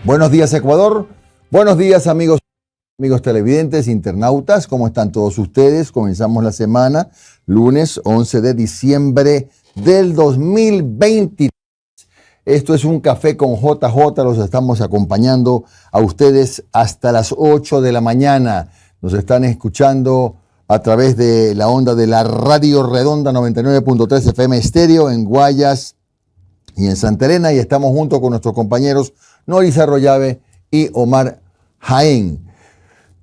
Buenos días, Ecuador. Buenos días, amigos televidentes, internautas. ¿Cómo están todos ustedes? Comenzamos la semana, lunes 11 de diciembre del 2023. Esto es un café con JJ. Los estamos acompañando a ustedes hasta las 8 de la mañana. Nos están escuchando a través de la onda de la Radio Redonda 99.3 FM estéreo en Guayas y en Santa Elena, y estamos junto con nuestros compañeros Noris Arroyave y Omar Jaén.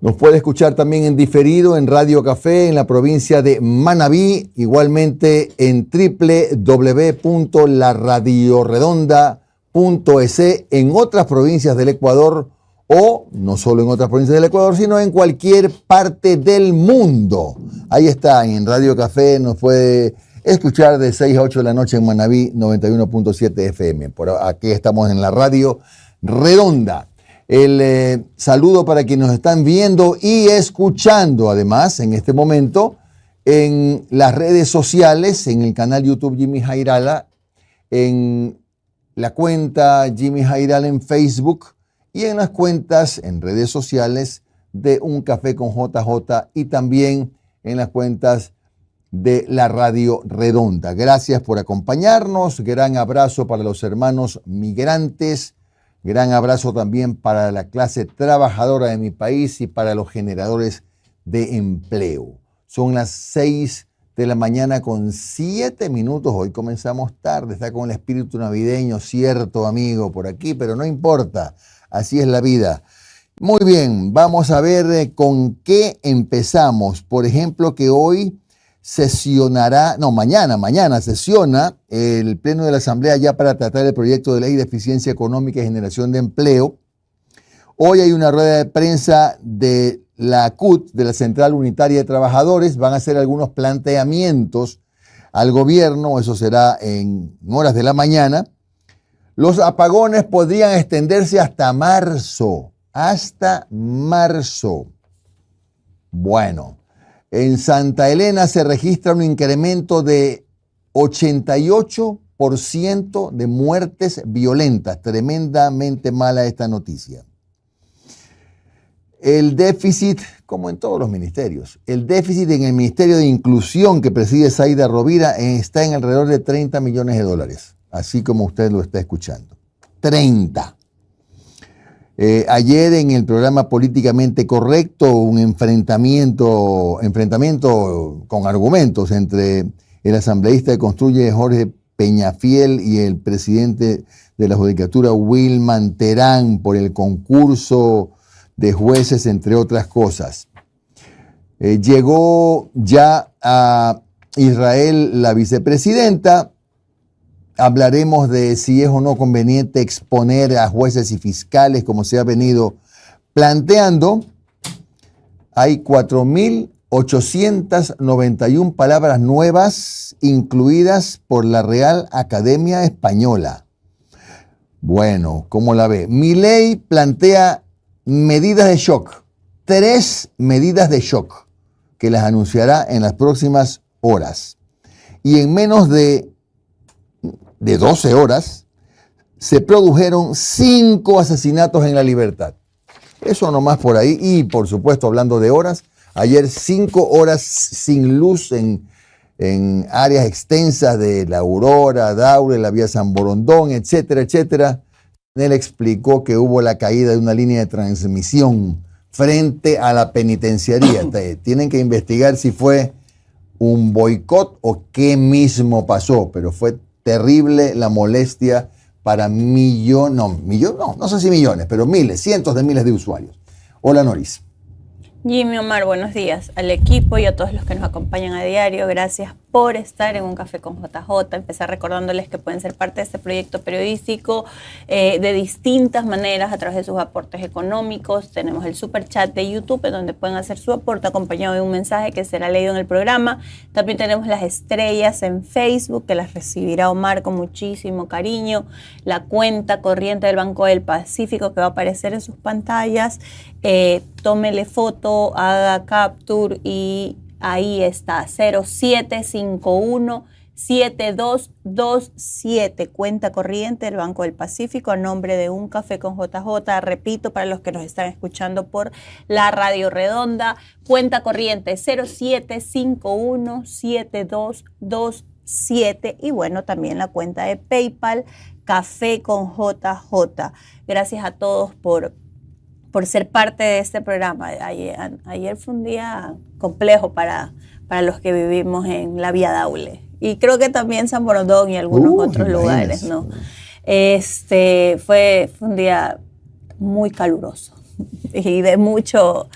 Nos puede escuchar también en diferido en Radio Café en la provincia de Manabí, igualmente en www.laradioredonda.es en otras provincias del Ecuador, o no solo en otras provincias del Ecuador, sino en cualquier parte del mundo. Ahí está, en Radio Café nos puede escuchar de 6 a 8 de la noche en Manabí 91.7 FM. Por aquí estamos en la Radio Redonda. El saludo para quienes nos están viendo y escuchando, además, en este momento, en las redes sociales, en el canal YouTube Jimmy Jairala, en la cuenta Jimmy Jairala en Facebook y en las cuentas en redes sociales de Un Café con JJ y también en las cuentas de la Radio Redonda. Gracias por acompañarnos. Gran abrazo para los hermanos migrantes. Gran abrazo también para la clase trabajadora de mi país y para los generadores de empleo. Son las 6 de la mañana con 7 minutos. Hoy comenzamos tarde, está con el espíritu navideño, cierto, amigo, por aquí, pero no importa. Así es la vida. Muy bien, vamos a ver con qué empezamos. Por ejemplo, que hoy mañana sesiona el Pleno de la Asamblea ya para tratar el proyecto de ley de eficiencia económica y generación de empleo. Hoy hay una rueda de prensa de la CUT, de la Central Unitaria de Trabajadores. Van a hacer algunos planteamientos al gobierno, eso será en horas de la mañana. Los apagones podrían extenderse hasta marzo, Bueno. En Santa Elena se registra un incremento de 88% de muertes violentas. Tremendamente mala esta noticia. El déficit, como en todos los ministerios, el déficit en el Ministerio de Inclusión que preside Zaida Rovira está en alrededor de 30 millones de dólares, así como usted lo está escuchando. 30. Ayer en el programa Políticamente Correcto, un enfrentamiento con argumentos entre el asambleísta de Construye Jorge Peñafiel y el presidente de la Judicatura Wilman Terán por el concurso de jueces, entre otras cosas. Llegó ya a Israel la vicepresidenta. Hablaremos de si es o no conveniente exponer a jueces y fiscales como se ha venido planteando. Hay 4.891 palabras nuevas incluidas por la Real Academia Española. Bueno, ¿cómo la ve? Milei plantea medidas de shock, 3 medidas de shock que las anunciará en las próximas horas. Y en menos de 12 horas, se produjeron 5 asesinatos en La Libertad. Eso nomás por ahí. Y, por supuesto, hablando de horas, ayer 5 horas sin luz en áreas extensas de La Aurora, Daule, la vía San Borondón, etcétera, etcétera. Él explicó que hubo la caída de una línea de transmisión frente a la penitenciaría. Tienen que investigar si fue un boicot o qué mismo pasó, pero fue terrible la molestia para no sé si millones, pero miles, cientos de miles de usuarios. Hola, Noris. Jimmy, Omar, buenos días al equipo y a todos los que nos acompañan a diario. Gracias por estar en Un Café con JJ. Empezar recordándoles que pueden ser parte de este proyecto periodístico de distintas maneras a través de sus aportes económicos. Tenemos el super chat de YouTube en donde pueden hacer su aporte acompañado de un mensaje que será leído en el programa. También tenemos las estrellas en Facebook que las recibirá Omar con muchísimo cariño. La cuenta corriente del Banco del Pacífico que va a aparecer en sus pantallas. Tómele foto, haga capture y ahí está, 0751 7227, cuenta corriente del Banco del Pacífico a nombre de Un Café con JJ. Repito, para los que nos están escuchando por la Radio Redonda, cuenta corriente 07517227 y bueno, también la cuenta de PayPal, Café con JJ. Gracias a todos por ser parte de este programa. Ayer fue un día complejo para los que vivimos en la Vía Daule. Y creo que también San Borondón y algunos otros lugares, ¿no? Fue un día muy caluroso y de mucha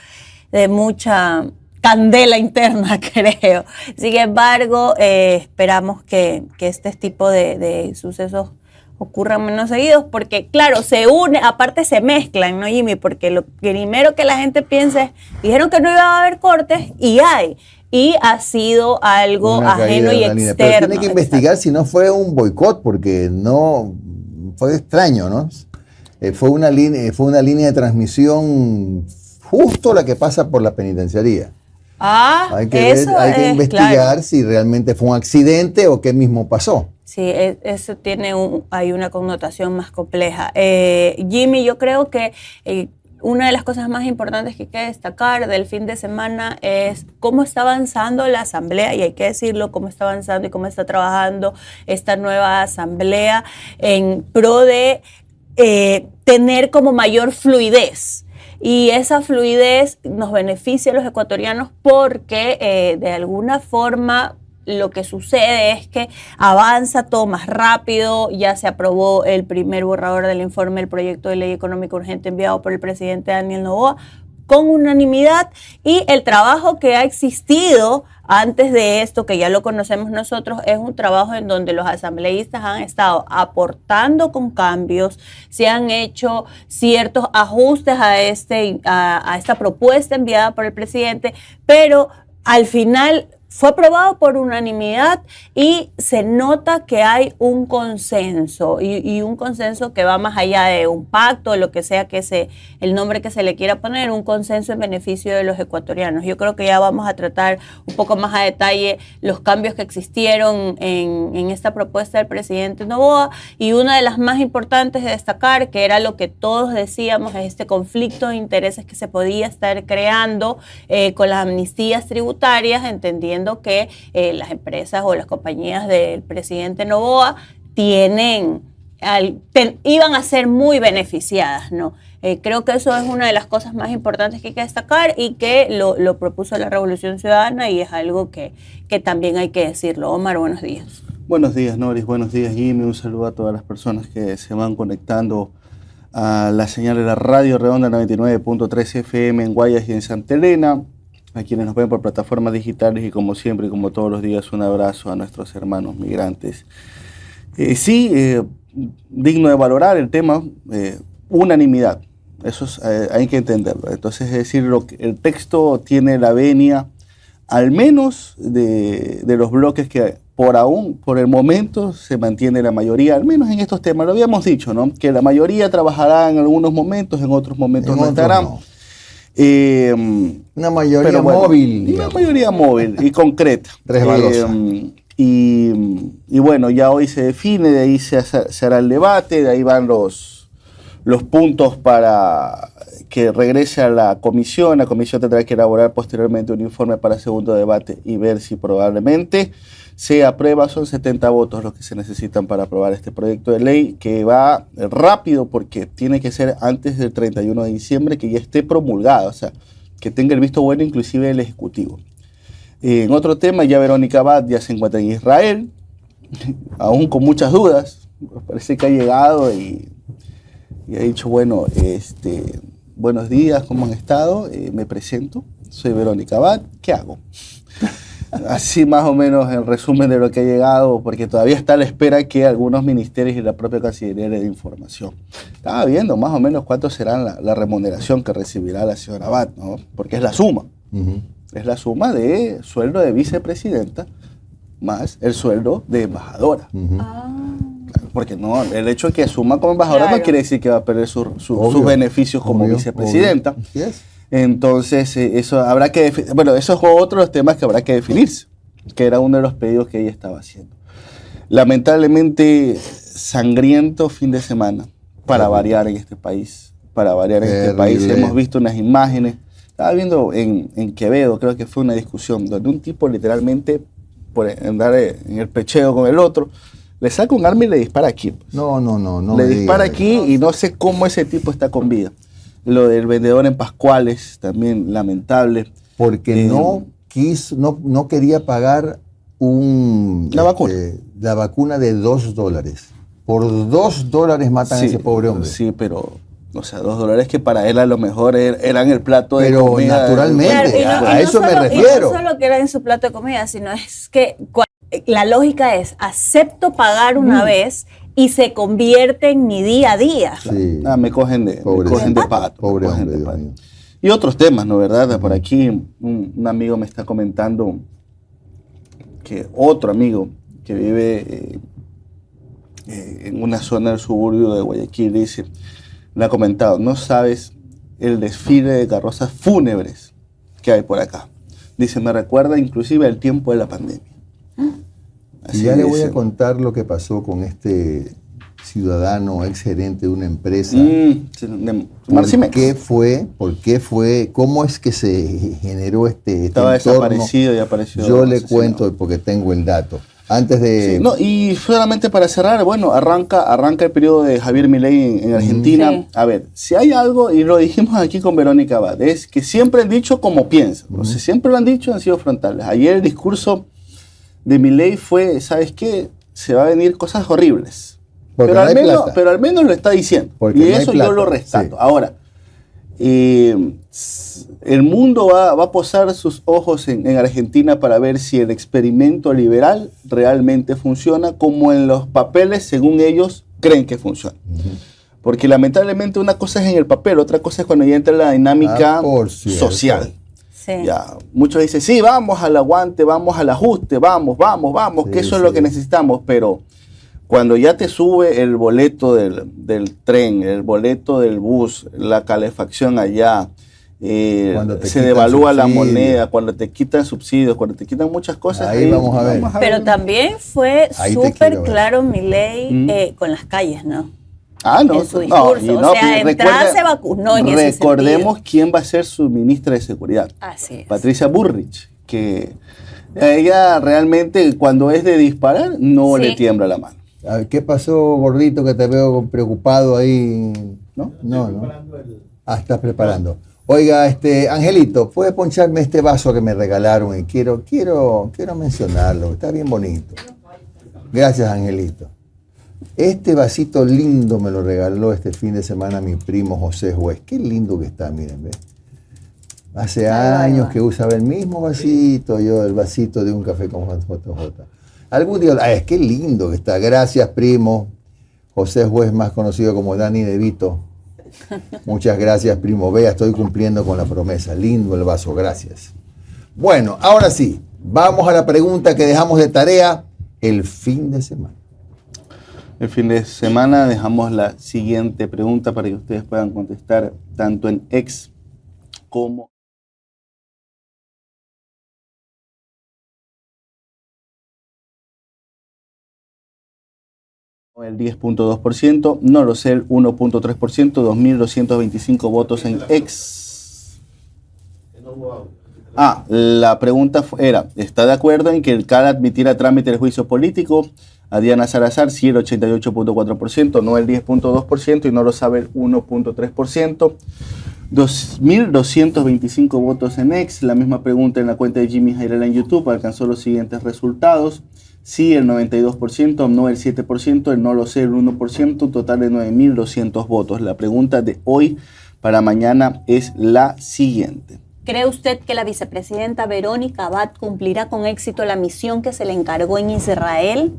candela interna, creo. Sin embargo, esperamos que este tipo de sucesos ocurran menos seguidos, porque claro, se une, aparte se mezclan, ¿no, Jimmy? Porque lo primero que la gente piensa es, dijeron que no iba a haber cortes y hay, y ha sido algo ajeno y externo. Pero tiene que investigar si no fue un boicot, porque no, fue extraño, ¿no? Fue una línea de transmisión justo la que pasa por la penitenciaría. Hay que investigar, claro, si realmente fue un accidente o qué mismo pasó. Sí, eso hay una connotación más compleja. Jimmy, yo creo que una de las cosas más importantes que hay que destacar del fin de semana es cómo está avanzando la asamblea, y hay que decirlo, cómo está avanzando y cómo está trabajando esta nueva asamblea en pro de tener como mayor fluidez. Y esa fluidez nos beneficia a los ecuatorianos porque de alguna forma lo que sucede es que avanza todo más rápido. Ya se aprobó el primer borrador del informe del proyecto de ley económica urgente enviado por el presidente Daniel Noboa con unanimidad, y el trabajo que ha existido antes de esto, que ya lo conocemos nosotros, es un trabajo en donde los asambleístas han estado aportando con cambios, se han hecho ciertos ajustes a esta propuesta enviada por el presidente, pero al final fue aprobado por unanimidad y se nota que hay un consenso y un consenso que va más allá de un pacto, lo que sea el nombre que se le quiera poner, un consenso en beneficio de los ecuatorianos. Yo creo que ya vamos a tratar un poco más a detalle los cambios que existieron en esta propuesta del presidente Noboa, y una de las más importantes de destacar, que era lo que todos decíamos, es este conflicto de intereses que se podía estar creando con las amnistías tributarias, entendiendo que las empresas o las compañías del presidente Noboa iban a ser muy beneficiadas, ¿no? Creo que eso es una de las cosas más importantes que hay que destacar y que lo propuso la Revolución Ciudadana, y es algo que también hay que decirlo. Omar, buenos días. Buenos días, Noris. Buenos días, Jimmy. Un saludo a todas las personas que se van conectando a la señal de la Radio Redonda 99.3 FM en Guayas y en Santa Elena, a quienes nos ven por plataformas digitales, y como siempre y como todos los días, un abrazo a nuestros hermanos migrantes. Digno de valorar el tema, unanimidad, eso hay que entenderlo. Entonces, es decir, el texto tiene la venia, al menos de los bloques que por el momento se mantiene la mayoría, al menos en estos temas. Lo habíamos dicho, ¿no? Que la mayoría trabajará en algunos momentos, en otros momentos no estarán. No. Una mayoría móvil. Digamos. Una mayoría móvil y concreta. Resbalosa. Y bueno, ya hoy se define, de ahí se hará el debate, de ahí van los puntos para que regrese a la comisión. La comisión tendrá que elaborar posteriormente un informe para segundo debate y ver si probablemente se aprueba. Son 70 votos los que se necesitan para aprobar este proyecto de ley, que va rápido porque tiene que ser antes del 31 de diciembre que ya esté promulgado, o sea, que tenga el visto bueno inclusive el Ejecutivo. En otro tema, ya Verónica Abad ya se encuentra en Israel, aún con muchas dudas. Parece que ha llegado y ha dicho, bueno, buenos días, ¿cómo han estado? Me presento, soy Verónica Abad, ¿qué hago? Así más o menos el resumen de lo que ha llegado, porque todavía está a la espera que algunos ministerios y la propia Cancillería le den información. Estaba viendo más o menos cuánto será la remuneración que recibirá la señora Abad, ¿no? Porque es la suma. Es la suma de sueldo de vicepresidenta más el sueldo de embajadora. Claro, porque no, el hecho de que asuma como embajadora no quiere decir que va a perder sus beneficios como vicepresidenta. Así es. Entonces, eso habrá que eso es otro de los temas que habrá que definirse, que era uno de los pedidos que ella estaba haciendo. lamentablemente sangriento fin de semana para variar en este país. Para variar en este país. Hemos visto unas imágenes. Estaba viendo en Quevedo, creo que fue una discusión, donde un tipo literalmente, por andar en el pecheo con el otro, le saca un arma y le dispara aquí. No. Le dispara aquí y no sé cómo ese tipo está con vida. Lo del vendedor en Pascuales, también lamentable. Porque no quería pagar la vacuna de $2. Por $2 matan a ese pobre hombre. Sí, pero, o sea, $2 que para él a lo mejor eran el plato de pero comida. Naturalmente, Claro, a eso me refiero. Y no solo que era en su plato de comida, sino es que la lógica es, acepto pagar una vez y se convierte en mi día a día. Sí. Me cogen de pato. Pobre hombre, Dios mío. Y otros temas, ¿no? ¿Verdad? Por aquí un amigo me está comentando que otro amigo que vive en una zona del suburbio de Guayaquil dice, le ha comentado, no sabes el desfile de carrozas fúnebres que hay por acá. Dice, me recuerda inclusive al tiempo de la pandemia. Así y ya le voy a contar lo que pasó con este ciudadano, ex gerente de una empresa. ¿Por qué fue? ¿Cómo es que se generó este Estaba entorno? Desaparecido y apareció. Yo le cuento porque tengo el dato. Antes de... Sí, no, y solamente para cerrar, bueno, arranca el periodo de Javier Milei en Argentina. Sí. A ver, si hay algo, y lo dijimos aquí con Verónica Abad, es que siempre han dicho como piensan. O sea, siempre lo han dicho, han sido frontales. Ayer el discurso de Milei fue, ¿sabes qué? Se va a venir cosas horribles. Pero al menos lo está diciendo. Porque y eso yo lo rescato. Sí. Ahora, el mundo va a posar sus ojos en Argentina para ver si el experimento liberal realmente funciona como en los papeles, según ellos, creen que funciona. Porque lamentablemente una cosa es en el papel, otra cosa es cuando ya entra la dinámica social. Sí. Ya, muchos dicen, sí, vamos al aguante, vamos al ajuste, vamos, sí, que eso es lo que necesitamos, pero cuando ya te sube el boleto del tren, el boleto del bus, la calefacción allá, se devalúa la moneda, cuando te quitan subsidios, cuando te quitan muchas cosas. Ahí vamos a ver. Pero también fue súper claro Milei con las calles, ¿no? No. En su discurso. O sea, entrada se vacunó en ese sentido. Recordemos quién va a ser su ministra de Seguridad. Así es. Patricia Bullrich, que ella realmente cuando es de disparar no le tiembla la mano. ¿Qué pasó, gordito, que te veo preocupado ahí? No. Estás preparando. Oiga, Angelito, ¿puedes poncharme este vaso que me regalaron? Y quiero mencionarlo, está bien bonito. Gracias, Angelito. Este vasito lindo me lo regaló este fin de semana mi primo José Juez. Qué lindo que está, miren, ¿ves? Hace años que usaba el mismo vasito, el vasito de un café con JJ. Algún día, qué lindo que está. Gracias, primo. José Juez, más conocido como Dani De Vito. Muchas gracias, primo. Vea, estoy cumpliendo con la promesa. Lindo el vaso, gracias. Bueno, ahora sí, vamos a la pregunta que dejamos de tarea el fin de semana. El fin de semana dejamos la siguiente pregunta para que ustedes puedan contestar tanto en X como el 10.2%, no lo sé, el 1.3%, 2.225 votos en X. La pregunta era, ¿está de acuerdo en que el CAL admitiera trámite del juicio político? A Diana Salazar, sí, el 88.4%, no el 10.2% y no lo sabe el 1.3%. 2.225 votos en X. La misma pregunta en la cuenta de Jimmy Jairala en YouTube alcanzó los siguientes resultados. Sí, el 92%, no el 7%, el no lo sé, el 1%, un total de 9.200 votos. La pregunta de hoy para mañana es la siguiente. ¿Cree usted que la vicepresidenta Verónica Abad cumplirá con éxito la misión que se le encargó en Israel?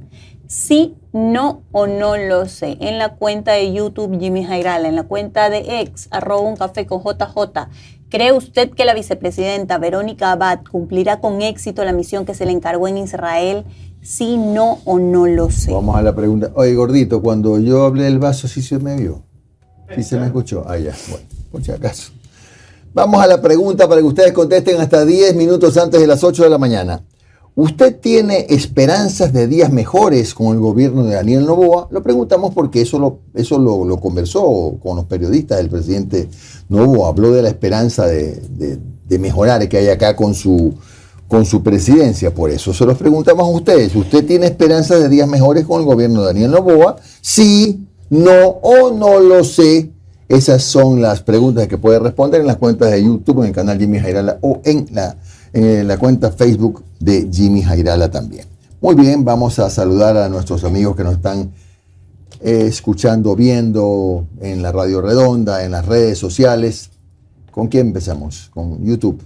Sí, no o no lo sé. En la cuenta de YouTube Jimmy Jairala, en la cuenta de X, @uncafe_con_JJ. ¿Cree usted que la vicepresidenta Verónica Abad cumplirá con éxito la misión que se le encargó en Israel? Sí, no o no lo sé. Vamos a la pregunta. Oye, gordito, cuando yo hablé del vaso, ¿sí se me vio? ¿Sí se me escuchó? Ya, bueno, por si acaso. Vamos a la pregunta para que ustedes contesten hasta 10 minutos antes de las 8 de la mañana. ¿Usted tiene esperanzas de días mejores con el gobierno de Daniel Noboa? Lo preguntamos porque eso lo conversó con los periodistas el presidente Noboa. Habló de la esperanza de mejorar que hay acá con su presidencia. Por eso se los preguntamos a ustedes. ¿Usted tiene esperanzas de días mejores con el gobierno de Daniel Noboa? Sí, no o no lo sé. Esas son las preguntas que puede responder en las cuentas de YouTube, en el canal Jimmy Jairala o en la cuenta Facebook de Jimmy Jairala también. Muy bien, vamos a saludar a nuestros amigos que nos están escuchando, viendo en la Radio Redonda, en las redes sociales. ¿Con quién empezamos? Con YouTube.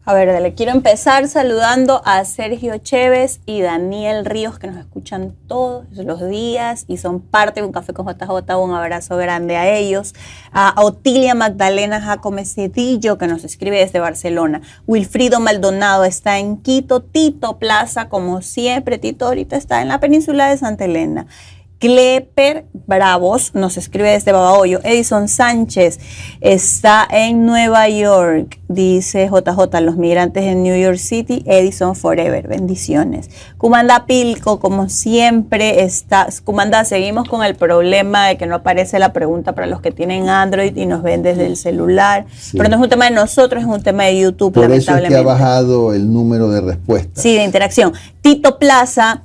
A ver, le quiero empezar saludando a Sergio Chévez y Daniel Ríos, que nos escuchan todos los días y son parte de Un Café con JJ. Un abrazo grande a ellos. A Otilia Magdalena Jacome Cedillo, que nos escribe desde Barcelona. Wilfrido Maldonado está en Quito. Tito Plaza, como siempre. Tito ahorita está en la península de Santa Elena. Cleper Bravos nos escribe desde Babahoyo. Edison Sánchez está en Nueva York, dice JJ, los migrantes en New York City, Edison Forever, bendiciones. Cumanda Pilco, como siempre, está. Cumanda, seguimos con el problema de que no aparece la pregunta para los que tienen Android y nos ven desde el celular, sí. Pero no es un tema de nosotros, es un tema de YouTube, por lamentablemente. Por eso es que ha bajado el número de respuestas. Sí, de interacción. Tito Plaza,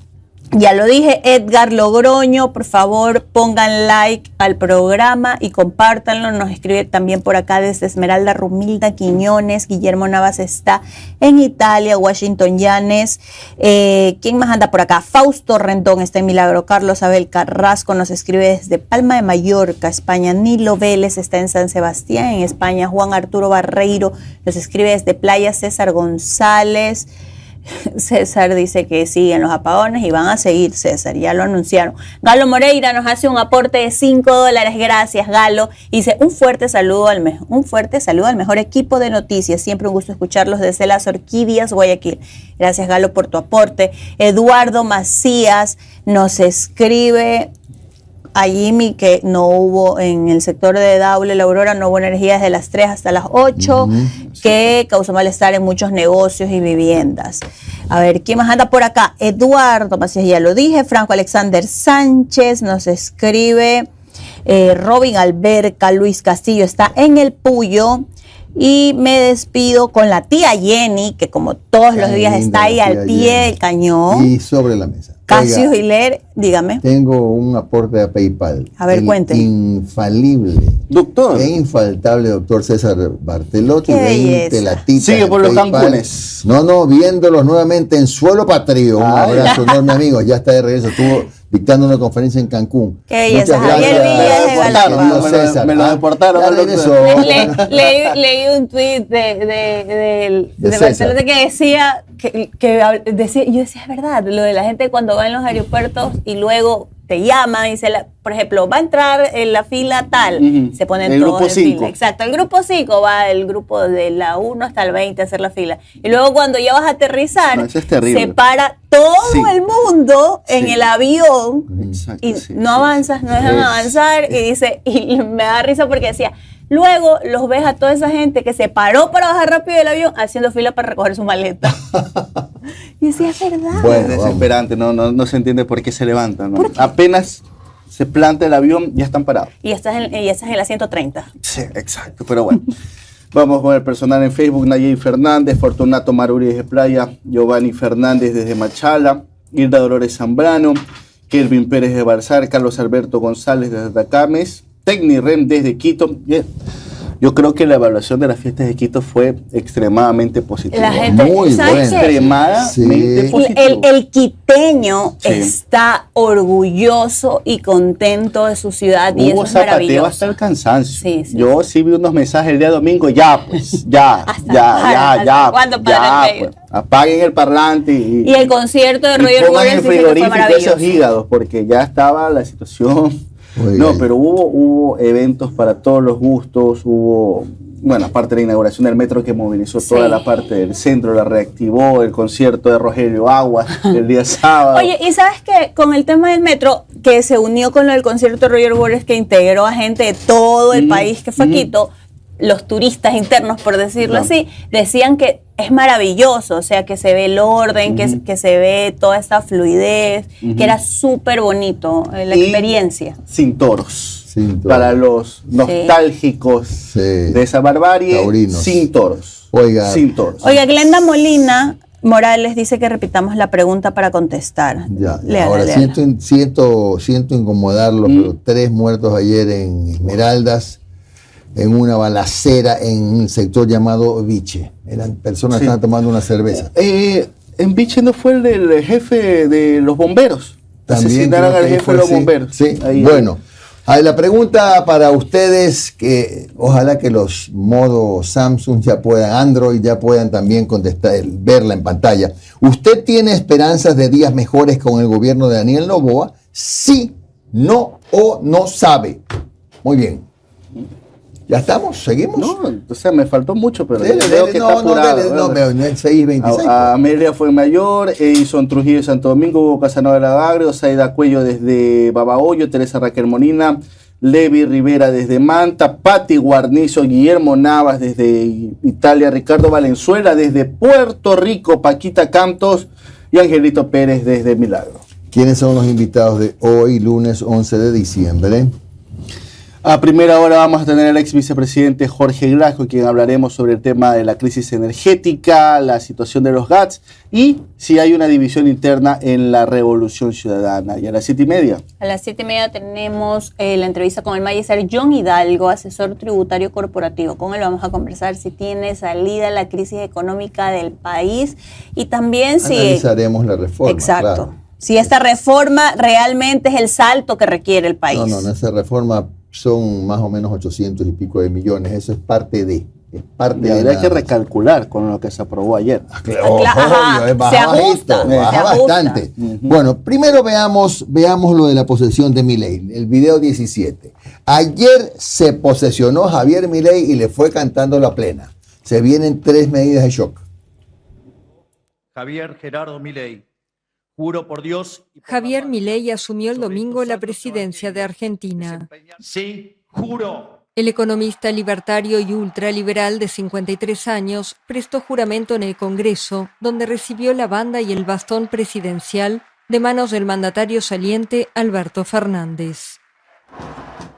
ya lo dije. Edgar Logroño, por favor pongan like al programa y compártanlo. Nos escribe también por acá desde Esmeralda Rumilda Quiñones. Guillermo Navas está en Italia. Washington Llanes. ¿Quién más anda por acá? Fausto Rendón está en Milagro. Carlos Abel Carrasco nos escribe desde Palma de Mallorca, España. Nilo Vélez está en San Sebastián, en España. Juan Arturo Barreiro nos escribe desde Playa. César González. César dice que siguen los apagones y van a seguir, César, ya lo anunciaron. Galo Moreira nos hace un aporte de $5, gracias Galo, y dice un fuerte saludo al mejor equipo de noticias, siempre un gusto escucharlos desde las Orquídeas, Guayaquil. Gracias Galo por tu aporte. Eduardo Macías nos escribe a Jimmy que no hubo en el sector de Daule, La Aurora, no hubo energía desde las 3 hasta las 8, que causó malestar en muchos negocios y viviendas. A ver, ¿quién más anda por acá? Eduardo Macías, ya lo dije. Franco Alexander Sánchez nos escribe. Robin Alberca, Luis Castillo está en el Puyo. Y me despido con la tía Jenny, que como todos los días está ahí al pie del cañón. Y sobre la mesa. Casio Giler, dígame. Tengo un aporte a PayPal. A ver, cuente. Infalible. Doctor. E infaltable doctor César Bartelotti. Qué 20 latitas. Sigue por los PayPal. Cancunes. No, viéndolos nuevamente en suelo patrio. Un abrazo enorme, amigos. Ya está de regreso. Estuvo dictando una conferencia en Cancún. Qué belleza. Muchas gracias. Javier Villas de César. Me lo deportaron. Ya regresó. Leí un tuit de Barcelona que decía, decía, yo decía, es verdad, lo de la gente cuando va en los aeropuertos y luego te llaman y dice, por ejemplo, va a entrar en la fila tal, se ponen el todos grupo en 5. fila. Exacto, el grupo 5 va el grupo de la 1 hasta el 20 a hacer la fila. Y luego cuando ya vas a aterrizar, se para todo el mundo en el avión. Exacto, y no avanzas, no dejan avanzar, y dice, y me da risa porque decía, luego los ves a toda esa gente que se paró para bajar rápido del avión haciendo fila para recoger su maleta. Y decía, es verdad. Bueno, es desesperante, no se entiende por qué se levantan, ¿no? Apenas se planta el avión, ya están parados. Y estás en la 130. Sí, exacto, pero bueno. Vamos con el personal en Facebook. Nayeli Fernández, Fortunato Maruri desde Playa, Giovanni Fernández desde Machala, Hilda Dolores Zambrano, Kelvin Pérez de Barzar, Carlos Alberto González desde Atacames, Tecnirem desde Quito. Yo creo que la evaluación de las fiestas de Quito fue extremadamente positiva. La gente, muy buena. Extremadamente positiva. El quiteño está orgulloso y contento de su ciudad y eso es maravilloso. Hubo zapateo hasta el cansancio. Sí. Yo sí vi unos mensajes el día domingo, pues, apaguen el parlante y el concierto de Roger Waters dice que fue maravilloso. Esos hígados, porque ya estaba la situación. Pero hubo eventos para todos los gustos, aparte de la inauguración del metro que movilizó toda la parte del centro, la reactivó, el concierto de Rogelio Aguas el día sábado. Oye, y sabes que con el tema del metro, que se unió con lo del concierto de Roger Waters, que integró a gente de todo el país que fue a Quito, los turistas internos, por decirlo así, decían que es maravilloso, o sea, que se ve el orden, que se ve toda esta fluidez, que era súper bonito la experiencia. Sin toros. Sin toros. Para los nostálgicos de esa barbarie, taurinos. Sin toros. Oiga, sin toros. Oiga, Glenda Molina Morales dice que repitamos la pregunta para contestar. Ahora siento incomodarlo, pero 3 muertos ayer en Esmeraldas, en una balacera en un sector llamado Viche. Eran personas que estaban tomando una cerveza. En Viche no fue el jefe de los bomberos. También asesinaron al jefe de los bomberos. Sí, ahí, bueno. La pregunta para ustedes, que ojalá que los modos Samsung ya puedan, Android ya puedan también contestar, verla en pantalla. ¿Usted tiene esperanzas de días mejores con el gobierno de Daniel Noboa? Sí, no o no sabe. Muy bien. ¿Ya estamos? ¿Seguimos? No, o sea, me faltó mucho, pero veo que está apurado. No, 6:26. Amelia Fuenmayor, Edison Trujillo de Santo Domingo, Hugo Casanova de Bagrio, Saida Cuello desde Babahoyo, Teresa Raquel Molina, Levi Rivera desde Manta, Pati Guarnizo, Guillermo Navas desde Italia, Ricardo Valenzuela desde Puerto Rico, Paquita Cantos y Angelito Pérez desde Milagro. ¿Quiénes son los invitados de hoy, lunes 11 de diciembre? A primera hora vamos a tener al ex vicepresidente Jorge Glass, con quien hablaremos sobre el tema de la crisis energética, la situación de los GATS y si hay una división interna en la Revolución Ciudadana. Y a las 7:30. A las 7:30 tenemos la entrevista con el magister John Hidalgo, asesor tributario corporativo. Con él vamos a conversar si tiene salida la crisis económica del país y también si... Analizaremos la reforma. Exacto. Claro. Si esta reforma realmente es el salto que requiere el país. No, esa reforma son más o menos 800 y pico de millones. Eso es parte de. Y habría que recalcular con lo que se aprobó ayer. Baja bastante. Bueno, primero veamos lo de la posesión de Milei, el video 17. Ayer se posesionó Javier Milei y le fue cantando la plena. Se vienen 3 medidas de shock. Javier Gerardo Milei. Juro por Dios. Javier Milei asumió el domingo la presidencia de Argentina. Sí, juro. El economista libertario y ultraliberal de 53 años prestó juramento en el Congreso, donde recibió la banda y el bastón presidencial de manos del mandatario saliente Alberto Fernández.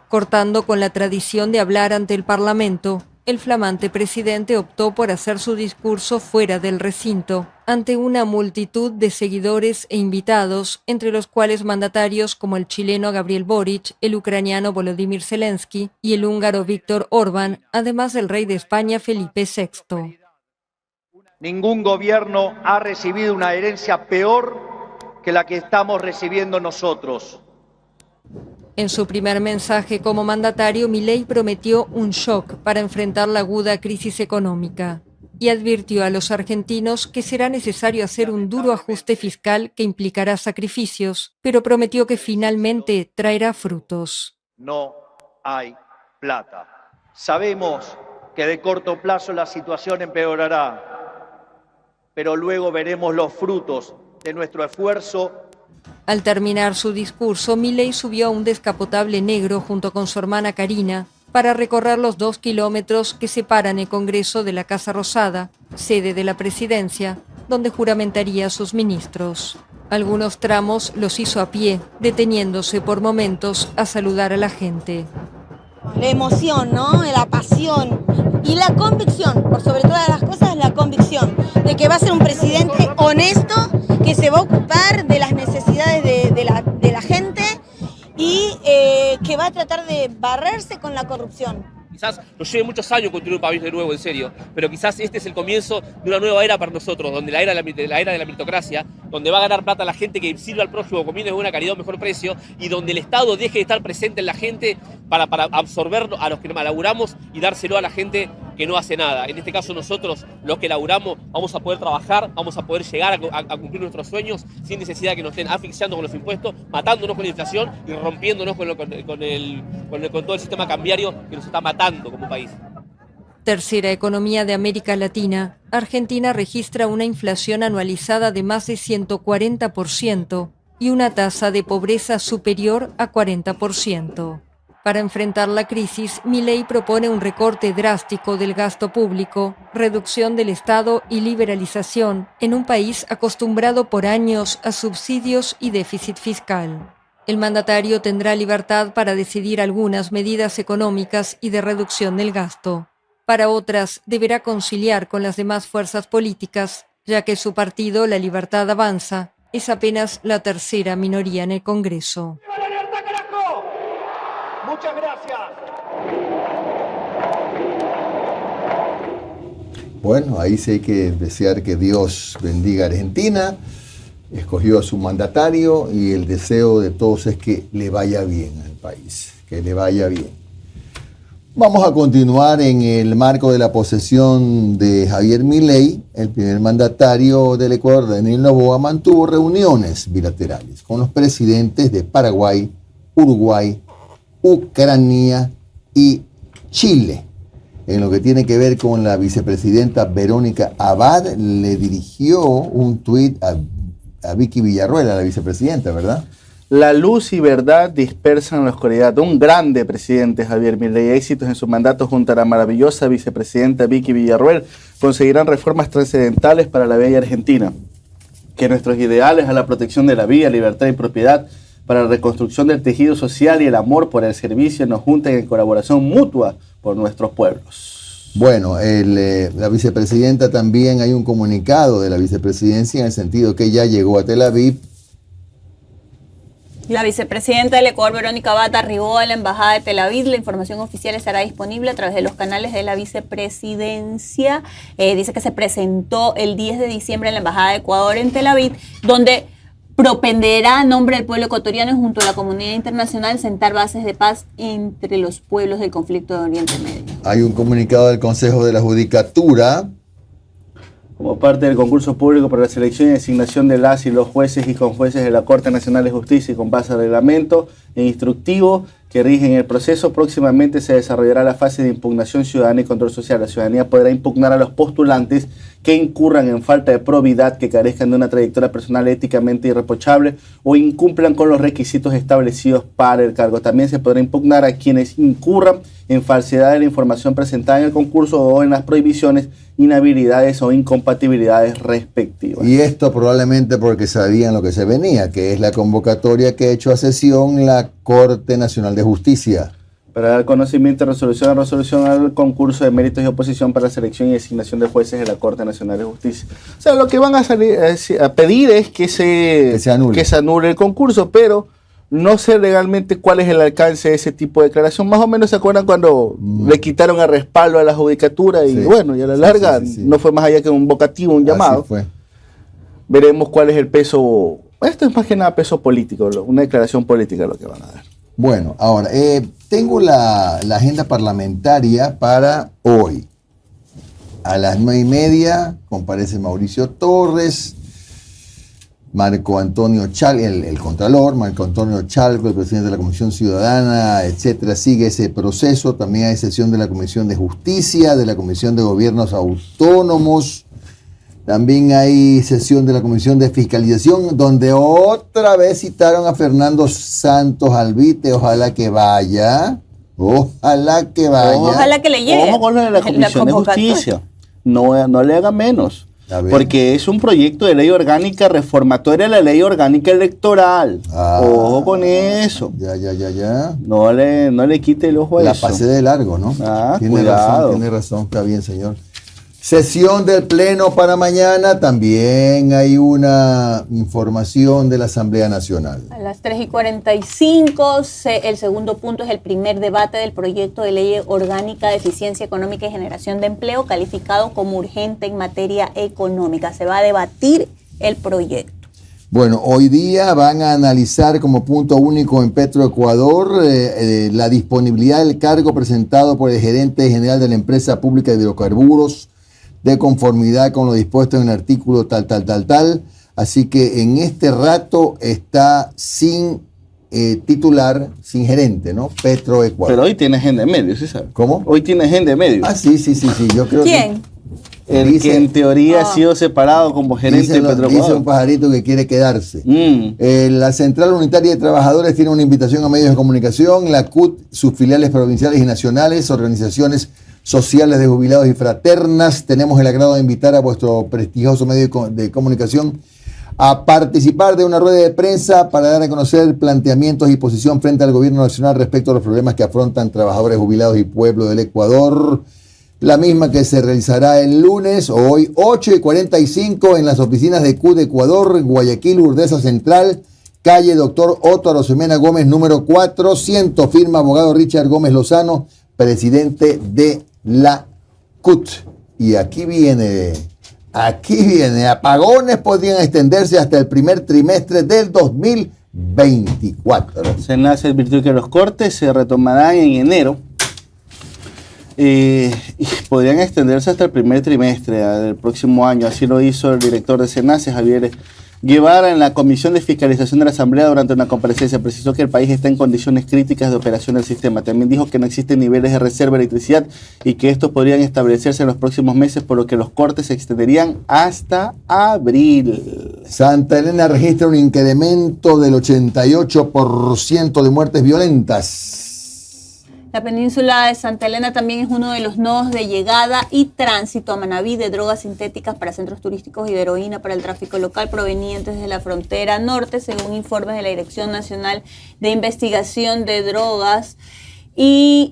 Cortando con la tradición de hablar ante el Parlamento, el flamante presidente optó por hacer su discurso fuera del recinto, ante una multitud de seguidores e invitados, entre los cuales mandatarios como el chileno Gabriel Boric, el ucraniano Volodymyr Zelensky y el húngaro Viktor Orbán, además del rey de España Felipe VI. Ningún gobierno ha recibido una herencia peor que la que estamos recibiendo nosotros. En su primer mensaje como mandatario, Milei prometió un shock para enfrentar la aguda crisis económica y advirtió a los argentinos que será necesario hacer un duro ajuste fiscal que implicará sacrificios, pero prometió que finalmente traerá frutos. No hay plata. Sabemos que de corto plazo la situación empeorará, pero luego veremos los frutos de nuestro esfuerzo. Al terminar su discurso, Milei subió a un descapotable negro junto con su hermana Karina para recorrer los 2 kilómetros que separan el Congreso de la Casa Rosada, sede de la presidencia, donde juramentaría a sus ministros. Algunos tramos los hizo a pie, deteniéndose por momentos a saludar a la gente. La emoción, ¿no? La pasión y la convicción, por sobre todas las cosas, la convicción de que va a ser un presidente honesto, que se va a ocupar de las necesidades de la gente y que va a tratar de barrerse con la corrupción. Quizás nos lleve muchos años construir un país de nuevo, en serio, pero quizás este es el comienzo de una nueva era para nosotros, donde la era de la meritocracia, donde va a ganar plata la gente que sirve al prójimo comiendo de buena calidad a un mejor precio y donde el Estado deje de estar presente en la gente para absorber a los que laburamos y dárselo a la gente que no hace nada. En este caso nosotros, los que laburamos, vamos a poder trabajar, vamos a poder llegar a cumplir nuestros sueños sin necesidad de que nos estén asfixiando con los impuestos, matándonos con la inflación y rompiéndonos con todo el sistema cambiario que nos está matando como país. Tercera economía de América Latina, Argentina registra una inflación anualizada de más de 140% y una tasa de pobreza superior a 40%. Para enfrentar la crisis, Milei propone un recorte drástico del gasto público, reducción del Estado y liberalización en un país acostumbrado por años a subsidios y déficit fiscal. El mandatario tendrá libertad para decidir algunas medidas económicas y de reducción del gasto. Para otras, deberá conciliar con las demás fuerzas políticas, ya que su partido, La Libertad Avanza, es apenas la tercera minoría en el Congreso. ¡Viva la libertad, carajo! Muchas gracias. Bueno, ahí sí hay que desear que Dios bendiga a Argentina. Escogió a su mandatario y el deseo de todos es que le vaya bien al país, que le vaya bien. Vamos a continuar en el marco de la posesión de Javier Milei. El primer mandatario del Ecuador, Daniel Noboa, mantuvo reuniones bilaterales con los presidentes de Paraguay, Uruguay, Ucrania y Chile. En lo que tiene que ver con la vicepresidenta Verónica Abad, le dirigió un tuit a Vicky Villarruel, a la vicepresidenta, ¿verdad? La luz y verdad dispersan la oscuridad. Un grande presidente, Javier Milei. Éxitos en su mandato junto a la maravillosa vicepresidenta Vicky Villarruel conseguirán reformas trascendentales para la bella Argentina. Que nuestros ideales a la protección de la vida, libertad y propiedad, para la reconstrucción del tejido social y el amor por el servicio nos junten en colaboración mutua por nuestros pueblos. Bueno, la vicepresidenta también, hay un comunicado de la vicepresidencia en el sentido que ya llegó a Tel Aviv. La vicepresidenta del Ecuador, Verónica Abad, arribó a la embajada de Tel Aviv. La información oficial estará disponible a través de los canales de la vicepresidencia. Dice que se presentó el 10 de diciembre en la embajada de Ecuador en Tel Aviv, donde propenderá a nombre del pueblo ecuatoriano y junto a la comunidad internacional sentar bases de paz entre los pueblos del conflicto de Oriente Medio. Hay un comunicado del Consejo de la Judicatura. Como parte del concurso público para la selección y designación de las y los jueces y conjueces de la Corte Nacional de Justicia y con base al reglamento e instructivo que rigen el proceso, próximamente se desarrollará la fase de impugnación ciudadana y control social. La ciudadanía podrá impugnar a los postulantes que incurran en falta de probidad, que carezcan de una trayectoria personal éticamente irreprochable o incumplan con los requisitos establecidos para el cargo. También se podrá impugnar a quienes incurran en falsedad de la información presentada en el concurso o en las prohibiciones, inhabilidades o incompatibilidades respectivas. Y esto probablemente porque sabían lo que se venía, que es la convocatoria que ha hecho a sesión la Corte Nacional de Justicia. Para dar conocimiento y resolución al concurso de méritos y oposición para la selección y designación de jueces de la Corte Nacional de Justicia. O sea, lo que van a salir a pedir es que se anule el concurso, pero no sé legalmente cuál es el alcance de ese tipo de declaración. Más o menos se acuerdan cuando le quitaron el respaldo a la judicatura y bueno, y a la larga no fue más allá que un vocativo, un llamado. Así fue. Veremos cuál es el peso. Esto es más que nada peso político, una declaración política lo que van a dar. Bueno, ahora, tengo la agenda parlamentaria para hoy. A las 9:30 comparece Mauricio Torres, Marco Antonio Chalco, el Contralor, Marco Antonio Chalco, el presidente de la Comisión Ciudadana, etcétera. Sigue ese proceso. También hay sesión de la Comisión de Justicia, de la Comisión de Gobiernos Autónomos. También hay sesión de la Comisión de Fiscalización, donde otra vez citaron a Fernando Santos Alvite. Ojalá que vaya. Ojalá que vaya. Ojalá que le llegue. Ojo con lo de la Comisión de Justicia. No le haga menos. Porque es un proyecto de ley orgánica reformatoria a la ley orgánica electoral. Ojo con eso. Ya. No le quite el ojo a eso. La pasé de largo, ¿no? Tiene razón, está bien, señor. Sesión del Pleno para mañana, también hay una información de la Asamblea Nacional. A las 3:45, el segundo punto es el primer debate del proyecto de ley orgánica de eficiencia económica y generación de empleo, calificado como urgente en materia económica. Se va a debatir el proyecto. Bueno, hoy día van a analizar como punto único en Petroecuador la disponibilidad del cargo presentado por el gerente general de la empresa pública de hidrocarburos, de conformidad con lo dispuesto en el artículo tal. Así que en este rato está sin titular, sin gerente, ¿no? Petroecuador. Pero hoy tiene gente de medio, ¿sí sabe? ¿Cómo? Hoy tiene gente de medio. Sí, yo creo ¿Quién? El que en teoría ha sido separado como gerente de dice un Petroecuador. pajarito que quiere quedarse. La Central Unitaria de Trabajadores tiene una invitación a medios de comunicación, la CUT, sus filiales provinciales y nacionales, organizaciones sociales de jubilados y fraternas. Tenemos el agrado de invitar a vuestro prestigioso medio de comunicación a participar de una rueda de prensa para dar a conocer planteamientos y posición frente al gobierno nacional respecto a los problemas que afrontan trabajadores jubilados y pueblo del Ecuador. La misma que se realizará el lunes, hoy 8:45 en las oficinas de CUT de Ecuador, Guayaquil, Urdesa Central, calle Doctor Otto Arosemena Gómez, número 400, firma abogado Richard Gómez Lozano, presidente de la CUT. Y aquí viene, apagones podrían extenderse hasta el primer trimestre del 2024. SENACE advirtió que los cortes se retomarán en enero. Y podrían extenderse hasta el primer trimestre del próximo año. Así lo hizo el director de SENACE, Javier Guevara, en la Comisión de Fiscalización de la Asamblea durante una comparecencia. Precisó que el país está en condiciones críticas de operación del sistema. También dijo que no existen niveles de reserva de electricidad y que estos podrían establecerse en los próximos meses, por lo que los cortes se extenderían hasta abril. Santa Elena registra un incremento del 88% de muertes violentas. La península de Santa Elena también es uno de los nodos de llegada y tránsito a Manabí de drogas sintéticas para centros turísticos y de heroína para el tráfico local provenientes de la frontera norte, según informes de la Dirección Nacional de Investigación de Drogas. Y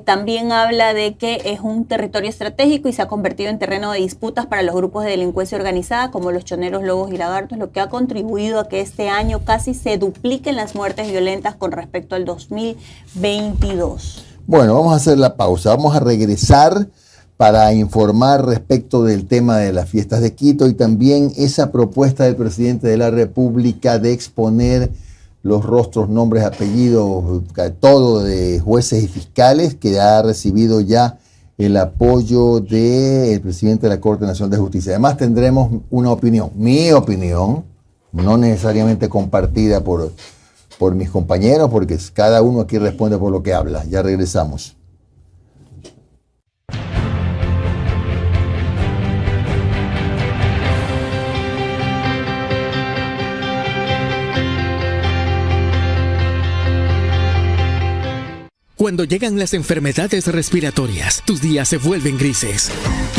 también habla de que es un territorio estratégico y se ha convertido en terreno de disputas para los grupos de delincuencia organizada como los choneros, lobos y lagartos, lo que ha contribuido a que este año casi se dupliquen las muertes violentas con respecto al 2022. Bueno, vamos a hacer la pausa. Vamos a regresar para informar respecto del tema de las fiestas de Quito y también esa propuesta del presidente de la República de exponer los rostros, nombres, apellidos, todo de jueces y fiscales, que ha recibido ya el apoyo del presidente de la Corte Nacional de Justicia. Además tendremos una opinión, mi opinión, no necesariamente compartida por mis compañeros, porque cada uno aquí responde por lo que habla. Ya regresamos. Cuando llegan las enfermedades respiratorias, tus días se vuelven grises.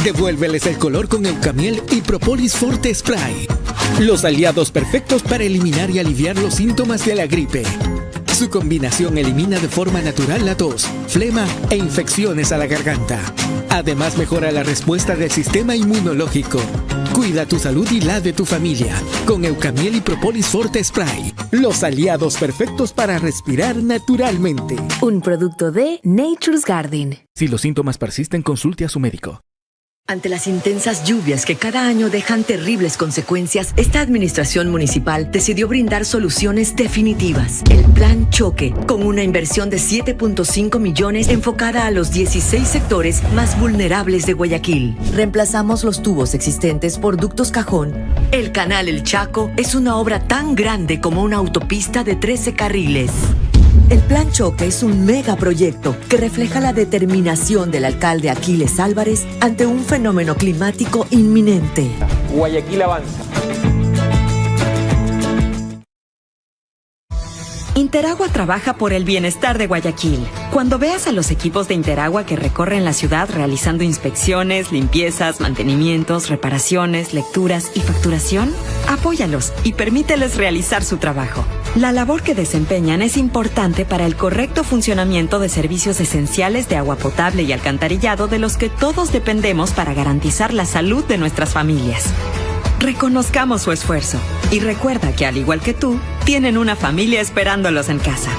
Devuélveles el color con Eucamiel y Propolis Forte Spray. Los aliados perfectos para eliminar y aliviar los síntomas de la gripe. Su combinación elimina de forma natural la tos, flema e infecciones a la garganta. Además, mejora la respuesta del sistema inmunológico. Cuida tu salud y la de tu familia con Eucamiel y Propolis Forte Spray. Los aliados perfectos para respirar naturalmente. Un producto de Nature's Garden. Si los síntomas persisten, consulte a su médico. Ante las intensas lluvias que cada año dejan terribles consecuencias, esta administración municipal decidió brindar soluciones definitivas. El Plan Choque, con una inversión de 7.5 millones enfocada a los 16 sectores más vulnerables de Guayaquil. Reemplazamos los tubos existentes por ductos cajón. El Canal El Chaco es una obra tan grande como una autopista de 13 carriles. El Plan Choque es un megaproyecto que refleja la determinación del alcalde Aquiles Álvarez ante un fenómeno climático inminente. Guayaquil avanza. Interagua trabaja por el bienestar de Guayaquil. Cuando veas a los equipos de Interagua que recorren la ciudad realizando inspecciones, limpiezas, mantenimientos, reparaciones, lecturas y facturación, apóyalos y permíteles realizar su trabajo. La labor que desempeñan es importante para el correcto funcionamiento de servicios esenciales de agua potable y alcantarillado de los que todos dependemos para garantizar la salud de nuestras familias. Reconozcamos su esfuerzo y recuerda que, al igual que tú, tienen una familia esperándolos en casa.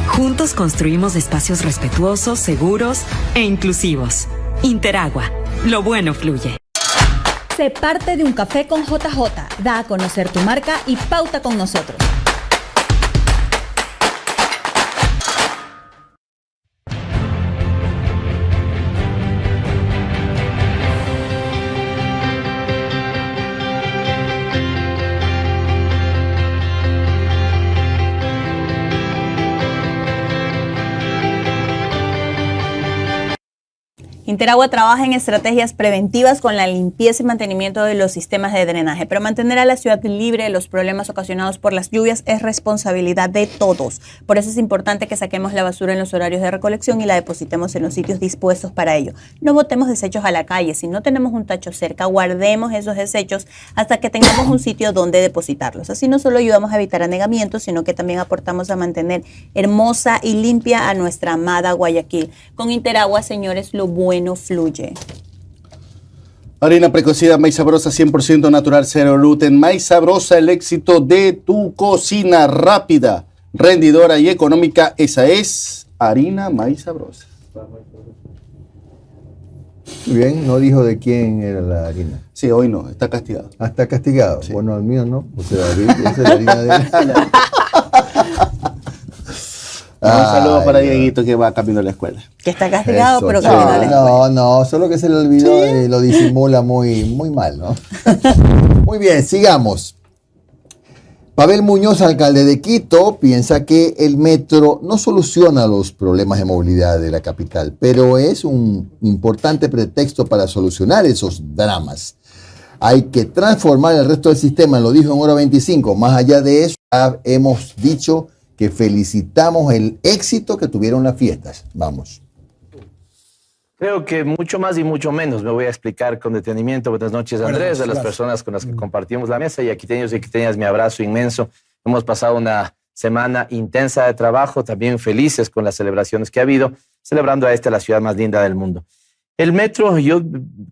Juntos construimos espacios respetuosos, seguros e inclusivos. Interagua. Lo bueno fluye. Sé parte de un café con JJ. Da a conocer tu marca y pauta con nosotros. Interagua trabaja en estrategias preventivas con la limpieza y mantenimiento de los sistemas de drenaje, pero mantener a la ciudad libre de los problemas ocasionados por las lluvias es responsabilidad de todos. Por eso es importante que saquemos la basura en los horarios de recolección y la depositemos en los sitios dispuestos para ello. No botemos desechos a la calle. Si no tenemos un tacho cerca, guardemos esos desechos hasta que tengamos un sitio donde depositarlos. Así no solo ayudamos a evitar anegamientos, sino que también aportamos a mantener hermosa y limpia a nuestra amada Guayaquil. Con Interagua, señores, lo bueno fluye. Harina precocida Maíz Sabrosa 100% natural, cero gluten. Maíz Sabrosa, el éxito de tu cocina rápida, rendidora y económica. Esa es Harina Maíz Sabrosa. Muy bien, no dijo de quién era la harina. Sí, hoy no, está castigado. Ah, está castigado. Sí. Bueno, el mío no. O sea, esa es la harina de... Un saludo para Dieguito que va camino a la escuela. Que está castigado, eso, pero sí. camino a la escuela. No, solo que se le olvidó, ¿sí? Lo disimula muy mal, ¿no? Muy bien, sigamos. Pavel Muñoz, alcalde de Quito, piensa que el metro no soluciona los problemas de movilidad de la capital, pero es un importante pretexto para solucionar esos dramas. Hay que transformar el resto del sistema, lo dijo en Hora 25. Más allá de eso, hemos dicho que felicitamos el éxito que tuvieron las fiestas. Vamos. Creo que mucho más y mucho menos. Me voy a explicar con detenimiento. Buenas noches, Andrés, de las personas con las que compartimos la mesa. Y aquiteños y quiteñas, mi abrazo inmenso. Hemos pasado una semana intensa de trabajo, también felices con las celebraciones que ha habido, celebrando a la ciudad más linda del mundo. El metro, yo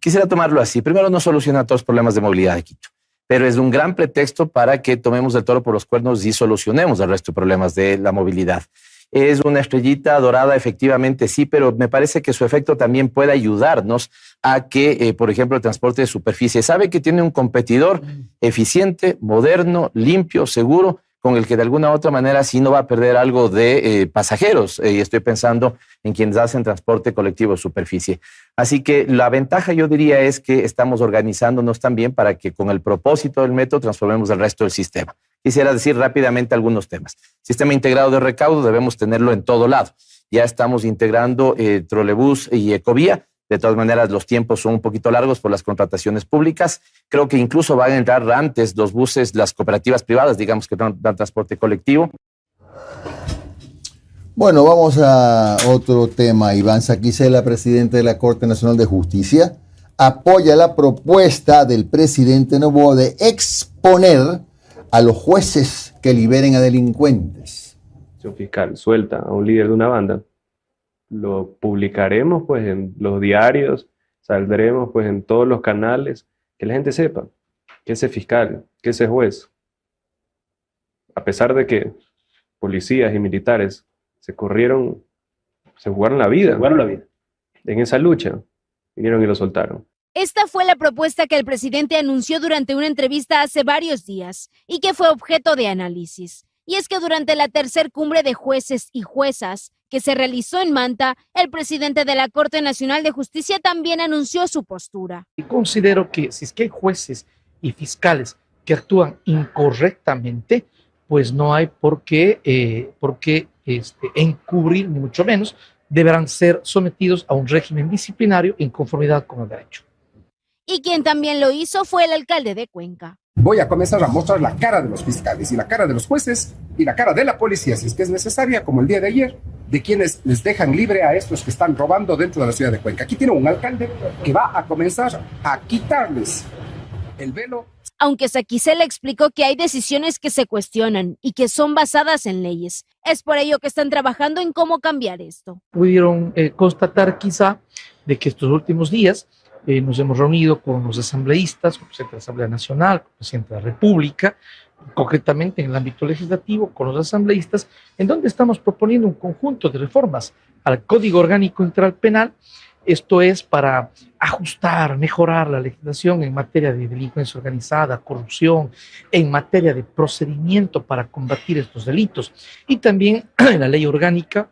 quisiera tomarlo así. Primero, no soluciona todos los problemas de movilidad de Quito, pero es un gran pretexto para que tomemos el toro por los cuernos y solucionemos el resto de problemas de la movilidad. Es una estrellita dorada, efectivamente sí, pero me parece que su efecto también puede ayudarnos a que, por ejemplo, el transporte de superficie sabe que tiene un competidor eficiente, moderno, limpio, seguro, con el que de alguna u otra manera sí no va a perder algo de pasajeros. Y estoy pensando en quienes hacen transporte colectivo de superficie. Así que la ventaja, yo diría, es que estamos organizándonos también para que con el propósito del metro transformemos el resto del sistema. Quisiera decir rápidamente algunos temas. Sistema integrado de recaudo debemos tenerlo en todo lado. Ya estamos integrando trolebús y ecovía. De todas maneras, los tiempos son un poquito largos por las contrataciones públicas. Creo que incluso van a entrar antes los buses, las cooperativas privadas, digamos, que dan transporte colectivo. Bueno, vamos a otro tema. Iván Saquicela, presidente de la Corte Nacional de Justicia, apoya la propuesta del presidente Noboa de exponer a los jueces que liberen a delincuentes. Si un fiscal suelta a un líder de una banda, lo publicaremos pues en los diarios, saldremos pues en todos los canales, que la gente sepa que ese fiscal, que ese juez, a pesar de que policías y militares se jugaron la vida en esa lucha, vinieron y lo soltaron. Esta fue la propuesta que el presidente anunció durante una entrevista hace varios días y que fue objeto de análisis. Y es que durante la tercer cumbre de jueces y juezas que se realizó en Manta, el presidente de la Corte Nacional de Justicia también anunció su postura. Y considero que si es que hay jueces y fiscales que actúan incorrectamente, pues no hay por qué encubrir, ni mucho menos, deberán ser sometidos a un régimen disciplinario en conformidad con el derecho. Y quien también lo hizo fue el alcalde de Cuenca. Voy a comenzar a mostrar la cara de los fiscales y la cara de los jueces y la cara de la policía, si es que es necesaria, como el día de ayer, de quienes les dejan libre a estos que están robando dentro de la ciudad de Cuenca. Aquí tiene un alcalde que va a comenzar a quitarles el velo. Aunque Saquicela explicó que hay decisiones que se cuestionan y que son basadas en leyes. Es por ello que están trabajando en cómo cambiar esto. Pudieron constatar quizá de que estos últimos días nos hemos reunido con los asambleístas, con el presidente de la Asamblea Nacional, con el presidente de la República, concretamente en el ámbito legislativo, con los asambleístas, en donde estamos proponiendo un conjunto de reformas al Código Orgánico Integral Penal. Esto es para ajustar, mejorar la legislación en materia de delincuencia organizada, corrupción, en materia de procedimiento para combatir estos delitos, y también la Ley Orgánica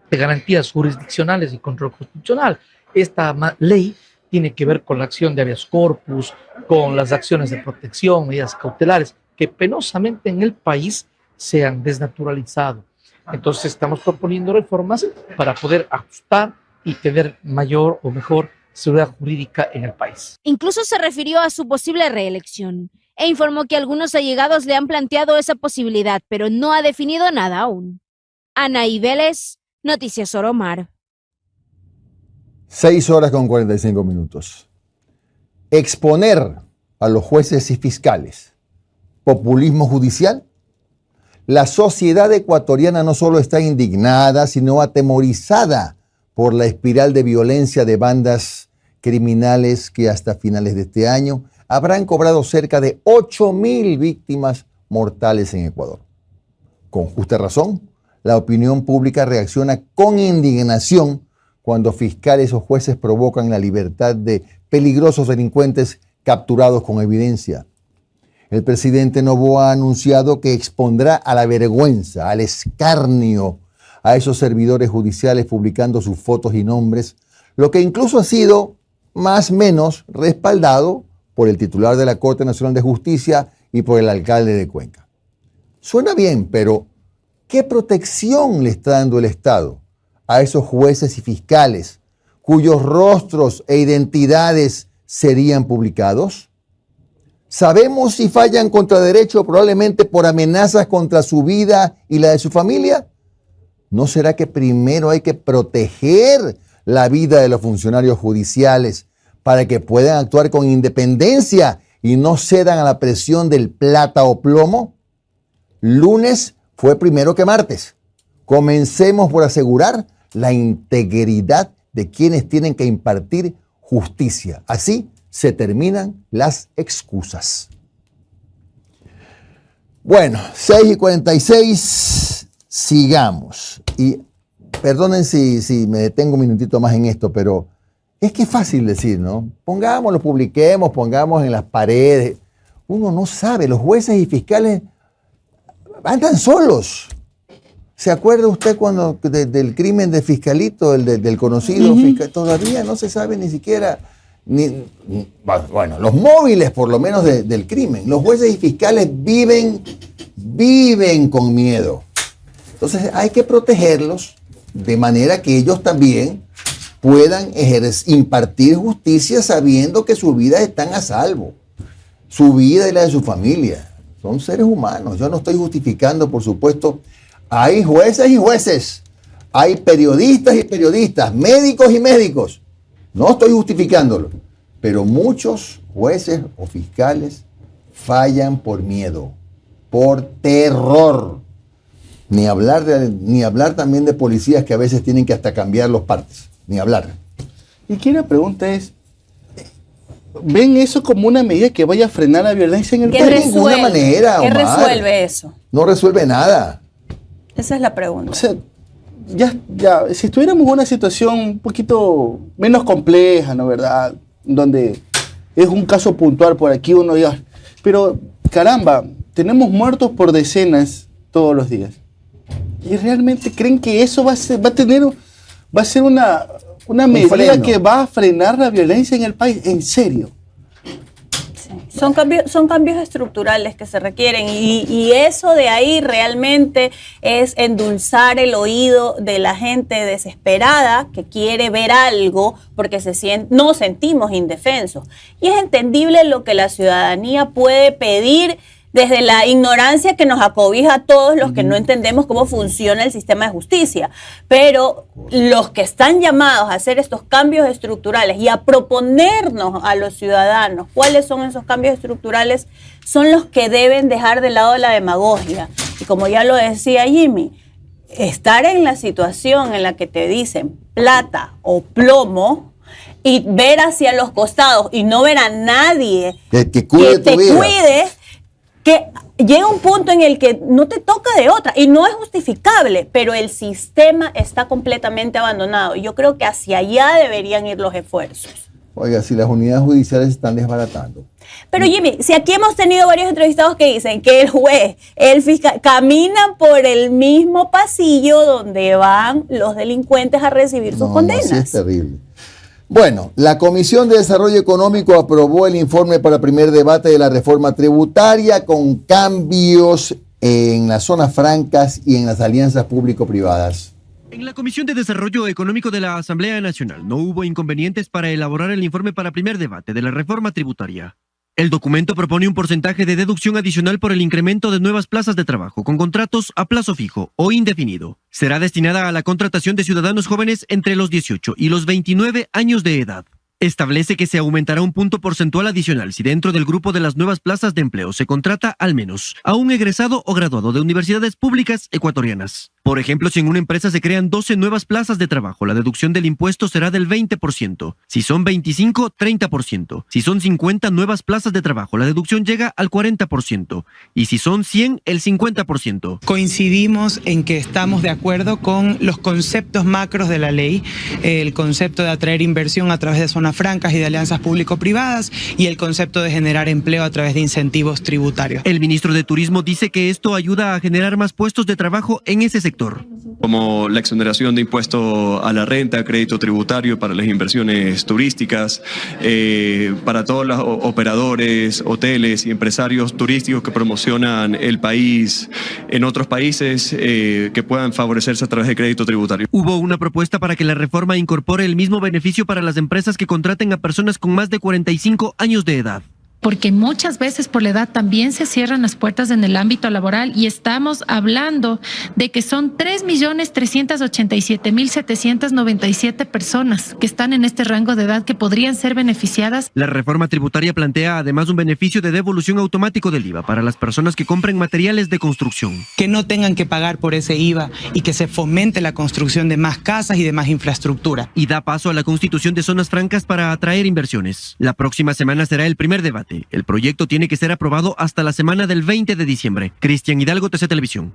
de Garantías Jurisdiccionales y Control Constitucional. Esta ley tiene que ver con la acción de habeas corpus, con las acciones de protección, medidas cautelares, que penosamente en el país se han desnaturalizado. Entonces estamos proponiendo reformas para poder ajustar, y tener mayor o mejor seguridad jurídica en el país. Incluso se refirió a su posible reelección e informó que algunos allegados le han planteado esa posibilidad, pero no ha definido nada aún. Anaí Vélez, Noticias Oromar. 6:45. Exponer a los jueces y fiscales populismo judicial. La sociedad ecuatoriana no solo está indignada, sino atemorizada por la espiral de violencia de bandas criminales que hasta finales de este año habrán cobrado cerca de 8.000 víctimas mortales en Ecuador. Con justa razón, la opinión pública reacciona con indignación cuando fiscales o jueces provocan la libertad de peligrosos delincuentes capturados con evidencia. El presidente Noboa ha anunciado que expondrá a la vergüenza, al escarnio, a esos servidores judiciales publicando sus fotos y nombres, lo que incluso ha sido más o menos respaldado por el titular de la Corte Nacional de Justicia y por el alcalde de Cuenca. Suena bien, pero ¿qué protección le está dando el Estado a esos jueces y fiscales cuyos rostros e identidades serían publicados? ¿Sabemos si fallan contra derecho probablemente por amenazas contra su vida y la de su familia? ¿No será que primero hay que proteger la vida de los funcionarios judiciales para que puedan actuar con independencia y no cedan a la presión del plata o plomo? Lunes fue primero que martes. Comencemos por asegurar la integridad de quienes tienen que impartir justicia. Así se terminan las excusas. Bueno, 6:46, sigamos. Y perdonen si me detengo un minutito más en esto, pero es que es fácil decir, ¿no? Pongámoslo, publiquemos, pongamos en las paredes. Uno no sabe, los jueces y fiscales andan solos. ¿Se acuerda usted cuando del crimen de Fiscalito, del conocido fiscal? Todavía no se sabe ni siquiera, bueno, los móviles por lo menos del crimen. Los jueces y fiscales viven con miedo. Entonces hay que protegerlos de manera que ellos también puedan impartir justicia sabiendo que sus vidas están a salvo. Su vida y la de su familia. Son seres humanos. Yo no estoy justificando, por supuesto. Hay jueces y jueces. Hay periodistas y periodistas. Médicos y médicos. No estoy justificándolo. Pero muchos jueces o fiscales fallan por miedo. Por terror. Ni hablar también de policías que a veces tienen que hasta cambiar los partes. Ni hablar. Y que la pregunta es, ¿ven eso como una medida que vaya a frenar la violencia en el país? De ninguna manera, ¿Qué Omar. resuelve eso? No resuelve nada. Esa es la pregunta. O sea, ya, si estuviéramos en una situación un poquito menos compleja, ¿no? ¿Verdad? Donde es un caso puntual por aquí, uno ya... Pero, caramba, tenemos muertos por decenas todos los días. ¿Y realmente creen que eso va a ser una medida que va a frenar la violencia en el país? ¿En serio? Sí. Son cambios estructurales que se requieren y eso de ahí realmente es endulzar el oído de la gente desesperada que quiere ver algo porque nos sentimos indefensos. Y es entendible lo que la ciudadanía puede pedir desde la ignorancia que nos acobija a todos los que no entendemos cómo funciona el sistema de justicia. Pero los que están llamados a hacer estos cambios estructurales y a proponernos a los ciudadanos cuáles son esos cambios estructurales son los que deben dejar de lado la demagogia. Y como ya lo decía Jimmy, estar en la situación en la que te dicen plata o plomo y ver hacia los costados y no ver a nadie que te cuide, que llega un punto en el que no te toca de otra y no es justificable, pero el sistema está completamente abandonado y yo creo que hacia allá deberían ir los esfuerzos. Oiga, si las unidades judiciales se están desbaratando. Pero Jimmy, si aquí hemos tenido varios entrevistados que dicen que el juez, el fiscal, caminan por el mismo pasillo donde van los delincuentes a recibir sus condenas. No, sí es terrible. Bueno, la Comisión de Desarrollo Económico aprobó el informe para primer debate de la reforma tributaria con cambios en las zonas francas y en las alianzas público-privadas. En la Comisión de Desarrollo Económico de la Asamblea Nacional no hubo inconvenientes para elaborar el informe para primer debate de la reforma tributaria. El documento propone un porcentaje de deducción adicional por el incremento de nuevas plazas de trabajo con contratos a plazo fijo o indefinido. Será destinada a la contratación de ciudadanos jóvenes entre los 18 y los 29 años de edad. Establece que se aumentará un punto porcentual adicional si dentro del grupo de las nuevas plazas de empleo se contrata al menos a un egresado o graduado de universidades públicas ecuatorianas. Por ejemplo, si en una empresa se crean 12 nuevas plazas de trabajo, la deducción del impuesto será del 20%. Si son 25, 30%. Si son 50 nuevas plazas de trabajo, la deducción llega al 40%. Y si son 100, el 50%. Coincidimos en que estamos de acuerdo con los conceptos macros de la ley, el concepto de atraer inversión a través de zonas francas y de alianzas público-privadas y el concepto de generar empleo a través de incentivos tributarios. El ministro de Turismo dice que esto ayuda a generar más puestos de trabajo en ese sector. Como la exoneración de impuesto a la renta, crédito tributario para las inversiones turísticas, para todos los operadores, hoteles y empresarios turísticos que promocionan el país en otros países, que puedan favorecerse a través de crédito tributario. Hubo una propuesta para que la reforma incorpore el mismo beneficio para las empresas que contraten a personas con más de 45 años de edad. Porque muchas veces por la edad también se cierran las puertas en el ámbito laboral y estamos hablando de que son 3.387.797 personas que están en este rango de edad que podrían ser beneficiadas. La reforma tributaria plantea además un beneficio de devolución automático del IVA para las personas que compren materiales de construcción. Que no tengan que pagar por ese IVA y que se fomente la construcción de más casas y de más infraestructura. Y da paso a la constitución de zonas francas para atraer inversiones. La próxima semana será el primer debate. El proyecto tiene que ser aprobado hasta la semana del 20 de diciembre. Cristian Hidalgo, TC Televisión.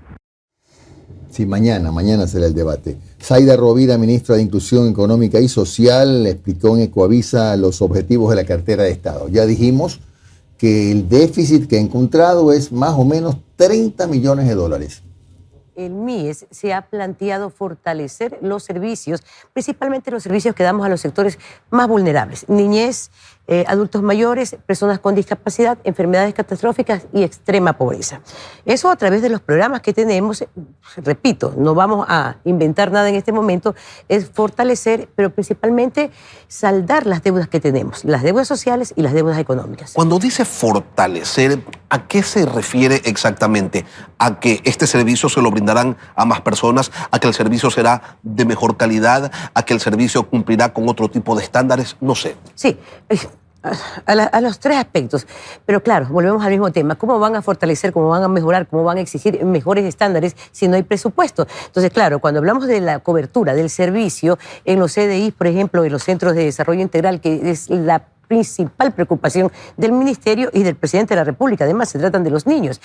Sí, mañana será el debate. Zaida Rovira, ministra de Inclusión Económica y Social, explicó en Ecoavisa los objetivos de la cartera de Estado. Ya dijimos que el déficit que ha encontrado es más o menos 30 millones de dólares. El MIES se ha planteado fortalecer los servicios, principalmente los servicios que damos a los sectores más vulnerables, niñez, adultos mayores, personas con discapacidad, enfermedades catastróficas y extrema pobreza. Eso a través de los programas que tenemos, repito, no vamos a inventar nada en este momento, es fortalecer, pero principalmente saldar las deudas que tenemos, las deudas sociales y las deudas económicas. Cuando dice fortalecer, ¿a qué se refiere exactamente? ¿A que este servicio se lo brindarán a más personas? ¿A que el servicio será de mejor calidad? ¿A que el servicio cumplirá con otro tipo de estándares? No sé. Sí, a los tres aspectos. Pero claro, volvemos al mismo tema. ¿Cómo van a fortalecer, cómo van a mejorar, cómo van a exigir mejores estándares si no hay presupuesto? Entonces, claro, cuando hablamos de la cobertura del servicio en los CDI, por ejemplo, en los Centros de Desarrollo Integral, que es la principal preocupación del Ministerio y del Presidente de la República, además se tratan de los niños.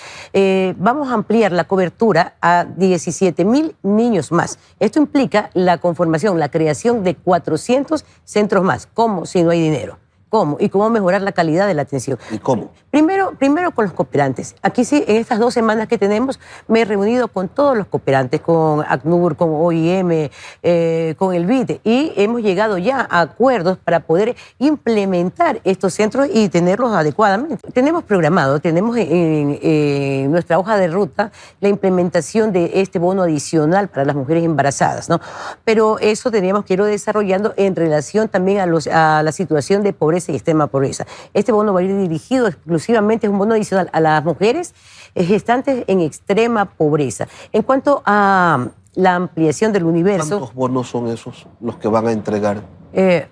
Vamos a ampliar la cobertura a 17.000 niños más. Esto implica la conformación, la creación de 400 centros más. ¿Cómo? Si no hay dinero. ¿Cómo? ¿Y cómo mejorar la calidad de la atención? ¿Y cómo? Primero con los cooperantes. Aquí sí, en estas 2 semanas que tenemos, me he reunido con todos los cooperantes, con ACNUR, con OIM, con el BID, y hemos llegado ya a acuerdos para poder implementar estos centros y tenerlos adecuadamente. Tenemos programado, tenemos en nuestra hoja de ruta la implementación de este bono adicional para las mujeres embarazadas, ¿no? Pero eso teníamos que irlo desarrollando en relación también a la situación de pobreza y extrema pobreza. Este bono va a ir dirigido exclusivamente, es un bono adicional a las mujeres gestantes en extrema pobreza. En cuanto a la ampliación del universo... ¿Cuántos bonos son esos los que van a entregar?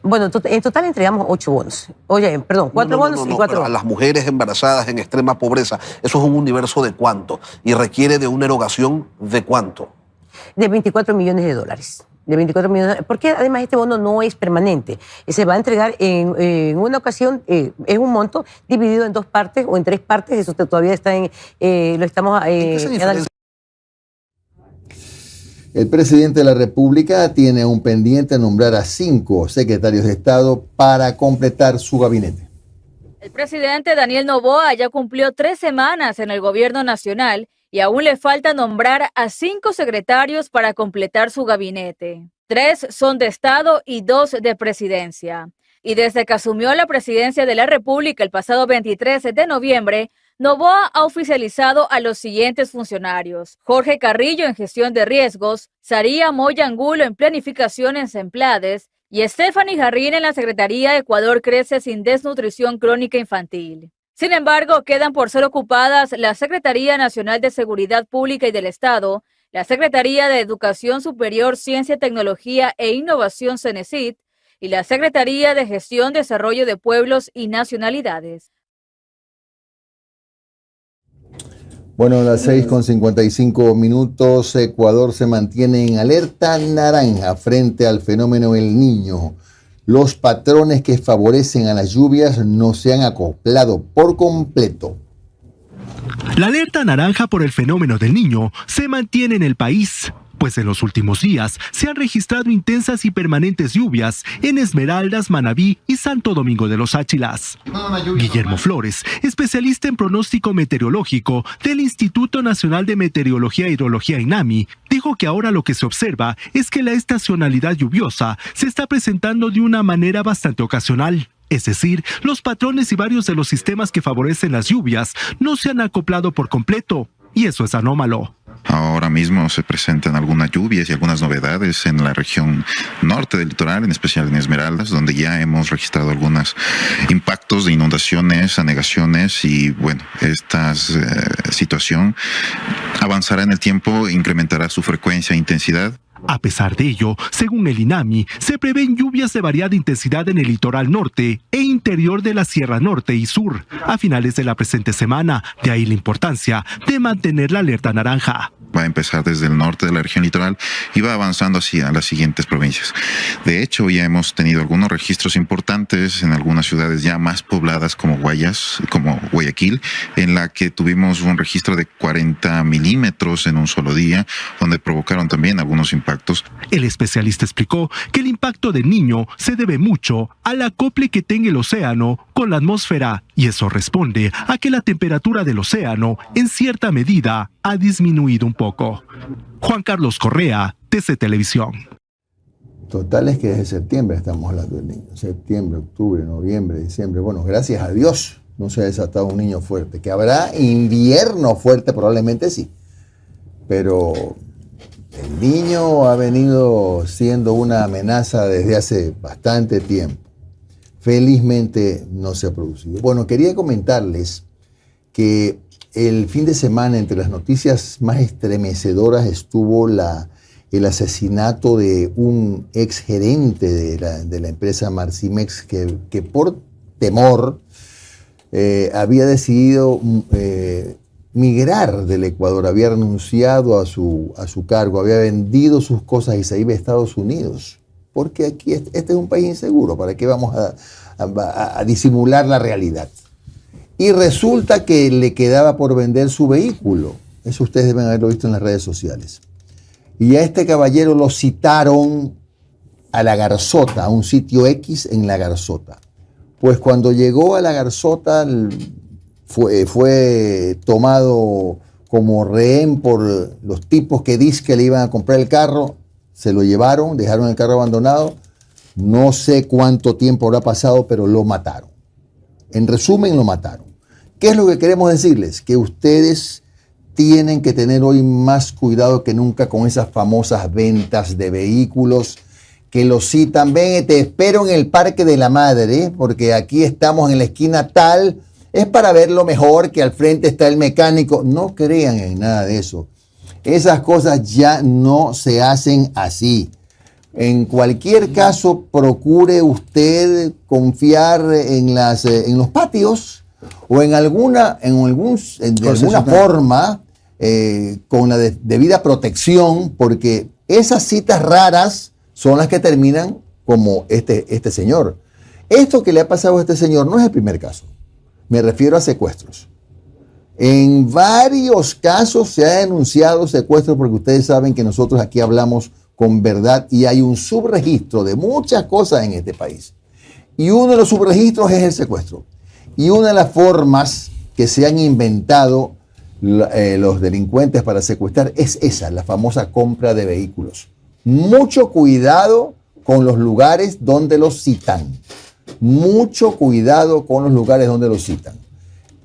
Bueno, en total entregamos 8 bonos. Oye, perdón, 4 bonos y 4 bonos. A las mujeres embarazadas en extrema pobreza, ¿eso es un universo de cuánto? ¿Y requiere de una erogación de cuánto? De 24 millones de dólares. De 24 millones, porque además este bono no es permanente. Se va a entregar en una ocasión, es un monto dividido en 2 partes o en 3 partes, eso todavía está lo estamos analizando. El presidente de la República tiene aún pendiente nombrar a 5 secretarios de Estado para completar su gabinete. El presidente Daniel Noboa ya cumplió 3 semanas en el gobierno nacional y aún le falta nombrar a 5 secretarios para completar su gabinete. 3 son de Estado y 2 de Presidencia. Y desde que asumió la presidencia de la República el pasado 23 de noviembre, Noboa ha oficializado a los siguientes funcionarios: Jorge Carrillo en gestión de riesgos, Saría Moya Angulo en planificación en Semplades y Stephanie Jarrín en la Secretaría Ecuador Crece sin Desnutrición Crónica Infantil. Sin embargo, quedan por ser ocupadas la Secretaría Nacional de Seguridad Pública y del Estado, la Secretaría de Educación Superior, Ciencia, Tecnología e Innovación CENESID y la Secretaría de Gestión, Desarrollo de Pueblos y Nacionalidades. Bueno, a las 6:55, Ecuador se mantiene en alerta naranja frente al fenómeno El Niño. Los patrones que favorecen a las lluvias no se han acoplado por completo. La alerta naranja por el fenómeno del Niño se mantiene en el país, pues en los últimos días se han registrado intensas y permanentes lluvias en Esmeraldas, Manabí y Santo Domingo de los Áchilas. Guillermo Flores, especialista en pronóstico meteorológico del Instituto Nacional de Meteorología e Hidrología INAMI, dijo que ahora lo que se observa es que la estacionalidad lluviosa se está presentando de una manera bastante ocasional. Es decir, los patrones y varios de los sistemas que favorecen las lluvias no se han acoplado por completo, y eso es anómalo. Ahora mismo se presentan algunas lluvias y algunas novedades en la región norte del litoral, en especial en Esmeraldas, donde ya hemos registrado algunos impactos de inundaciones, anegaciones y bueno, esta situación avanzará en el tiempo, incrementará su frecuencia e intensidad. A pesar de ello, según el INAMI, se prevén lluvias de variada intensidad en el litoral norte e interior de la Sierra Norte y Sur a finales de la presente semana, de ahí la importancia de mantener la alerta naranja. Va a empezar desde el norte de la región litoral y va avanzando hacia las siguientes provincias. De hecho, ya hemos tenido algunos registros importantes en algunas ciudades ya más pobladas como Guayas, como Guayaquil, en la que tuvimos un registro de 40 milímetros en un solo día, donde provocaron también algunos impactos. El especialista explicó que el impacto del Niño se debe mucho al acople que tenga el océano con la atmósfera, y eso responde a que la temperatura del océano, en cierta medida, ha disminuido un poco. Juan Carlos Correa, TC Televisión. Total es que desde septiembre estamos hablando del Niño. Septiembre, octubre, noviembre, diciembre. Bueno, gracias a Dios no se ha desatado un Niño fuerte. Que habrá invierno fuerte, probablemente sí. Pero el Niño ha venido siendo una amenaza desde hace bastante tiempo. Felizmente no se ha producido. Bueno, quería comentarles que el fin de semana, entre las noticias más estremecedoras, estuvo el asesinato de un exgerente de la empresa Marcimex que por temor había decidido migrar del Ecuador, había renunciado a su cargo, había vendido sus cosas y se iba a Estados Unidos. Porque aquí este es un país inseguro, ¿para qué vamos a disimular la realidad? Y resulta que le quedaba por vender su vehículo. Eso ustedes deben haberlo visto en las redes sociales. Y a este caballero lo citaron a La Garzota, a un sitio X en La Garzota. Pues cuando llegó a La Garzota fue tomado como rehén por los tipos que dicen que le iban a comprar el carro. Se lo llevaron, dejaron el carro abandonado. No sé cuánto tiempo habrá pasado, pero lo mataron. En resumen, lo mataron. ¿Qué es lo que queremos decirles? Que ustedes tienen que tener hoy más cuidado que nunca con esas famosas ventas de vehículos que los citan. Ven, te espero en el Parque de la Madre, porque aquí estamos en la esquina tal. Es para verlo mejor, que al frente está el mecánico. No crean en nada de eso. Esas cosas ya no se hacen así. En cualquier caso, procure usted confiar en los patios o de alguna forma con la debida protección, porque esas citas raras son las que terminan como este señor. Esto que le ha pasado a este señor no es el primer caso. Me refiero a secuestros. En varios casos se ha denunciado secuestro, porque ustedes saben que nosotros aquí hablamos con verdad y hay un subregistro de muchas cosas en este país. Y uno de los subregistros es el secuestro. Y una de las formas que se han inventado los delincuentes para secuestrar es esa, la famosa compra de vehículos. Mucho cuidado con los lugares donde los citan. Mucho cuidado con los lugares donde los citan.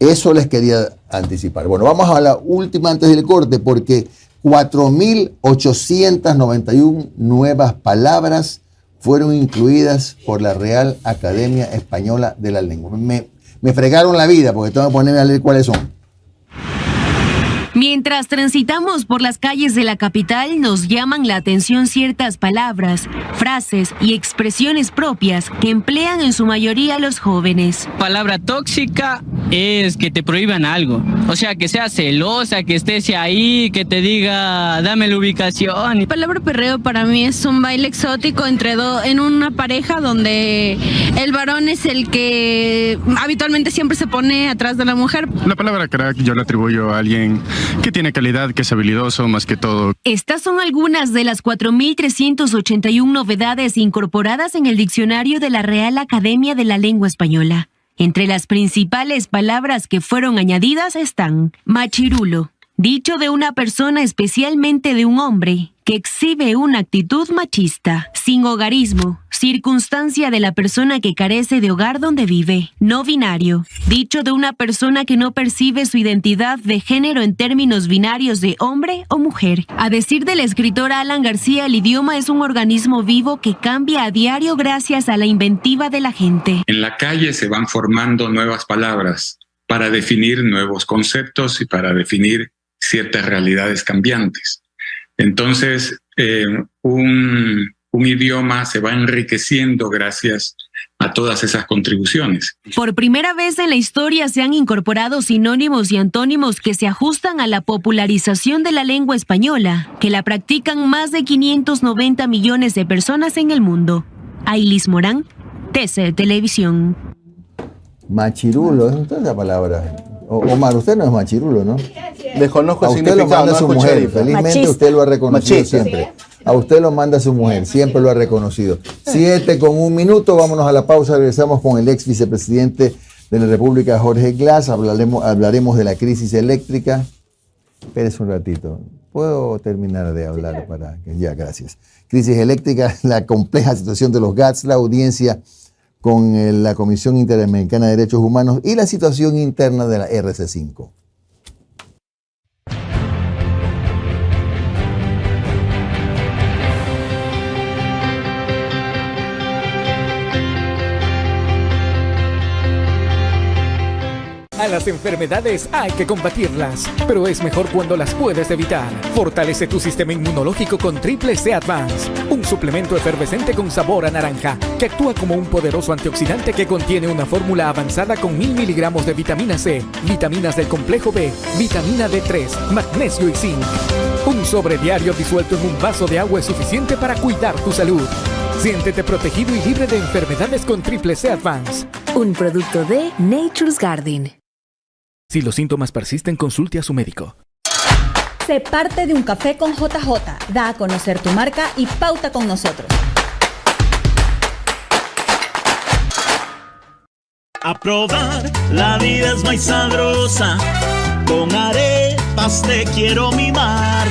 Eso les quería anticipar. Bueno, vamos a la última antes del corte, porque 4.891 nuevas palabras fueron incluidas por la Real Academia Española de la Lengua. Me fregaron la vida porque tengo que ponerme a leer cuáles son. Mientras transitamos por las calles de la capital, nos llaman la atención ciertas palabras, frases y expresiones propias que emplean en su mayoría los jóvenes. Palabra tóxica es que te prohíban algo. O sea, que sea celosa, que estés ahí, que te diga, dame la ubicación. Palabra perreo para mí es un baile exótico en una pareja donde el varón es el que habitualmente siempre se pone atrás de la mujer. La palabra crack yo la atribuyo a alguien que tiene calidad, que es habilidoso más que todo. Estas son algunas de las 4.381 novedades incorporadas en el diccionario de la Real Academia de la Lengua Española. Entre las principales palabras que fueron añadidas están machirulo, dicho de una persona, especialmente de un hombre, que exhibe una actitud machista. Sin hogarismo, circunstancia de la persona que carece de hogar donde vive. No binario, dicho de una persona que no percibe su identidad de género en términos binarios de hombre o mujer. A decir del escritor Alan García, el idioma es un organismo vivo que cambia a diario gracias a la inventiva de la gente. En la calle se van formando nuevas palabras para definir nuevos conceptos y para definir ciertas realidades cambiantes. Entonces, un idioma se va enriqueciendo gracias a todas esas contribuciones. Por primera vez en la historia se han incorporado sinónimos y antónimos que se ajustan a la popularización de la lengua española, que la practican más de 590 millones de personas en el mundo. Ailis Morán, TC Televisión. Machirulo, ¿es esa palabra? Omar, usted no es machirulo, ¿no? Desconozco el significado. A usted lo manda su mujer, felizmente machista. Usted lo ha reconocido siempre. A usted lo manda su mujer, siempre lo ha reconocido. 7:01, vámonos a la pausa, regresamos con el ex vicepresidente de la República, Jorge Glass, hablaremos de la crisis eléctrica. Espérese un ratito, ¿puedo terminar de hablar para que ya, gracias? Crisis eléctrica, la compleja situación de los GATS, la audiencia con la Comisión Interamericana de Derechos Humanos y la situación interna de la RC5. A las enfermedades hay que combatirlas, pero es mejor cuando las puedes evitar. Fortalece tu sistema inmunológico con Triple C Advance, un suplemento efervescente con sabor a naranja, que actúa como un poderoso antioxidante que contiene una fórmula avanzada con 1000 miligramos de vitamina C, vitaminas del complejo B, vitamina D3, magnesio y zinc. Un sobre diario disuelto en un vaso de agua es suficiente para cuidar tu salud. Siéntete protegido y libre de enfermedades con Triple C Advance. Un producto de Nature's Garden. Si los síntomas persisten, consulte a su médico. Sé parte de un café con JJ. Da a conocer tu marca y pauta con nosotros. A probar, la vida es muy sabrosa. Con arepas te quiero mimar.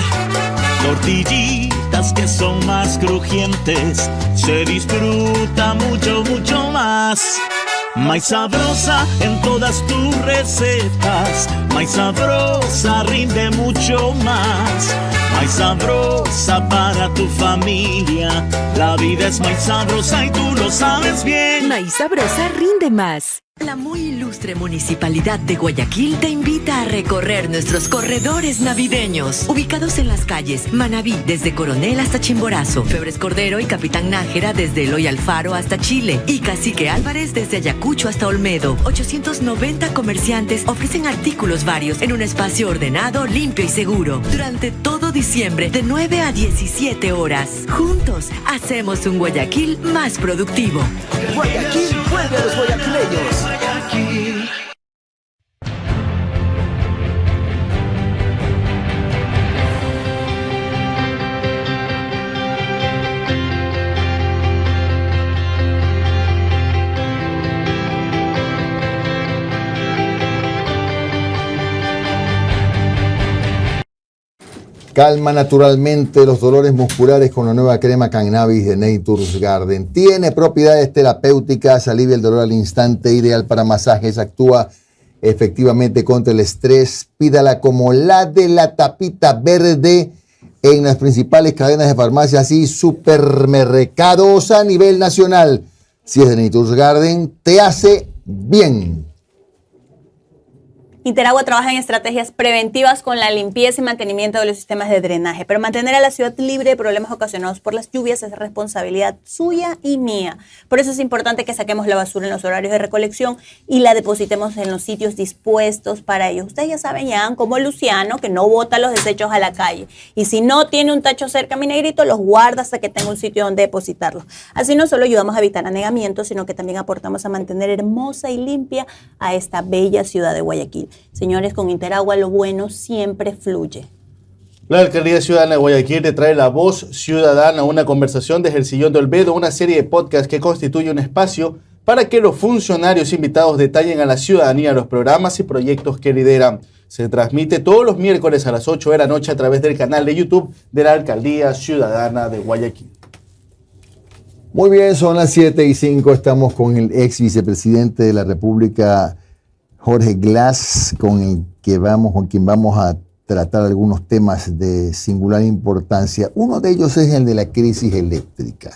Tortillitas que son más crujientes. Se disfruta mucho, mucho más. Más sabrosa en todas tus recetas. Más sabrosa rinde mucho más. Más sabrosa para tu familia. La vida es más sabrosa y tú lo sabes bien. Más sabrosa rinde más. La muy ilustre Municipalidad de Guayaquil te invita a recorrer nuestros corredores navideños, ubicados en las calles Manabí desde Coronel hasta Chimborazo, Febres Cordero y Capitán Nájera desde Eloy Alfaro hasta Chile y Cacique Álvarez desde Ayacucho hasta Olmedo. 890 comerciantes ofrecen artículos varios en un espacio ordenado, limpio y seguro. Durante todo diciembre, de 9 a 17 horas. Juntos, hacemos un Guayaquil más productivo. Guayaquil vuelve a los guayaquileños. Calma naturalmente los dolores musculares con la nueva crema Cannabis de Nature's Garden. Tiene propiedades terapéuticas, alivia el dolor al instante, ideal para masajes, actúa efectivamente contra el estrés. Pídala como la de la tapita verde en las principales cadenas de farmacias y supermercados a nivel nacional. Si es de Nature's Garden, te hace bien. Interagua trabaja en estrategias preventivas con la limpieza y mantenimiento de los sistemas de drenaje, pero mantener a la ciudad libre de problemas ocasionados por las lluvias es responsabilidad suya y mía. Por eso es importante que saquemos la basura en los horarios de recolección y la depositemos en los sitios dispuestos para ello. Ustedes ya saben, ya como Luciano, que no bota los desechos a la calle. Y si no tiene un tacho cerca, mi negrito, los guarda hasta que tenga un sitio donde depositarlos. Así no solo ayudamos a evitar anegamientos, sino que también aportamos a mantener hermosa y limpia a esta bella ciudad de Guayaquil. Señores, con Interagua lo bueno siempre fluye. La Alcaldía Ciudadana de Guayaquil te trae La Voz Ciudadana, una conversación desde el Sillón de Olmedo, una serie de podcasts que constituye un espacio para que los funcionarios invitados detallen a la ciudadanía los programas y proyectos que lideran. Se transmite todos los miércoles a las 8 de la noche a través del canal de YouTube de la Alcaldía Ciudadana de Guayaquil. Muy bien, son las 7:05. Estamos con el ex vicepresidente de la República, Jorge Glass, con quien vamos a tratar algunos temas de singular importancia. Uno de ellos es el de la crisis eléctrica.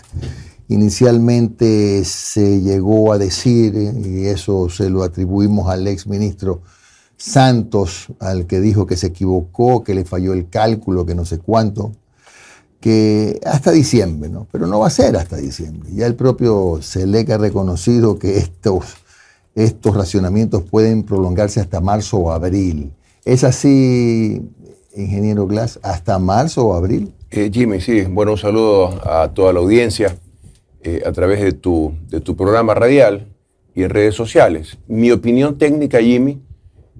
Inicialmente se llegó a decir, y eso se lo atribuimos al ex ministro Santos, al que dijo que se equivocó, que le falló el cálculo, que no sé cuánto, que hasta diciembre, ¿no? Pero no va a ser hasta diciembre. Ya el propio SELEC ha reconocido que estos racionamientos pueden prolongarse hasta marzo o abril. ¿Es así, ingeniero Glass, hasta marzo o abril? Jimmy, sí. Bueno, un saludo a toda la audiencia a través de tu programa radial y en redes sociales. Mi opinión técnica, Jimmy,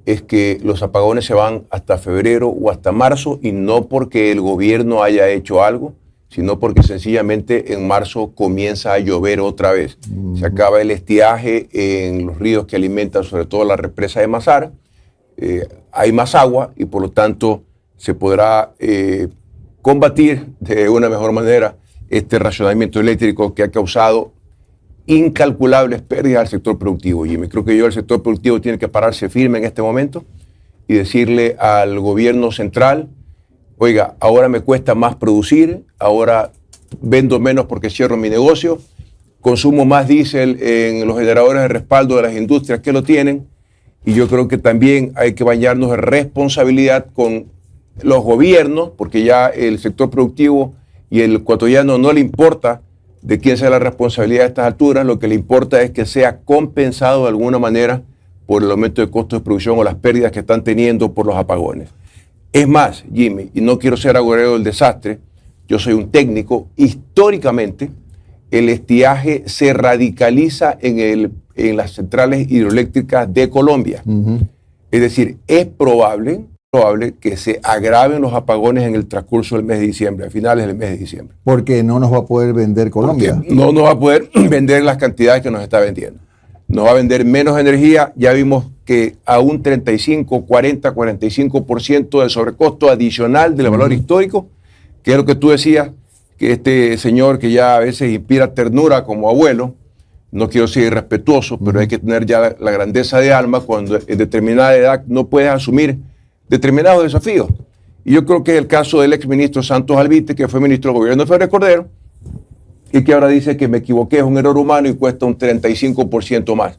es que los apagones se van hasta febrero o hasta marzo, y no porque el gobierno haya hecho algo, sino porque sencillamente en marzo comienza a llover otra vez. Se acaba el estiaje en los ríos que alimentan sobre todo la represa de Mazar, hay más agua y por lo tanto se podrá combatir de una mejor manera este racionamiento eléctrico que ha causado incalculables pérdidas al sector productivo. Y creo que el sector productivo tiene que pararse firme en este momento y decirle al gobierno central: oiga, ahora me cuesta más producir, ahora vendo menos porque cierro mi negocio, consumo más diésel en los generadores de respaldo de las industrias que lo tienen, y yo creo que también hay que bañarnos de responsabilidad con los gobiernos, porque ya el sector productivo y el ecuatoriano no le importa de quién sea la responsabilidad a estas alturas, lo que le importa es que sea compensado de alguna manera por el aumento de costos de producción o las pérdidas que están teniendo por los apagones. Es más, Jimmy, y no quiero ser agorero del desastre, yo soy un técnico, históricamente el estiaje se radicaliza en las centrales hidroeléctricas de Colombia. Es decir, es probable que se agraven los apagones en el transcurso del mes de diciembre, a finales del mes de diciembre. Porque no nos va a poder vender Colombia. Porque no nos va a poder vender las cantidades que nos está vendiendo. Nos va a vender menos energía. Ya vimos que a un 35, 40, 45% de sobrecosto adicional del valor histórico, que es lo que tú decías, que este señor que ya a veces inspira ternura como abuelo, no quiero ser irrespetuoso, pero hay que tener ya la grandeza de alma cuando en determinada edad no puedes asumir determinados desafíos. Y yo creo que es el caso del exministro Santos Alvite, que fue ministro del gobierno de Félix Cordero, y que ahora dice que me equivoqué, es un error humano y cuesta un 35% más.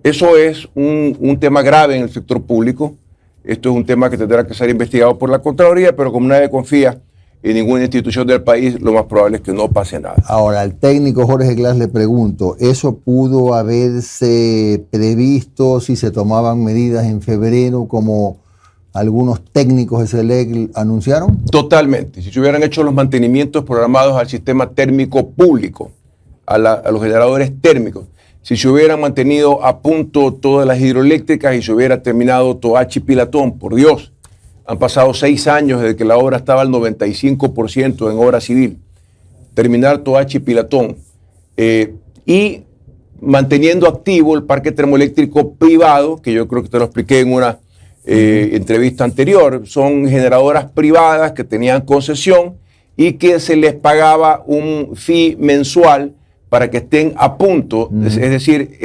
Eso es un tema grave en el sector público. Esto es un tema que tendrá que ser investigado por la Contraloría, pero como nadie confía en ninguna institución del país, lo más probable es que no pase nada. Ahora, al técnico Jorge Glass le pregunto, ¿eso pudo haberse previsto si se tomaban medidas en febrero como algunos técnicos de SELEC anunciaron? Totalmente. Si se hubieran hecho los mantenimientos programados al sistema térmico público, a los generadores térmicos, si se hubieran mantenido a punto todas las hidroeléctricas y se hubiera terminado Toachi Pilatón, por Dios, han pasado 6 años desde que la obra estaba al 95% en obra civil. Terminar Toachi Pilatón y manteniendo activo el parque termoeléctrico privado, que yo creo que te lo expliqué en una entrevista anterior. Son generadoras privadas que tenían concesión y que se les pagaba un fee mensual para que estén a punto, es decir,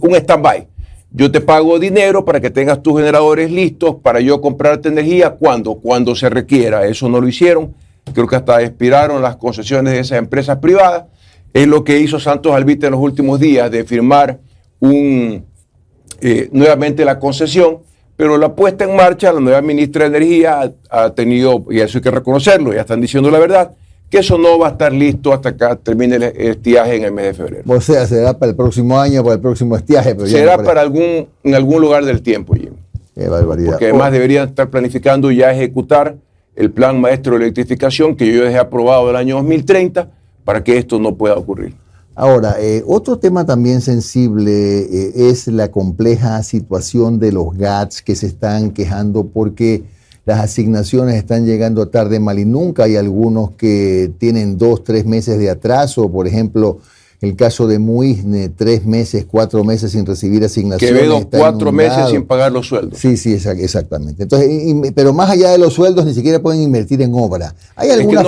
un stand-by. yo te pago dinero para que tengas tus generadores listos para yo comprarte energía cuando se requiera. Eso no lo hicieron. Creo que hasta expiraron las concesiones de esas empresas privadas. Es lo que hizo Santos Alvite en los últimos días, de firmar nuevamente la concesión, pero la puesta en marcha, la nueva ministra de Energía ha tenido, y eso hay que reconocerlo, ya están diciendo la verdad, que eso no va a estar listo hasta que termine el estiaje en el mes de febrero. O sea, será para el próximo año, para el próximo estiaje. Pero será en algún lugar del tiempo, Jim. Qué barbaridad. Porque además deberían estar planificando ya ejecutar el plan maestro de electrificación que yo dejé aprobado el año 2030 para que esto no pueda ocurrir. Ahora, otro tema también sensible es la compleja situación de los GATS que se están quejando porque las asignaciones están llegando tarde, mal y nunca. Hay algunos que tienen 2, 3 meses de atraso. Por ejemplo, el caso de Muisne, 3 meses, 4 meses sin recibir asignaciones. Quevedo, 4 meses sin pagar los sueldos. Sí, exactamente. Entonces, pero más allá de los sueldos, ni siquiera pueden invertir en obra. ¿Hay alguna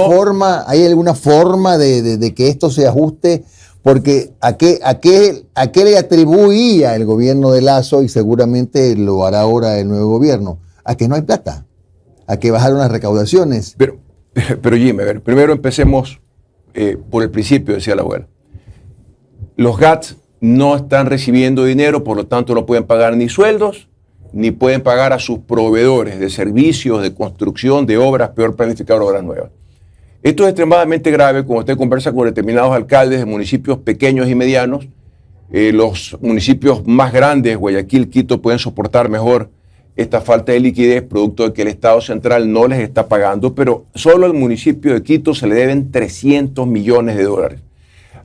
forma de que esto se ajuste? Porque ¿a qué le atribuía el gobierno de Lasso, y seguramente lo hará ahora el nuevo gobierno? A que no hay plata, a que bajaron las recaudaciones. Pero Jimmy, a ver, primero empecemos por el principio, decía la abuela. Los GATS no están recibiendo dinero, por lo tanto no pueden pagar ni sueldos, ni pueden pagar a sus proveedores de servicios, de construcción, de obras, peor planificar obras nuevas. Esto es extremadamente grave cuando usted conversa con determinados alcaldes de municipios pequeños y medianos. Los municipios más grandes, Guayaquil, Quito, pueden soportar mejor esta falta de liquidez, producto de que el Estado central no les está pagando, pero solo al municipio de Quito se le deben 300 millones de dólares.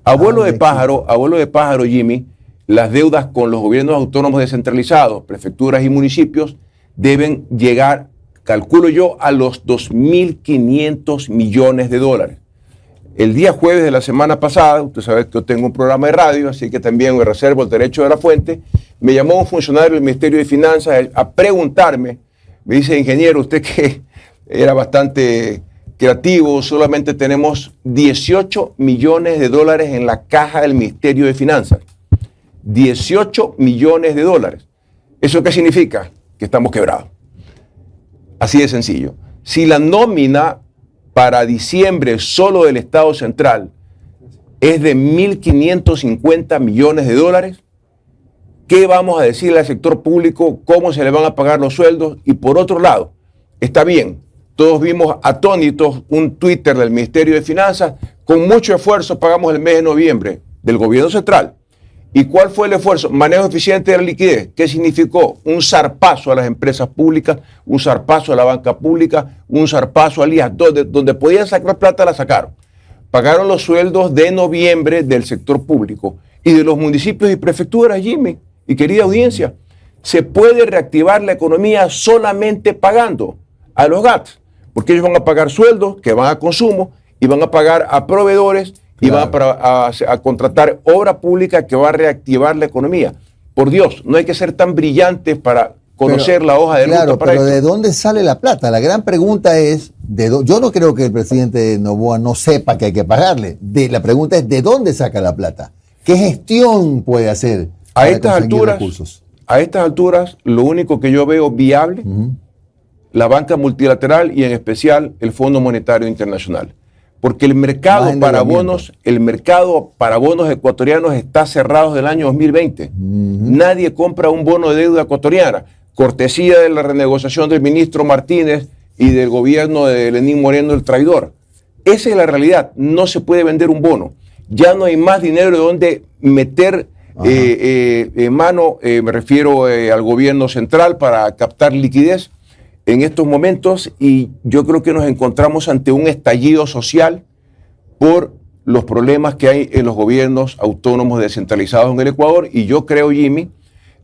Abuelo de pájaro, Jimmy, las deudas con los gobiernos autónomos descentralizados, prefecturas y municipios, deben llegar, calculo yo, a los 2.500 millones de dólares. El día jueves de la semana pasada, usted sabe que yo tengo un programa de radio, así que también me reservo el derecho de la fuente, me llamó un funcionario del Ministerio de Finanzas a preguntarme, me dice, ingeniero, usted que era bastante creativo, solamente tenemos 18 millones de dólares en la caja del Ministerio de Finanzas. 18 millones de dólares. ¿Eso qué significa? Que estamos quebrados. Así de sencillo. Si la nómina para diciembre solo del Estado central es de 1.550 millones de dólares, ¿qué vamos a decirle al sector público? ¿Cómo se le van a pagar los sueldos? Y por otro lado, está bien, todos vimos atónitos un Twitter del Ministerio de Finanzas, con mucho esfuerzo pagamos el mes de noviembre del gobierno central. ¿Y cuál fue el esfuerzo? Manejo eficiente de la liquidez. ¿Qué significó? Un zarpazo a las empresas públicas, un zarpazo a la banca pública, un zarpazo al IAS, donde podían sacar plata la sacaron. Pagaron los sueldos de noviembre del sector público y de los municipios y prefecturas, Jimmy, y querida audiencia. Se puede reactivar la economía solamente pagando a los GATS, porque ellos van a pagar sueldos que van a consumo y van a pagar a proveedores y van a contratar obra pública que va a reactivar la economía. Por Dios, no hay que ser tan brillantes para conocer la hoja de ruta para pero esto. ¿de dónde sale la plata? La gran pregunta es, yo no creo que el presidente Noboa no sepa que hay que pagarle. La pregunta es, ¿de dónde saca la plata? ¿Qué gestión puede hacer a estas alturas, lo único que yo veo viable, la banca multilateral y en especial el Fondo Monetario Internacional. Porque el mercado para bonos ecuatorianos está cerrado desde el año 2020. Nadie compra un bono de deuda ecuatoriana, cortesía de la renegociación del ministro Martínez y del gobierno de Lenín Moreno, el traidor. Esa es la realidad. No se puede vender un bono. Ya no hay más dinero de donde meter mano, me refiero al gobierno central para captar liquidez en estos momentos, y yo creo que nos encontramos ante un estallido social por los problemas que hay en los gobiernos autónomos descentralizados en el Ecuador, y yo creo, Jimmy,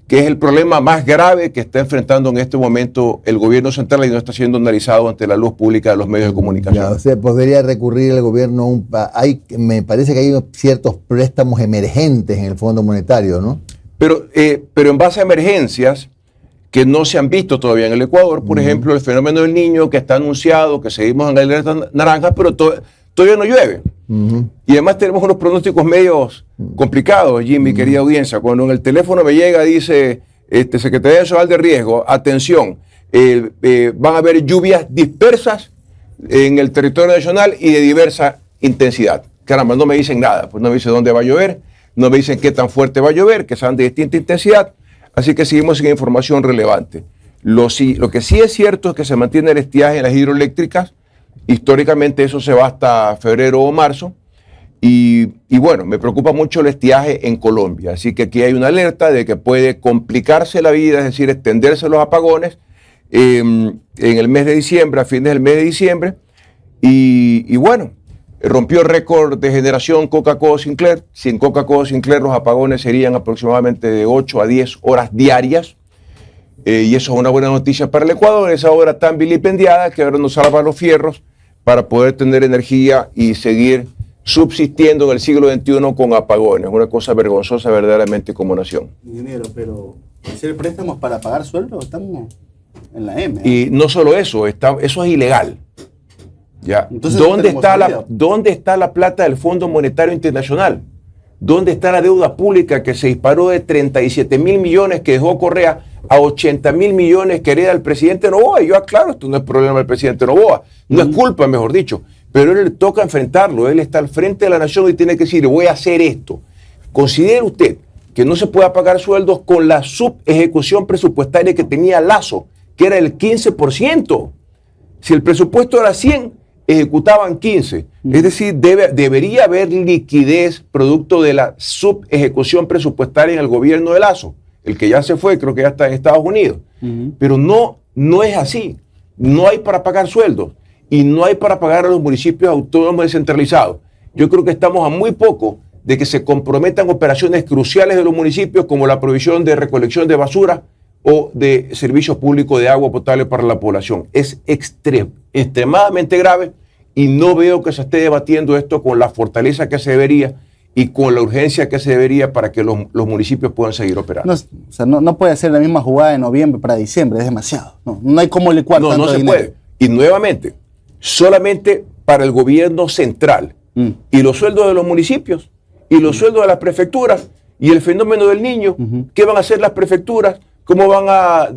que es el problema más grave que está enfrentando en este momento el gobierno central y no está siendo analizado ante la luz pública de los medios de comunicación. O sea, podría recurrir al gobierno, me parece que hay ciertos préstamos emergentes en el Fondo Monetario, ¿no? Pero en base a emergencias que no se han visto todavía en el Ecuador, por ejemplo, el fenómeno del Niño, que está anunciado, que seguimos en alerta naranja, pero todavía no llueve. Y además tenemos unos pronósticos medios complicados, Jimmy, querida audiencia. Cuando en el teléfono me llega, dice, Secretaría Nacional de Riesgo, atención, van a haber lluvias dispersas en el territorio nacional y de diversa intensidad. Caramba, no me dicen nada, pues no me dicen dónde va a llover, no me dicen qué tan fuerte va a llover, que sean de distinta intensidad, así que seguimos sin información relevante. Lo que sí es cierto es que se mantiene el estiaje en las hidroeléctricas, históricamente eso se va hasta febrero o marzo, y bueno, me preocupa mucho el estiaje en Colombia, así que aquí hay una alerta de que puede complicarse la vida, es decir, extenderse los apagones en el mes de diciembre, a fines del mes de diciembre, y bueno, rompió récord de generación Coca-Cola Sinclair. Sin Coca-Cola Sinclair los apagones serían aproximadamente de 8 a 10 horas diarias, y eso es una buena noticia para el Ecuador, esa obra tan vilipendiada que ahora nos salva los fierros para poder tener energía y seguir subsistiendo en el siglo XXI con apagones, una cosa vergonzosa verdaderamente como nación. Ingeniero, pero hacer préstamos para pagar sueldos, estamos en la M. Y no solo eso, eso es ilegal. ¿Ya? Entonces, ¿Dónde está la plata del Fondo Monetario Internacional? ¿Dónde está la deuda pública que se disparó de 37 mil millones que dejó Correa a 80 mil millones que hereda el presidente Noboa? Y yo aclaro, esto no es problema del presidente Noboa, no es culpa, mejor dicho, pero a él le toca enfrentarlo, él está al frente de la nación y tiene que decir, voy a hacer esto. ¿Considera usted que no se puede pagar sueldos con la subejecución presupuestaria que tenía Lazo, que era el 15%? Si el presupuesto era 100, ejecutaban 15. Es decir, debería haber liquidez producto de la subejecución presupuestaria en el gobierno de Lazo. El que ya se fue, creo que ya está en Estados Unidos. Pero no es así. No hay para pagar sueldos y no hay para pagar a los municipios autónomos descentralizados. Yo creo que estamos a muy poco de que se comprometan operaciones cruciales de los municipios como la provisión de recolección de basura o de servicios públicos de agua potable para la población. Es extremadamente grave y no veo que se esté debatiendo esto con la fortaleza que se debería y con la urgencia que se debería para que los municipios puedan seguir operando. No puede hacer la misma jugada de noviembre para diciembre, es demasiado. No hay cómo licuar tanto dinero. No se puede. Y nuevamente, solamente para el gobierno central y los sueldos de los municipios y los sueldos de las prefecturas y el fenómeno del niño, ¿qué van a hacer las prefecturas? ¿Cómo van a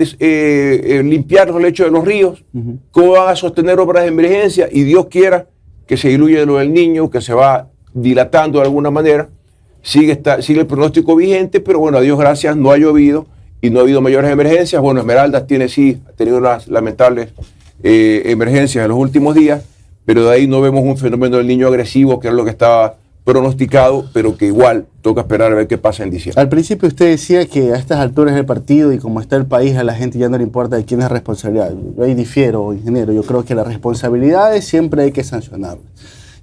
limpiar los lechos de los ríos? ¿Cómo van a sostener obras de emergencia? Y Dios quiera que se diluya lo del niño, que se va dilatando de alguna manera. Sigue el pronóstico vigente, pero bueno, a Dios gracias, no ha llovido y no ha habido mayores emergencias. Bueno, Esmeraldas ha tenido unas lamentables emergencias en los últimos días, pero de ahí no vemos un fenómeno del niño agresivo, que es lo que estaba pronosticado, pero que igual toca esperar a ver qué pasa en diciembre. Al principio usted decía que a estas alturas del partido y como está el país, a la gente ya no le importa de quién es responsabilidad. Yo ahí difiero, ingeniero. Yo creo que las responsabilidades siempre hay que sancionarlas.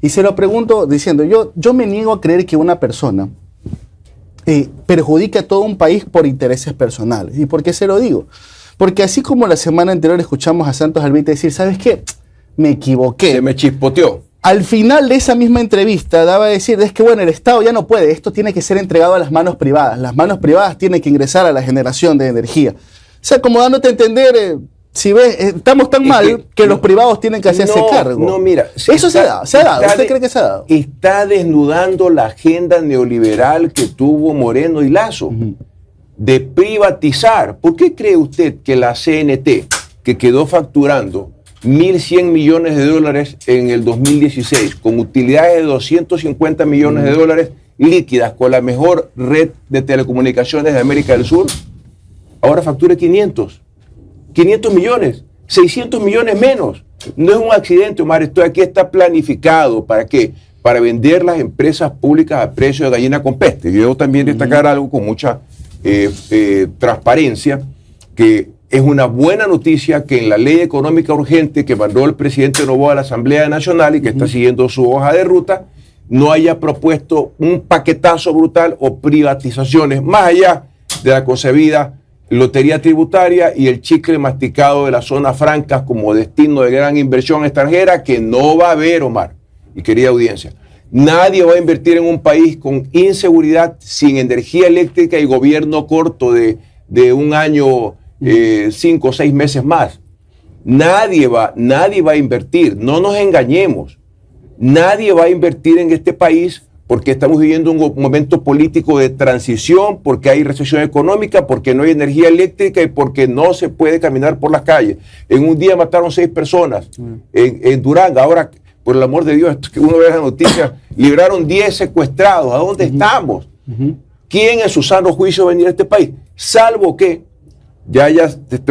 Y se lo pregunto diciendo, yo me niego a creer que una persona perjudique a todo un país por intereses personales. ¿Y por qué se lo digo? Porque así como la semana anterior escuchamos a Santos Alvite decir, ¿sabes qué? Me equivoqué. Se me chispoteó. Al final de esa misma entrevista daba a decir, es que bueno, el Estado ya no puede, esto tiene que ser entregado a las manos privadas. Las manos privadas tienen que ingresar a la generación de energía. O sea, como dándote a entender, si ves, estamos tan mal que los privados tienen que hacerse cargo. No, mira. Eso se ha dado. ¿Usted cree que se ha dado? Está desnudando la agenda neoliberal que tuvo Moreno y Lazo de privatizar. ¿Por qué cree usted que la CNT, que quedó facturando 1.100 millones de dólares en el 2016, con utilidades de 250 millones de dólares líquidas, con la mejor red de telecomunicaciones de América del Sur, ahora factura 500 millones, 600 millones menos? No es un accidente, Omar, esto aquí está planificado. ¿Para qué? Para vender las empresas públicas a precio de gallina con peste. Yo debo también destacar algo con mucha transparencia, que es una buena noticia que en la ley económica urgente que mandó el presidente Noboa a la Asamblea Nacional y que está siguiendo su hoja de ruta, no haya propuesto un paquetazo brutal o privatizaciones más allá de la concebida lotería tributaria y el chicle masticado de las zonas francas como destino de gran inversión extranjera, que no va a haber, Omar y querida audiencia. Nadie va a invertir en un país con inseguridad, sin energía eléctrica y gobierno corto de un año, 5 o 6 meses más. Nadie va a invertir, no nos engañemos. Nadie va a invertir en este país porque estamos viviendo un momento político de transición, porque hay recesión económica, porque no hay energía eléctrica y porque no se puede caminar por las calles. En un día mataron 6 personas en Durán. Ahora, por el amor de Dios, que uno ve las noticias, libraron 10 secuestrados. ¿A dónde estamos? ¿Quién en su sano juicio va a venir a este país? Salvo que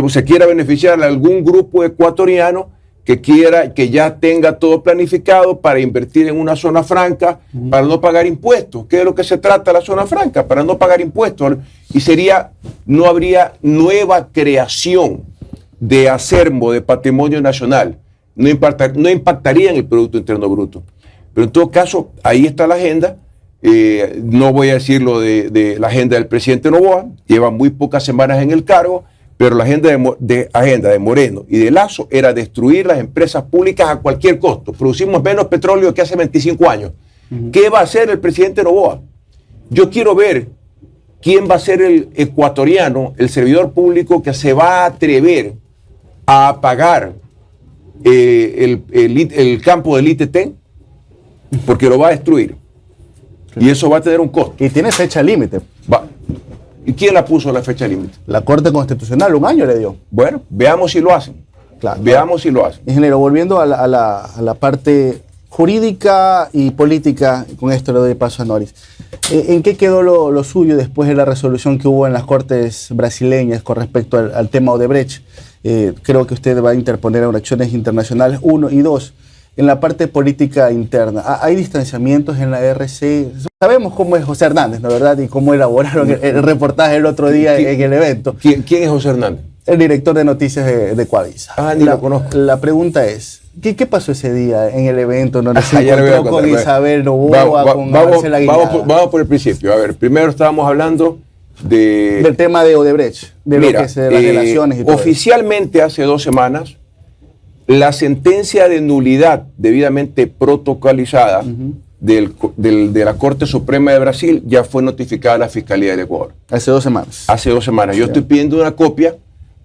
se quiera beneficiar a algún grupo ecuatoriano que ya tenga todo planificado para invertir en una zona franca, para no pagar impuestos. ¿Qué es lo que se trata la zona franca? Para no pagar impuestos. Y no habría nueva creación de acervo, de patrimonio nacional. No impactaría en el Producto Interno Bruto. Pero en todo caso, ahí está la agenda. No voy a decir lo de la agenda del presidente Noboa, lleva muy pocas semanas en el cargo, pero la agenda de Moreno y de Lasso era destruir las empresas públicas a cualquier costo. Producimos menos petróleo que hace 25 años. ¿Qué va a hacer el presidente Noboa? Yo quiero ver quién va a ser el ecuatoriano, el servidor público que se va a atrever a apagar el campo del ITT, porque lo va a destruir. Y eso va a tener un costo. Y tiene fecha límite. ¿Y quién la puso la fecha límite? La Corte Constitucional, 1 año le dio. Bueno, veamos si lo hacen. Claro. Veamos si lo hacen. Ingeniero, volviendo a la parte jurídica y política, con esto le doy paso a Noris. ¿En qué quedó lo suyo después de la resolución que hubo en las Cortes brasileñas con respecto al tema Odebrecht? Creo que usted va a interponer acciones internacionales, 1 y 2. En la parte política interna, ¿hay distanciamientos en la RC? Sabemos cómo es José Hernández, ¿no es verdad? Y cómo elaboraron el reportaje el otro día en el evento. ¿Quién es José Hernández? El director de noticias de Coavisa. Ni lo conozco. La pregunta es, ¿qué pasó ese día en el evento donde se encontró con Isabel Noboa, con Marcela Aguilar? Vamos por el principio. A ver, primero estábamos hablando del tema de Odebrecht, de las relaciones y todo oficialmente hace 2 semanas, la sentencia de nulidad debidamente protocolizada de la Corte Suprema de Brasil ya fue notificada a la Fiscalía del Ecuador. Hace 2 semanas. Hace 2 semanas. Yo estoy pidiendo una copia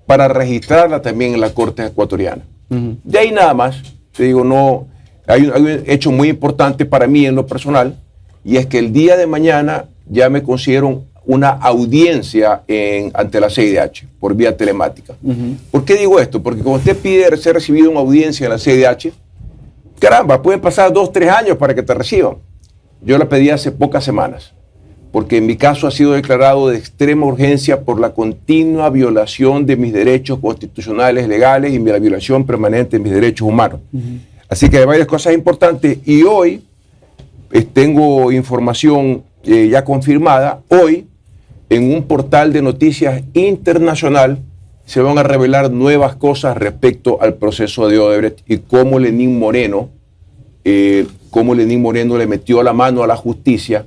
para registrarla también en la Corte Ecuatoriana. De ahí nada más, te digo, no, hay un hecho muy importante para mí en lo personal, y es que el día de mañana ya me consiguieron una audiencia ante la CIDH por vía telemática. ¿Por qué digo esto? Porque cuando usted pide ser recibido una audiencia en la CIDH, caramba, pueden pasar 2, 3 años para que te reciban. Yo la pedí hace pocas semanas, porque en mi caso ha sido declarado de extrema urgencia por la continua violación de mis derechos constitucionales, legales y la violación permanente de mis derechos humanos. Así que hay varias cosas importantes, y hoy tengo información ya confirmada. Hoy, en un portal de noticias internacional, se van a revelar nuevas cosas respecto al proceso de Odebrecht y cómo Lenín Moreno le metió la mano a la justicia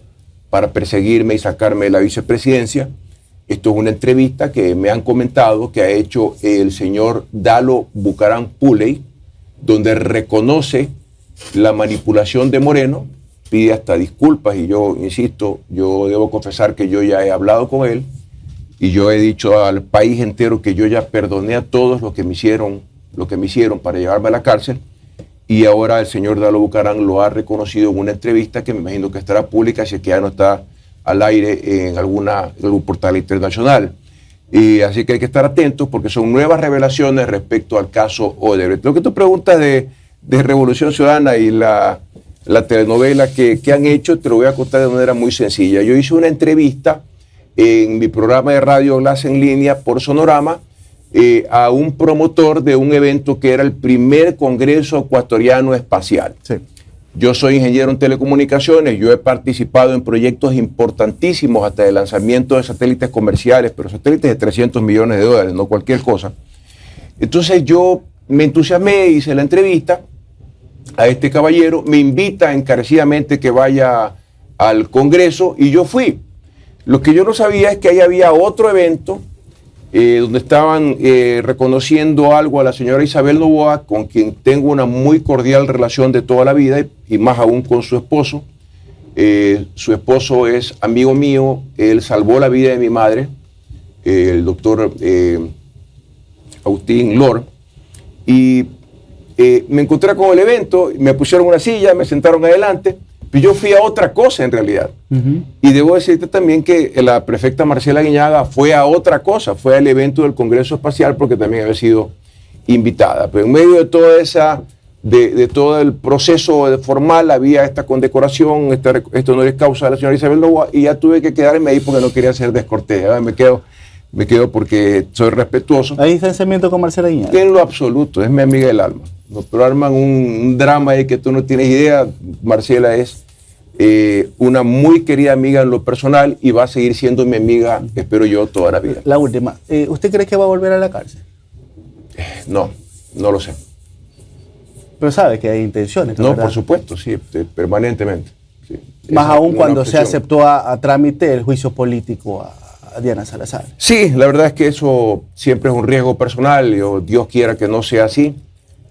para perseguirme y sacarme de la vicepresidencia. Esto es una entrevista que me han comentado que ha hecho el señor Dalo Bucaram Puley, donde reconoce la manipulación de Moreno, pide hasta disculpas, y yo insisto, yo debo confesar que yo ya he hablado con él y yo he dicho al país entero que yo ya perdoné a todos lo que me hicieron para llevarme a la cárcel, y ahora el señor Dalo Bucaram lo ha reconocido en una entrevista que me imagino que estará pública, si es que ya no está al aire en algún portal internacional. Y así que hay que estar atentos porque son nuevas revelaciones respecto al caso Odebrecht. Lo que tú preguntas de Revolución Ciudadana y la telenovela que han hecho, te lo voy a contar de manera muy sencilla. Yo hice una entrevista en mi programa de radio Enlace en Línea por Sonorama a un promotor de un evento que era el primer Congreso Ecuatoriano Espacial. Sí. Yo soy ingeniero en telecomunicaciones, yo he participado en proyectos importantísimos hasta el lanzamiento de satélites comerciales, pero satélites de $300 millones, no cualquier cosa. Entonces yo me entusiasmé, hice la entrevista a este caballero, me invita encarecidamente que vaya al Congreso y yo fui. Lo que yo no sabía es que ahí había otro evento donde estaban reconociendo algo a la señora Isabel Noboa, con quien tengo una muy cordial relación de toda la vida, y más aún con su esposo. Su esposo es amigo mío, él salvó la vida de mi madre, el doctor Agustín Lor, y me encontré con el evento, me pusieron una silla, me sentaron adelante, Yo fui a otra cosa en realidad. Y debo decirte también que la prefecta Marcela Guiñaga fue a otra cosa, fue al evento del Congreso Espacial porque también había sido invitada. Pero en medio de toda esa, de todo el proceso formal había esta condecoración, este honoris causa de la señora Isabel Noboa, y ya tuve que quedarme ahí porque no quería ser descortés. Me quedo porque soy respetuoso. ¿Hay distanciamiento con Marcela Guiñaga? En lo absoluto, es mi amiga del alma. No, pero arman un drama ahí que tú no tienes idea. Marcela es una muy querida amiga en lo personal y va a seguir siendo mi amiga, espero yo, toda la vida. La última, ¿usted cree que va a volver a la cárcel? No lo sé. Pero sabe que hay intenciones, ¿no? ¿verdad? Por supuesto, sí, permanentemente. Sí. Más aún cuando se aceptó a trámite el juicio político a Diana Salazar. Sí, la verdad es que eso siempre es un riesgo personal. Dios quiera que no sea así,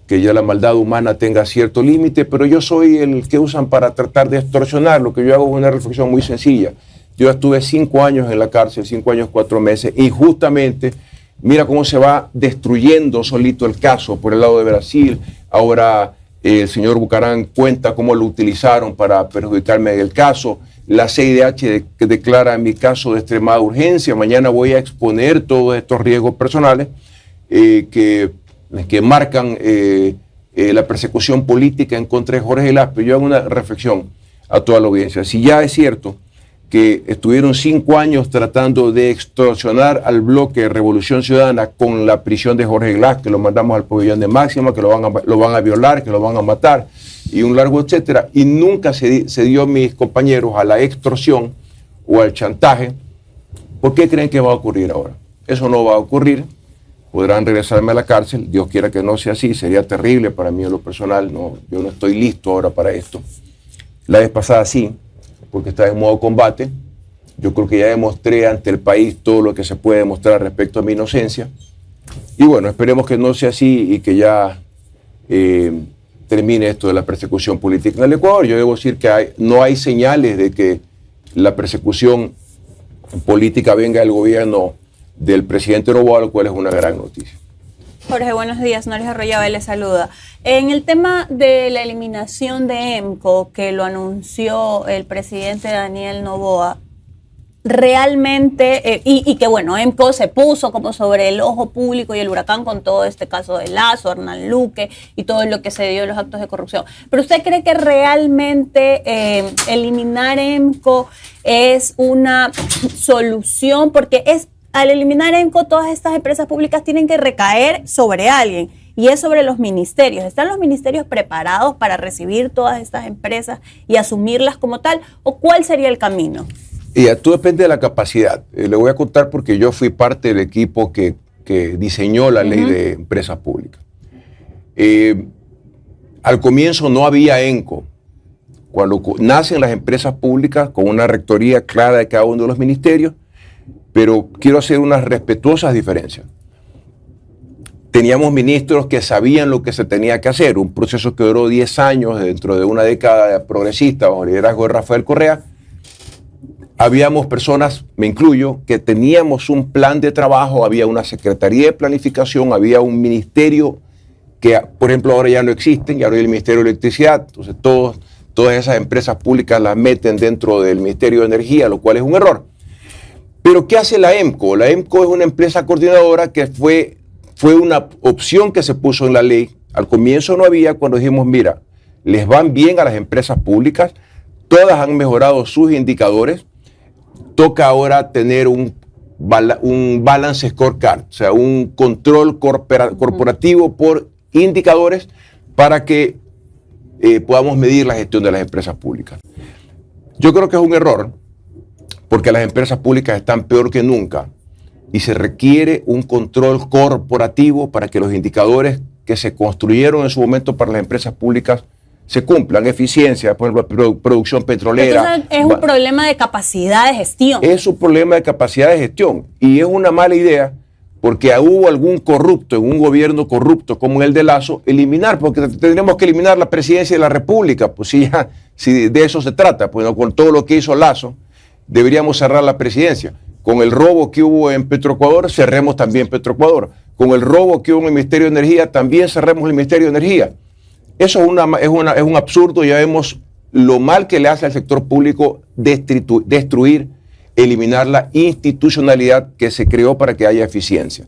que ya la maldad humana tenga cierto límite, pero yo soy el que usan para tratar de extorsionar. Lo que yo hago es una reflexión muy sencilla. Yo estuve 5 años en la cárcel, 5 años, 4 meses, y justamente mira cómo se va destruyendo solito el caso por el lado de Brasil. Ahora el señor Bucarán cuenta cómo lo utilizaron para perjudicarme en el caso. La CIDH declara mi caso de extremada urgencia. Mañana voy a exponer todos estos riesgos personales que marcan la persecución política en contra de Jorge Glass. Pero yo hago una reflexión a toda la audiencia. Si ya es cierto que estuvieron 5 años tratando de extorsionar al bloque de Revolución Ciudadana con la prisión de Jorge Glass, que lo mandamos al pabellón de Máxima, que lo van a violar, que lo van a matar, y un largo etcétera, y nunca se dio mis compañeros a la extorsión o al chantaje. ¿Por qué creen que va a ocurrir ahora? Eso no va a ocurrir. Podrán regresarme a la cárcel, Dios quiera que no sea así, sería terrible para mí en lo personal, yo no estoy listo ahora para esto. La vez pasada sí, porque estaba en modo combate. Yo creo que ya demostré ante el país todo lo que se puede demostrar respecto a mi inocencia. Y bueno, esperemos que no sea así y que ya termine esto de la persecución política en el Ecuador. Yo debo decir que no hay señales de que la persecución política venga del gobierno del presidente Noboa, lo cual es una gran noticia. Jorge, buenos días. Noris Arroyave le saluda. En el tema de la eliminación de EMCO, que lo anunció el presidente Daniel Noboa, realmente, y que bueno, EMCO se puso como sobre el ojo público y el huracán con todo este caso de Lazo, Hernán Luque y todo lo que se dio en los actos de corrupción. ¿Pero usted cree que realmente eliminar EMCO es una solución? Porque al eliminar EMCO, todas estas empresas públicas tienen que recaer sobre alguien, y es sobre los ministerios. ¿Están los ministerios preparados para recibir todas estas empresas y asumirlas como tal? ¿O cuál sería el camino? Todo depende de la capacidad. Le voy a contar porque yo fui parte del equipo que diseñó la ley de empresas públicas. Al comienzo no había EMCO. Cuando nacen las empresas públicas con una rectoría clara de cada uno de los ministerios, pero quiero hacer unas respetuosas diferencias. Teníamos ministros que sabían lo que se tenía que hacer, un proceso que duró 10 años dentro de una década progresista bajo el liderazgo de Rafael Correa. Habíamos personas, me incluyo, que teníamos un plan de trabajo, había una secretaría de planificación, había un ministerio que, por ejemplo, ahora ya no existen, ya no hay el Ministerio de Electricidad, entonces todas esas empresas públicas las meten dentro del Ministerio de Energía, lo cual es un error. Pero ¿qué hace la EMCO? La EMCO es una empresa coordinadora que fue una opción que se puso en la ley. Al comienzo no había, cuando dijimos, mira, les van bien a las empresas públicas, todas han mejorado sus indicadores, toca ahora tener un balance scorecard, o sea, un control corporativo por indicadores para que podamos medir la gestión de las empresas públicas. Yo creo que es un error, porque las empresas públicas están peor que nunca y se requiere un control corporativo para que los indicadores que se construyeron en su momento para las empresas públicas se cumplan. Eficiencia, por ejemplo, producción petrolera. Entonces es un problema de capacidad de gestión. Es un problema de capacidad de gestión y es una mala idea porque hubo algún corrupto en un gobierno corrupto como el de Lazo, eliminar, porque tendríamos que eliminar la presidencia de la República, pues si de eso se trata, pues no, con todo lo que hizo Lazo, deberíamos cerrar la presidencia. Con el robo que hubo en Petroecuador, cerremos también Petroecuador. Con el robo que hubo en el Ministerio de Energía, también cerremos el Ministerio de Energía. Eso es un absurdo, ya hemos lo mal que le hace al sector público destruir, eliminar la institucionalidad que se creó para que haya eficiencia.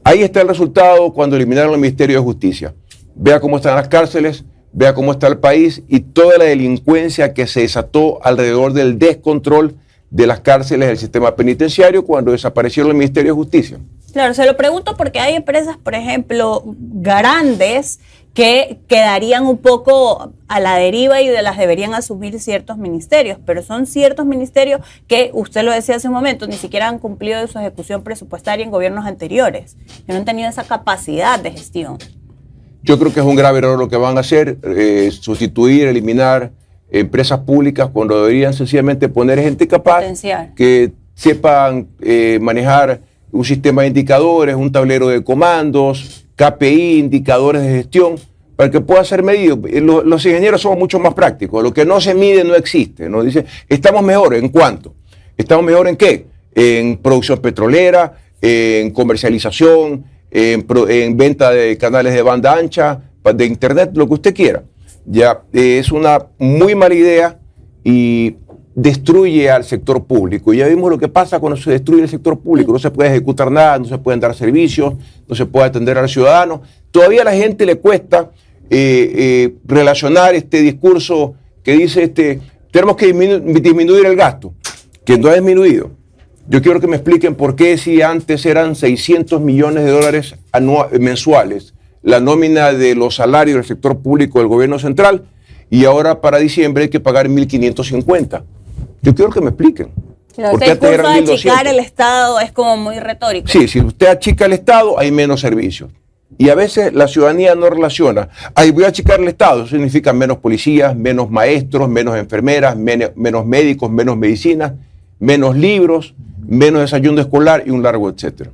Ahí está el resultado cuando eliminaron el Ministerio de Justicia. Vea cómo están las cárceles, vea cómo está el país y toda la delincuencia que se desató alrededor del descontrol de las cárceles del sistema penitenciario cuando desaparecieron el Ministerio de Justicia. Claro, se lo pregunto porque hay empresas, por ejemplo, grandes que quedarían un poco a la deriva y de las deberían asumir ciertos ministerios, pero son ciertos ministerios que, usted lo decía hace un momento, ni siquiera han cumplido de su ejecución presupuestaria en gobiernos anteriores, que no han tenido esa capacidad de gestión. Yo creo que es un grave error lo que van a hacer, sustituir, eliminar empresas públicas cuando deberían sencillamente poner gente capaz que sepan manejar un sistema de indicadores, un tablero de comandos, KPI, indicadores de gestión, para que pueda ser medido. Los ingenieros somos mucho más prácticos. Lo que no se mide no existe, ¿no? Dice, ¿estamos mejor en cuánto? ¿Estamos mejor en qué? En producción petrolera, en comercialización, en venta de canales de banda ancha, de internet, lo que usted quiera. Ya es una muy mala idea y destruye al sector público. Ya vimos lo que pasa cuando se destruye el sector público. No se puede ejecutar nada, no se pueden dar servicios, no se puede atender al ciudadano. Todavía a la gente le cuesta relacionar este discurso que dice tenemos que disminuir el gasto, que no ha disminuido. Yo quiero que me expliquen por qué si antes eran 600 millones de dólares mensuales la nómina de los salarios del sector público del gobierno central y ahora para diciembre hay que pagar 1.550. Yo quiero que me expliquen. Claro, usted discurso de achicar el Estado es como muy retórico. Sí, si usted achica el Estado, hay menos servicios. Y a veces la ciudadanía no relaciona. Ahí voy a achicar el Estado. Eso significa menos policías, menos maestros, menos enfermeras, menos médicos, menos medicinas, menos libros, menos desayuno escolar y un largo etcétera.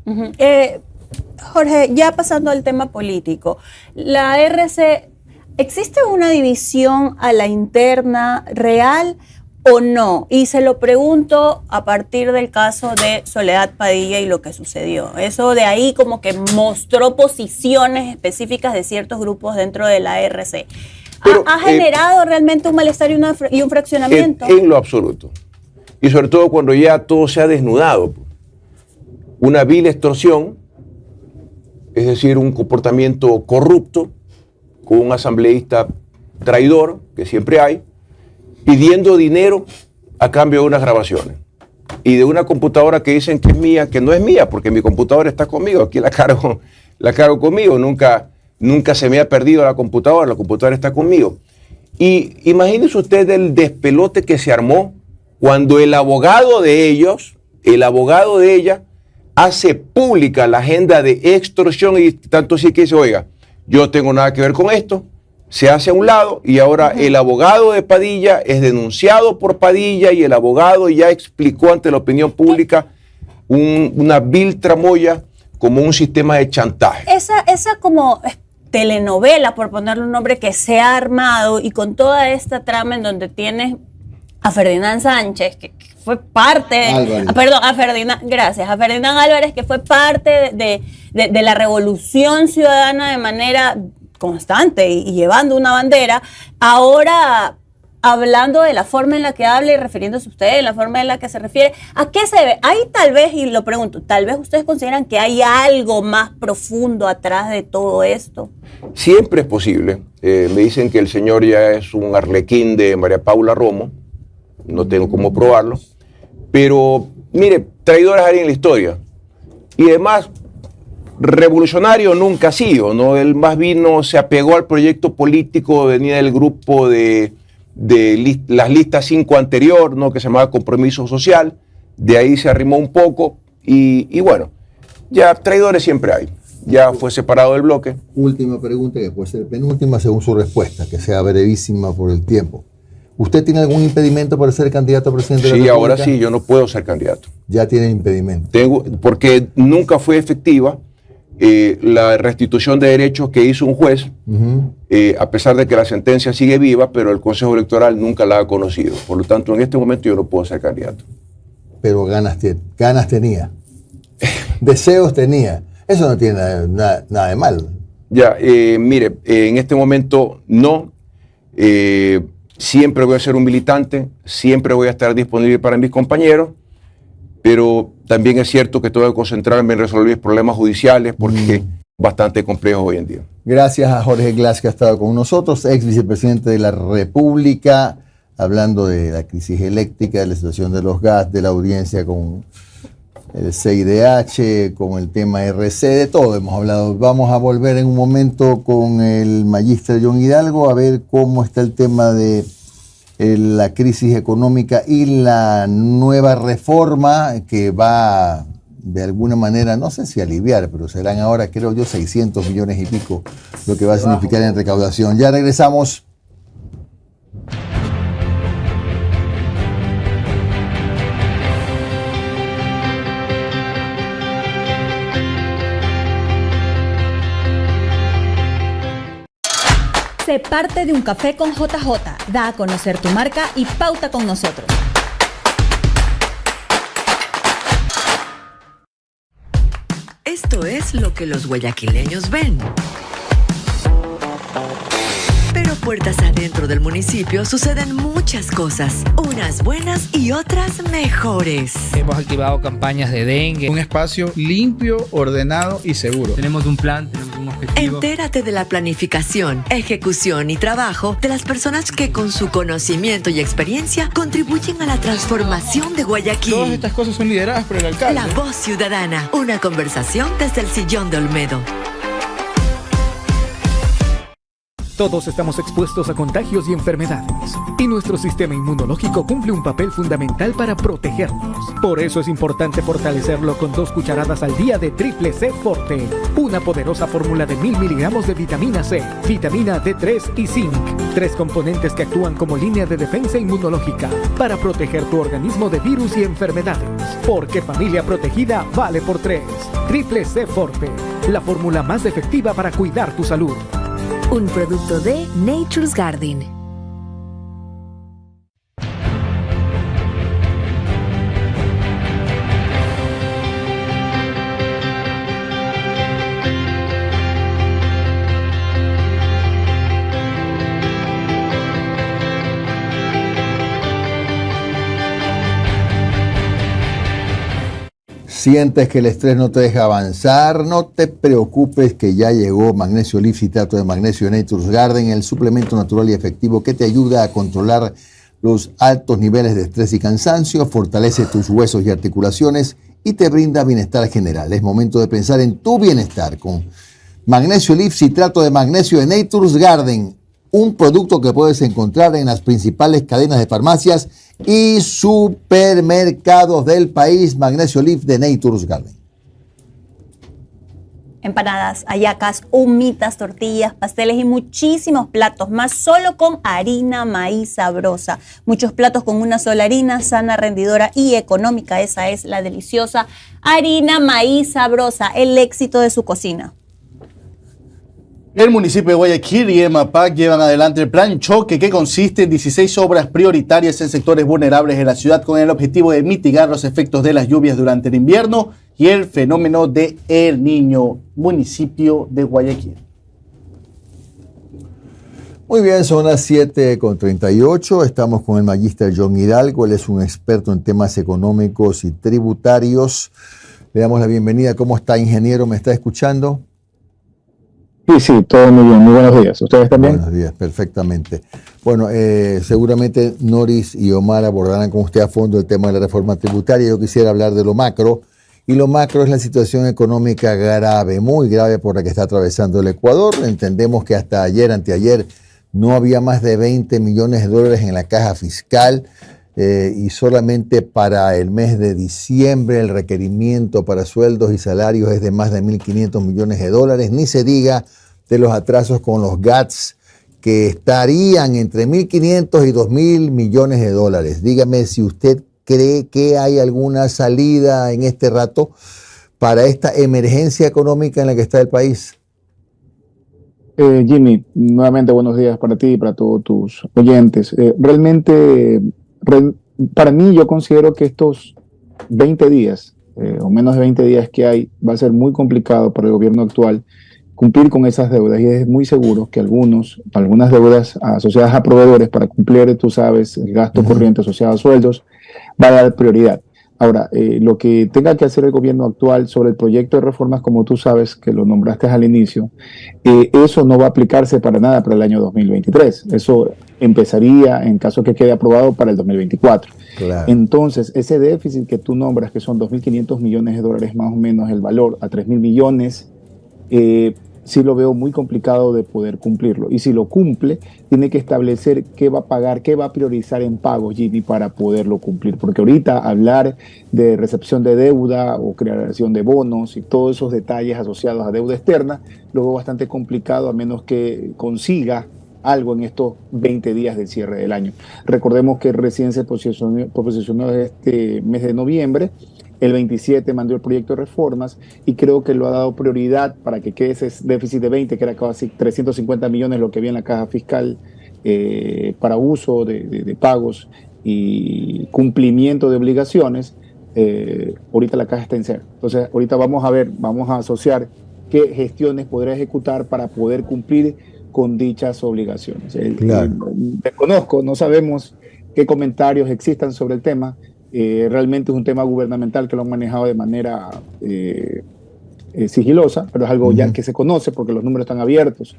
Jorge, ya pasando al tema político, la RC, ¿existe una división a la interna real o no? Y se lo pregunto a partir del caso de Soledad Padilla y lo que sucedió. Eso de ahí como que mostró posiciones específicas de ciertos grupos dentro de la RC. ¿Ha generado realmente un malestar y un fraccionamiento? En lo absoluto. Y sobre todo cuando ya todo se ha desnudado. Una vil extorsión, es decir, un comportamiento corrupto, con un asambleísta traidor, que siempre hay, pidiendo dinero a cambio de unas grabaciones. Y de una computadora que dicen que es mía, que no es mía, porque mi computadora está conmigo, aquí la cargo conmigo, nunca se me ha perdido la computadora está conmigo. Y imagínense usted el despelote que se armó cuando el abogado de ella, hace pública la agenda de extorsión y tanto así que dice, oiga, yo no tengo nada que ver con esto, se hace a un lado y ahora el abogado de Padilla es denunciado por Padilla y el abogado ya explicó ante la opinión pública una vil tramoya como un sistema de chantaje. Esa como telenovela, por ponerle un nombre, que se ha armado y con toda esta trama en donde tienes a Ferdinand Sánchez, que fue parte, a Ferdinand Álvarez, que fue parte de la revolución ciudadana de manera constante y llevando una bandera, ahora hablando de la forma en la que habla y refiriéndose a usted, en la forma en la que se refiere, ¿a qué se debe? Ahí tal vez, y lo pregunto, tal vez ustedes consideran que hay algo más profundo atrás de todo esto. Siempre es posible. Me dicen que el señor ya es un arlequín de María Paula Romo, no tengo cómo probarlo, pero mire, traidores hay en la historia. Y además, revolucionario nunca ha sido, ¿no? Él más vino, se apegó al proyecto político, venía del grupo de las listas 5 anterior, ¿no? Que se llamaba Compromiso Social, de ahí se arrimó un poco y bueno, ya traidores siempre hay. Ya fue separado del bloque. Última pregunta, que puede ser penúltima según su respuesta, que sea brevísima por el tiempo. ¿Usted tiene algún impedimento para ser candidato a presidente de la República? Sí, ahora sí, yo no puedo ser candidato. Ya tiene impedimento. Porque nunca fue efectiva la restitución de derechos que hizo un juez, a pesar de que la sentencia sigue viva, pero el Consejo Electoral nunca la ha conocido. Por lo tanto, en este momento yo no puedo ser candidato. Pero ganas tenía. Deseos tenía. Eso no tiene nada de malo. Ya, mire, en este momento no. siempre voy a ser un militante, siempre voy a estar disponible para mis compañeros, pero también es cierto que tengo que concentrarme en resolver problemas judiciales porque es bastante complejo hoy en día. Gracias a Jorge Glass, que ha estado con nosotros, ex vicepresidente de la República, hablando de la crisis eléctrica, de la situación de los gas, de la audiencia con el CIDH, con el tema RC, de todo hemos hablado. Vamos a volver en un momento con el magíster John Hidalgo a ver cómo está el tema de la crisis económica y la nueva reforma que va de alguna manera, no sé si aliviar, pero serán ahora, creo yo, 600 millones y pico lo que va a significar en recaudación. Ya regresamos. Sé parte de un café con JJ. Da a conocer tu marca y pauta con nosotros. Esto es lo que los guayaquileños ven. Pero puertas adentro del municipio suceden muchas cosas, unas buenas y otras mejores. Hemos activado campañas de dengue. Un espacio limpio, ordenado y seguro. Tenemos un plan, tenemos un objetivo. Entérate de la planificación, ejecución y trabajo de las personas que con su conocimiento y experiencia contribuyen a la transformación de Guayaquil. Todas estas cosas son lideradas por el alcalde. La Voz Ciudadana, una conversación desde el sillón de Olmedo. Todos estamos expuestos a contagios y enfermedades, y nuestro sistema inmunológico cumple un papel fundamental para protegernos. Por eso es importante fortalecerlo con 2 cucharadas al día de Triple C Forte, una poderosa fórmula de 1000 miligramos de vitamina C, vitamina D3 y zinc, 3 componentes que actúan como línea de defensa inmunológica para proteger tu organismo de virus y enfermedades. Porque familia protegida vale por 3. Triple C Forte, la fórmula más efectiva para cuidar tu salud. Un producto de Nature's Garden. Sientes que el estrés no te deja avanzar, no te preocupes que ya llegó Magnesio Leaf Citrato de Magnesio de Nature's Garden, el suplemento natural y efectivo que te ayuda a controlar los altos niveles de estrés y cansancio, fortalece tus huesos y articulaciones y te brinda bienestar general. Es momento de pensar en tu bienestar con Magnesio Leaf Citrato de Magnesio de Nature's Garden, un producto que puedes encontrar en las principales cadenas de farmacias y supermercados del país. Magnesio Leaf de Nature's Garden. Empanadas, hallacas, humitas, tortillas, pasteles y muchísimos platos más solo con harina maíz sabrosa. Muchos platos con una sola harina, sana, rendidora y económica. Esa es la deliciosa harina maíz sabrosa, el éxito de su cocina. El municipio de Guayaquil y EMAPAC llevan adelante el plan Choque, que consiste en 16 obras prioritarias en sectores vulnerables de la ciudad con el objetivo de mitigar los efectos de las lluvias durante el invierno y el fenómeno de El Niño, municipio de Guayaquil. Muy bien, son las 7:38. Estamos con el magíster John Hidalgo. Él es un experto en temas económicos y tributarios. Le damos la bienvenida. ¿Cómo está, ingeniero? ¿Me está escuchando? Sí, todo muy bien. Muy buenos días. ¿Ustedes también? Buenos días, perfectamente. Bueno, seguramente Noris y Omar abordarán con usted a fondo el tema de la reforma tributaria. Yo quisiera hablar de lo macro. Y lo macro es la situación económica grave, muy grave por la que está atravesando el Ecuador. Entendemos que hasta ayer, anteayer, no había más de 20 millones de dólares en la caja fiscal y solamente para el mes de diciembre el requerimiento para sueldos y salarios es de más de 1.500 millones de dólares. Ni se diga de los atrasos con los GATS, que estarían entre 1.500 y 2.000 millones de dólares. Dígame si usted cree que hay alguna salida en este rato para esta emergencia económica en la que está el país. Jimmy, nuevamente buenos días para ti y para todos tus oyentes. Realmente, para mí yo considero que estos 20 días, o menos de 20 días que hay, va a ser muy complicado para el gobierno actual cumplir con esas deudas, y es muy seguro que algunas deudas asociadas a proveedores para cumplir, tú sabes, el gasto corriente asociado a sueldos, va a dar prioridad. Ahora, lo que tenga que hacer el gobierno actual sobre el proyecto de reformas, como tú sabes, que lo nombraste al inicio, eso no va a aplicarse para nada para el año 2023. Eso empezaría, en caso que quede aprobado, para el 2024. Claro. Entonces, ese déficit que tú nombras, que son 2.500 millones de dólares más o menos el valor, a 3.000 millones, sí lo veo muy complicado de poder cumplirlo. Y si lo cumple, tiene que establecer qué va a pagar, qué va a priorizar en pagos, Jimmy, para poderlo cumplir. Porque ahorita hablar de recepción de deuda o creación de bonos y todos esos detalles asociados a deuda externa, lo veo bastante complicado a menos que consiga algo en estos 20 días del cierre del año. Recordemos que recién se posicionó este mes de noviembre. El 27 mandó el proyecto de reformas y creo que lo ha dado prioridad para que quede ese déficit de 20, que era casi 350 millones lo que había en la caja fiscal para uso de pagos y cumplimiento de obligaciones. Ahorita la caja está en cero. Entonces, ahorita vamos a asociar qué gestiones podrá ejecutar para poder cumplir con dichas obligaciones. Desconozco, no sabemos qué comentarios existan sobre el tema. Realmente es un tema gubernamental que lo han manejado de manera sigilosa, pero es algo ya que se conoce porque los números están abiertos.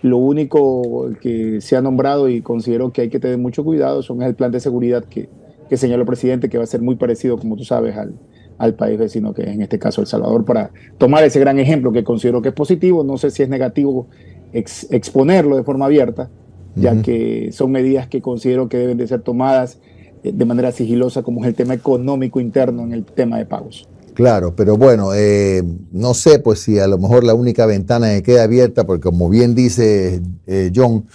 Lo único que se ha nombrado y considero que hay que tener mucho cuidado es el plan de seguridad que señaló el presidente, que va a ser muy parecido, como tú sabes, al país vecino, que es en este caso El Salvador, para tomar ese gran ejemplo que considero que es positivo. No sé si es negativo exponerlo de forma abierta, ya que son medidas que considero que deben de ser tomadas de manera sigilosa, como es el tema económico interno en el tema de pagos. Claro, pero bueno, no sé pues si a lo mejor la única ventana que queda abierta, porque como bien dice John,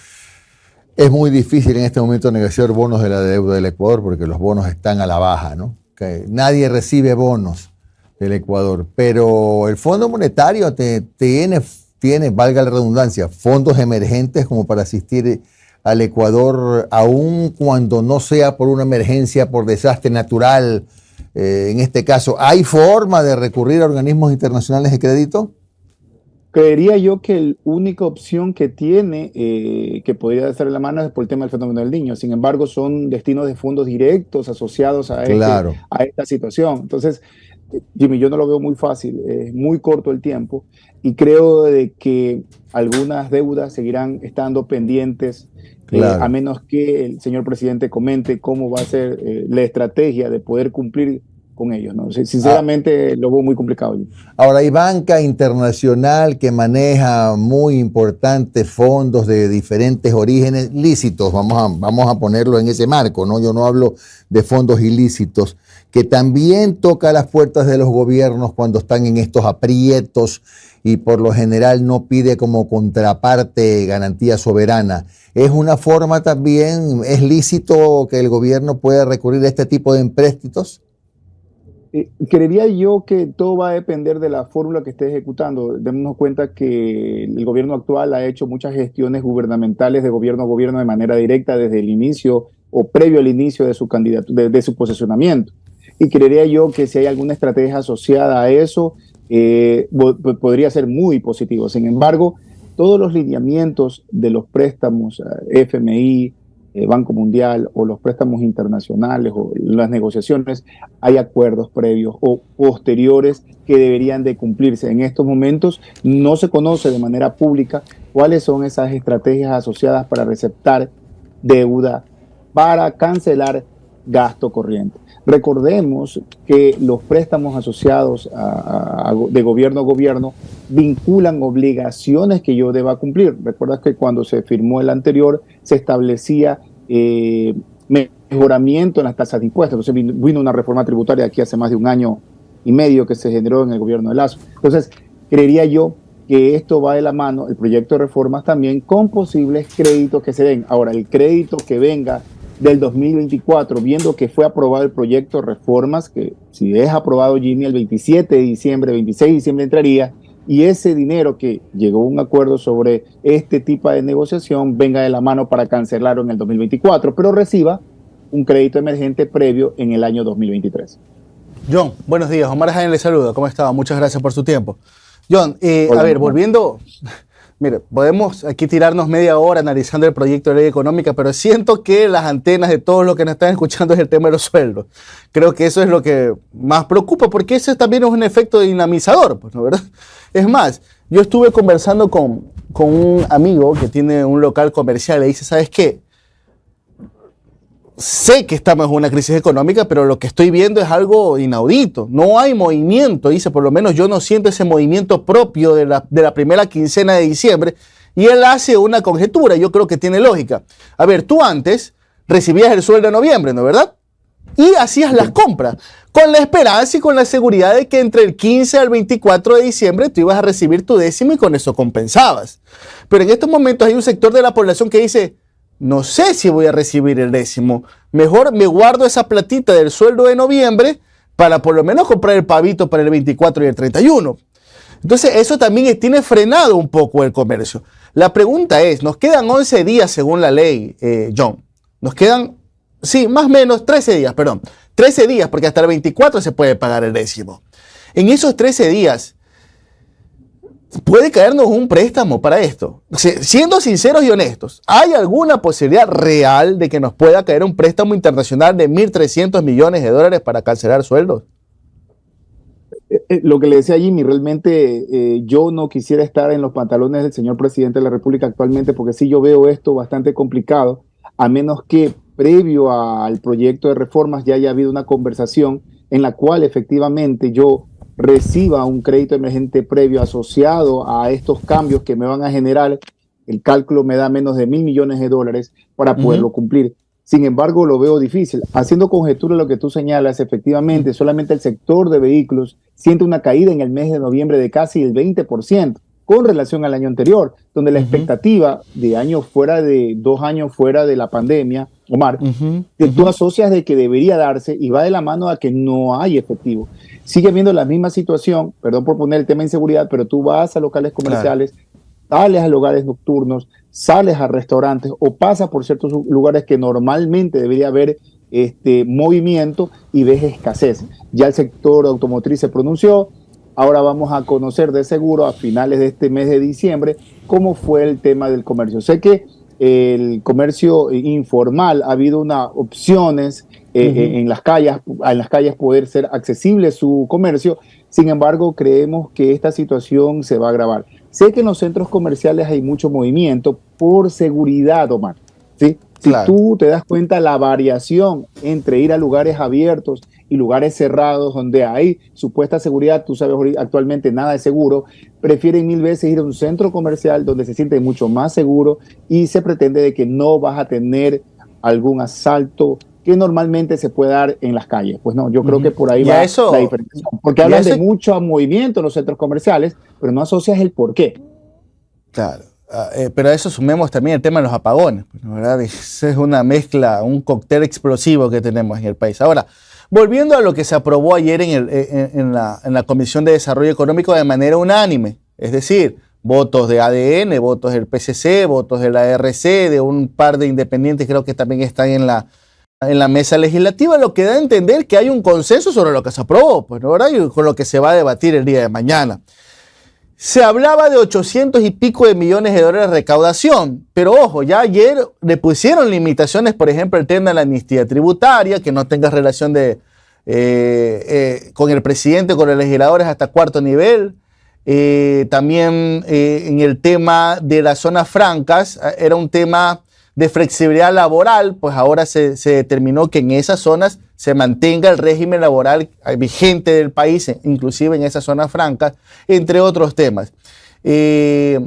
es muy difícil en este momento negociar bonos de la deuda del Ecuador porque los bonos están a la baja, ¿no? Que nadie recibe bonos del Ecuador, pero el Fondo Monetario tiene, valga la redundancia, fondos emergentes como para asistir al Ecuador, aun cuando no sea por una emergencia, por desastre natural. En este caso, ¿hay forma de recurrir a organismos internacionales de crédito? Creería yo que la única opción que tiene, que podría estar en la mano, es por el tema del fenómeno del Niño. Sin embargo, son destinos de fondos directos asociados a esta situación. Entonces, Jimmy, yo no lo veo muy fácil, es muy corto el tiempo y creo de que algunas deudas seguirán estando pendientes, a menos que el señor presidente comente cómo va a ser la estrategia de poder cumplir con ellos, ¿no? Sinceramente lo veo muy complicado. Ahora, hay banca internacional que maneja muy importantes fondos de diferentes orígenes lícitos, vamos a ponerlo en ese marco, ¿no? Yo no hablo de fondos ilícitos, que también toca las puertas de los gobiernos cuando están en estos aprietos y por lo general no pide como contraparte garantía soberana. ¿Es una forma también, es lícito que el gobierno pueda recurrir a este tipo de empréstitos? Creería yo que todo va a depender de la fórmula que esté ejecutando. Démonos cuenta que el gobierno actual ha hecho muchas gestiones gubernamentales de gobierno a gobierno de manera directa desde el inicio o previo al inicio de su candidatura, de su posicionamiento. Y creería yo que si hay alguna estrategia asociada a eso, podría ser muy positivo. Sin embargo, todos los lineamientos de los préstamos, FMI, Banco Mundial o los préstamos internacionales o las negociaciones, hay acuerdos previos o posteriores que deberían de cumplirse. En estos momentos no se conoce de manera pública cuáles son esas estrategias asociadas para receptar deuda, para cancelar gasto corriente. Recordemos que los préstamos asociados de gobierno a gobierno vinculan obligaciones que yo deba cumplir. Recuerdas que cuando se firmó el anterior se establecía mejoramiento en las tasas de impuestos. Entonces vino una reforma tributaria aquí hace más de 1 año y medio que se generó en el gobierno de Lazo. Entonces, creería yo que esto va de la mano, el proyecto de reformas también, con posibles créditos que se den. Ahora, el crédito que venga del 2024, viendo que fue aprobado el proyecto de reformas, que si es aprobado, Jimmy, el 27 de diciembre, 26 de diciembre entraría, y ese dinero que llegó a un acuerdo sobre este tipo de negociación venga de la mano para cancelarlo en el 2024, pero reciba un crédito emergente previo en el año 2023. John, buenos días. Omar Jaén le saluda. ¿Cómo está? Muchas gracias por su tiempo. John, a ver, volviendo, mire, podemos aquí tirarnos media hora analizando el proyecto de ley económica, pero siento que las antenas de todos los que nos están escuchando es el tema de los sueldos. Creo que eso es lo que más preocupa, porque ese también es un efecto dinamizador, pues, ¿no, verdad? Es más, yo estuve conversando con un amigo que tiene un local comercial y dice, ¿sabes qué? Sé que estamos en una crisis económica, pero lo que estoy viendo es algo inaudito. No hay movimiento, dice, por lo menos yo no siento ese movimiento propio de la primera quincena de diciembre. Y él hace una conjetura, yo creo que tiene lógica. A ver, tú antes recibías el sueldo de noviembre, ¿no, verdad? Y hacías las compras, con la esperanza y con la seguridad de que entre el 15 al 24 de diciembre tú ibas a recibir tu décimo y con eso compensabas. Pero en estos momentos hay un sector de la población que dice, no sé si voy a recibir el décimo. Mejor me guardo esa platita del sueldo de noviembre para por lo menos comprar el pavito para el 24 y el 31. Entonces eso también tiene frenado un poco el comercio. La pregunta es, nos quedan 11 días según la ley, John. Nos quedan, sí, más o menos 13 días, perdón. 13 días porque hasta el 24 se puede pagar el décimo. En esos 13 días, ¿puede caernos un préstamo para esto? Siendo sinceros y honestos, ¿hay alguna posibilidad real de que nos pueda caer un préstamo internacional de 1.300 millones de dólares para cancelar sueldos? Lo que le decía Jimmy, realmente yo no quisiera estar en los pantalones del señor presidente de la República actualmente, porque sí yo veo esto bastante complicado, a menos que previo al proyecto de reformas ya haya habido una conversación en la cual efectivamente yo reciba un crédito emergente previo asociado a estos cambios que me van a generar. El cálculo me da menos de 1.000 millones de dólares para poderlo cumplir. Sin embargo, lo veo difícil. Haciendo conjetura lo que tú señalas, efectivamente, solamente el sector de vehículos siente una caída en el mes de noviembre de casi el 20% con relación al año anterior, donde la expectativa de 2 años fuera de la pandemia, Omar, que tú asocias de que debería darse y va de la mano a que no hay efectivo. Sigue habiendo la misma situación, perdón por poner el tema de inseguridad, pero tú vas a locales comerciales, sales a lugares nocturnos, sales a restaurantes o pasas por ciertos lugares que normalmente debería haber movimiento y ves escasez. Ya el sector automotriz se pronunció, ahora vamos a conocer de seguro a finales de este mes de diciembre cómo fue el tema del comercio. Sé que el comercio informal ha habido unas opciones en las calles poder ser accesible su comercio. Sin embargo, creemos que esta situación se va a agravar. Sé que en los centros comerciales hay mucho movimiento por seguridad, Omar, ¿sí? Claro. Si tú te das cuenta la variación entre ir a lugares abiertos y lugares cerrados donde hay supuesta seguridad, tú sabes, actualmente nada es seguro, prefieren 1000 veces ir a un centro comercial donde se siente mucho más seguro y se pretende de que no vas a tener algún asalto que normalmente se puede dar en las calles. Pues no, yo creo que por ahí va la diferencia. Porque hablan de mucho movimiento en los centros comerciales, pero no asocias el por qué. Claro. Pero a eso sumemos también el tema de los apagones, ¿verdad? Esa es una mezcla, un cóctel explosivo que tenemos en el país. Ahora, volviendo a lo que se aprobó ayer en la Comisión de Desarrollo Económico de manera unánime, es decir, votos de ADN, votos del PCC, votos de la RC, de un par de independientes creo que también están en la mesa legislativa, lo que da a entender que hay un consenso sobre lo que se aprobó, pues, ¿no, verdad? Y con lo que se va a debatir el día de mañana. Se hablaba de 800 y pico de millones de dólares de recaudación, pero ojo, ya ayer le pusieron limitaciones, por ejemplo, el tema de la amnistía tributaria, que no tenga relación con el presidente, con los legisladores hasta cuarto nivel. También en el tema de las zonas francas, era un tema de flexibilidad laboral, pues ahora se determinó que en esas zonas se mantenga el régimen laboral vigente del país, inclusive en esas zonas francas, entre otros temas. ¿Crees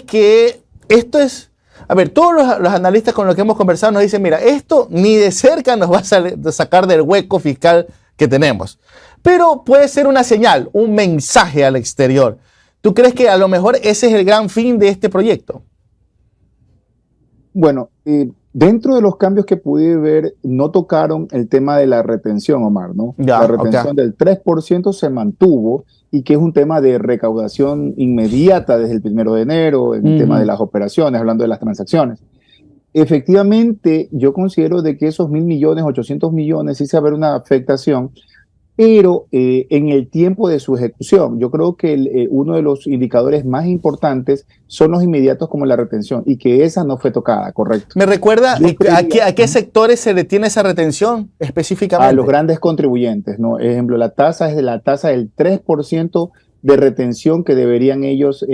que esto es...? A ver, todos los analistas con los que hemos conversado nos dicen, mira, esto ni de cerca nos va a sacar del hueco fiscal que tenemos, pero puede ser una señal, un mensaje al exterior. ¿Tú crees que a lo mejor ese es el gran fin de este proyecto? Bueno, dentro de los cambios que pude ver, no tocaron el tema de la retención, Omar, ¿no? La retención del 3% se mantuvo y que es un tema de recaudación inmediata desde el 1 de enero, en el tema de las operaciones, hablando de las transacciones. Efectivamente, yo considero de que esos 1.000 millones, 800 millones, sí se va a ver una afectación, pero en el tiempo de su ejecución. Yo creo que uno de los indicadores más importantes son los inmediatos como la retención, y que esa no fue tocada, ¿correcto? ¿Me recuerda a qué sectores se le tiene esa retención específicamente? A los grandes contribuyentes, ¿no? Ejemplo, la tasa es de la tasa del 3% de retención que deberían ellos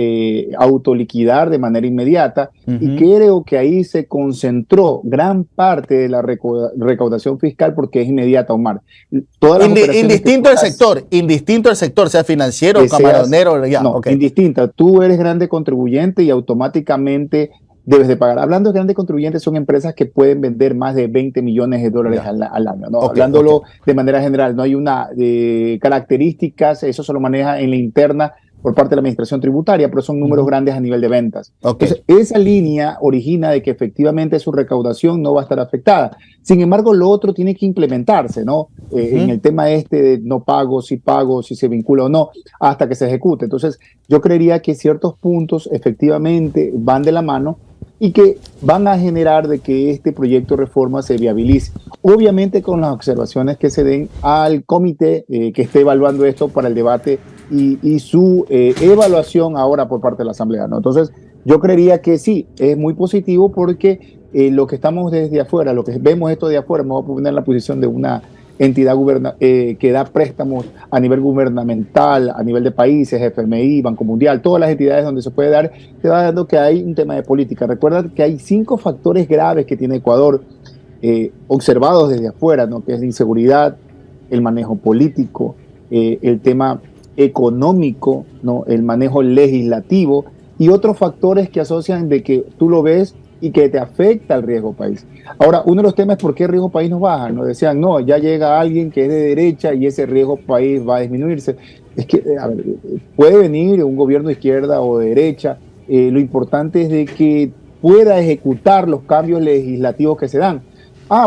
autoliquidar de manera inmediata, y creo que ahí se concentró gran parte de la recaudación fiscal porque es inmediata, Omar. Indistinto del sector, sea financiero, camaronero, indistinta. Tú eres grande contribuyente y automáticamente debes de pagar. Hablando de grandes contribuyentes, son empresas que pueden vender más de 20 millones de dólares al año, ¿no? Hablándolo de manera general, no hay una características, eso se lo maneja en la interna por parte de la administración tributaria, pero son números grandes a nivel de ventas. Entonces, esa línea origina de que efectivamente su recaudación no va a estar afectada. Sin embargo, lo otro tiene que implementarse, ¿no? En el tema de no pago, si se vincula o no, hasta que se ejecute. Entonces, yo creería que ciertos puntos efectivamente van de la mano y que van a generar de que este proyecto de reforma se viabilice. Obviamente con las observaciones que se den al comité que esté evaluando esto para el debate y su evaluación ahora por parte de la Asamblea, ¿no? Entonces, yo creería que sí, es muy positivo porque lo que estamos desde afuera, lo que vemos esto de afuera, me voy a poner en la posición de una entidad que da préstamos a nivel gubernamental, a nivel de países, FMI, Banco Mundial, todas las entidades donde se puede dar, te va dando que hay un tema de política. Recuerda que hay 5 factores graves que tiene Ecuador observados desde afuera, ¿no? Que es la inseguridad, el manejo político, el tema económico, ¿no? El manejo legislativo y otros factores que asocian de que tú lo ves y que te afecta el riesgo país. Ahora, uno de los temas es por qué el riesgo país no baja. Nos decían, no, ya llega alguien que es de derecha y ese riesgo país va a disminuirse. Es que, a ver, puede venir un gobierno de izquierda o de derecha, lo importante es de que pueda ejecutar los cambios legislativos que se dan.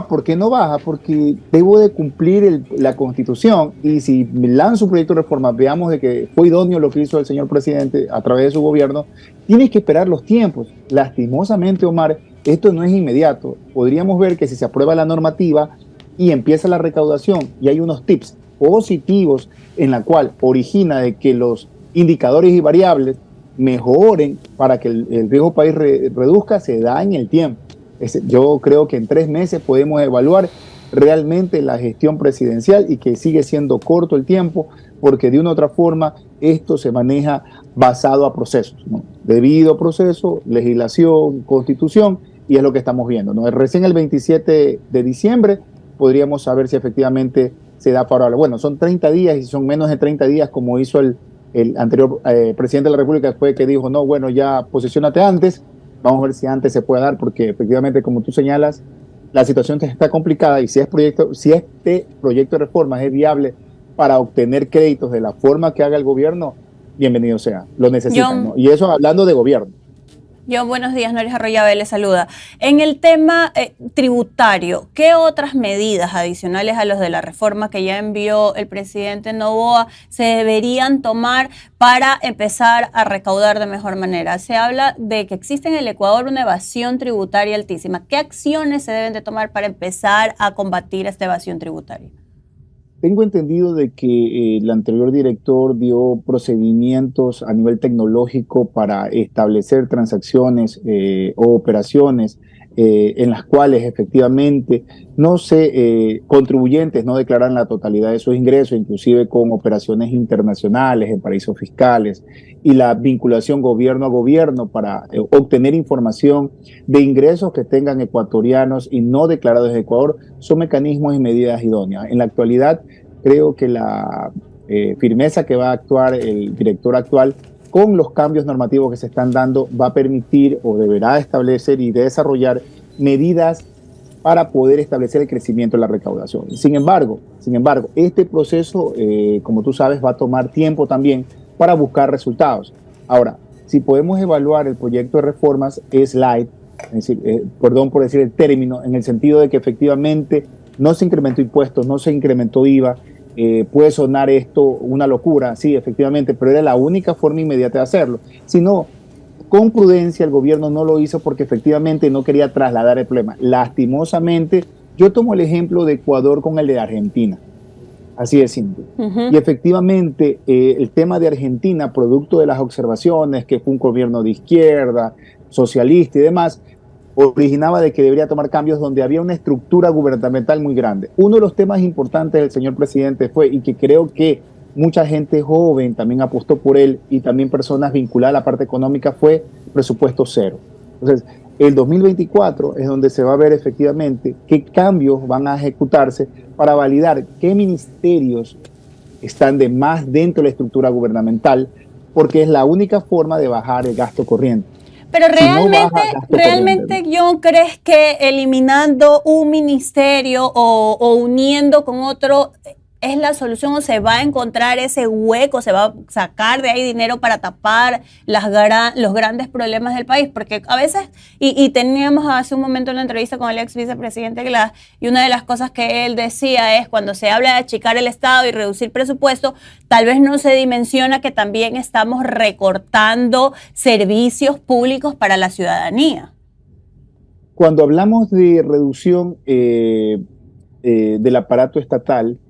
¿Por qué no baja? Porque debo de cumplir la Constitución, y si me lanzo un proyecto de reforma, veamos de que fue idóneo lo que hizo el señor presidente a través de su gobierno, tienes que esperar los tiempos. Lastimosamente, Omar, esto no es inmediato. Podríamos ver que si se aprueba la normativa y empieza la recaudación y hay unos tips positivos en la cual origina de que los indicadores y variables mejoren para que el riesgo país reduzca, se da en el tiempo. Yo creo que en 3 meses podemos evaluar realmente la gestión presidencial y que sigue siendo corto el tiempo porque de una u otra forma esto se maneja basado a procesos, ¿no? Debido proceso, legislación, constitución, y es lo que estamos viendo, ¿no? Recién el 27 de diciembre podríamos saber si efectivamente se da favorable. Bueno, son 30 días y son menos de 30 días como hizo el anterior presidente de la República después que dijo, no, bueno, ya posiciónate antes. Vamos a ver si antes se puede dar, porque efectivamente, como tú señalas, la situación está complicada y si este proyecto de reforma es viable para obtener créditos de la forma que haga el gobierno, bienvenido sea, lo necesitan, ¿no? Y eso hablando de gobierno. John, buenos días, Noris Arroyave le saluda. En el tema tributario, ¿qué otras medidas adicionales a los de la reforma que ya envió el presidente Noboa se deberían tomar para empezar a recaudar de mejor manera? Se habla de que existe en el Ecuador una evasión tributaria altísima. ¿Qué acciones se deben de tomar para empezar a combatir esta evasión tributaria? Tengo entendido de que el anterior director dio procedimientos a nivel tecnológico para establecer transacciones o operaciones en las cuales efectivamente contribuyentes no declaran la totalidad de sus ingresos, inclusive con operaciones internacionales en paraísos fiscales, y la vinculación gobierno a gobierno para obtener información de ingresos que tengan ecuatorianos y no declarados en Ecuador, son mecanismos y medidas idóneas. En la actualidad, creo que la firmeza que va a actuar el director actual con los cambios normativos que se están dando va a permitir o deberá establecer y desarrollar medidas para poder establecer el crecimiento de la recaudación. Sin embargo, este proceso, como tú sabes, va a tomar tiempo también para buscar resultados. Ahora, si podemos evaluar el proyecto de reformas, es light, es decir, perdón por decir el término, en el sentido de que efectivamente no se incrementó impuestos, no se incrementó IVA. Puede sonar esto una locura, sí, efectivamente, pero era la única forma inmediata de hacerlo. Si no, con prudencia el gobierno no lo hizo porque efectivamente no quería trasladar el problema. Lastimosamente, yo tomo el ejemplo de Ecuador con el de Argentina. Así de simple. Y efectivamente, el tema de Argentina, producto de las observaciones, que fue un gobierno de izquierda, socialista y demás, originaba de que debería tomar cambios donde había una estructura gubernamental muy grande. Uno de los temas importantes del señor presidente fue, y que creo que mucha gente joven también apostó por él, y también personas vinculadas a la parte económica, fue presupuesto cero. Entonces, el 2024 es donde se va a ver efectivamente qué cambios van a ejecutarse para validar qué ministerios están de más dentro de la estructura gubernamental, porque es la única forma de bajar el gasto corriente. Pero realmente, John, ¿crees que eliminando un ministerio o uniendo con otro es la solución, o se va a encontrar ese hueco, se va a sacar de ahí dinero para tapar los grandes problemas del país? Porque a veces, y teníamos hace un momento una entrevista con el ex vicepresidente Glass, y una de las cosas que él decía es, cuando se habla de achicar el Estado y reducir presupuesto, tal vez no se dimensiona que también estamos recortando servicios públicos para la ciudadanía. Cuando hablamos de reducción del aparato estatal,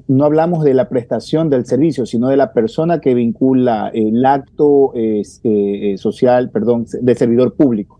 no hablamos de la prestación del servicio, sino de la persona que vincula el acto social, de servidor público.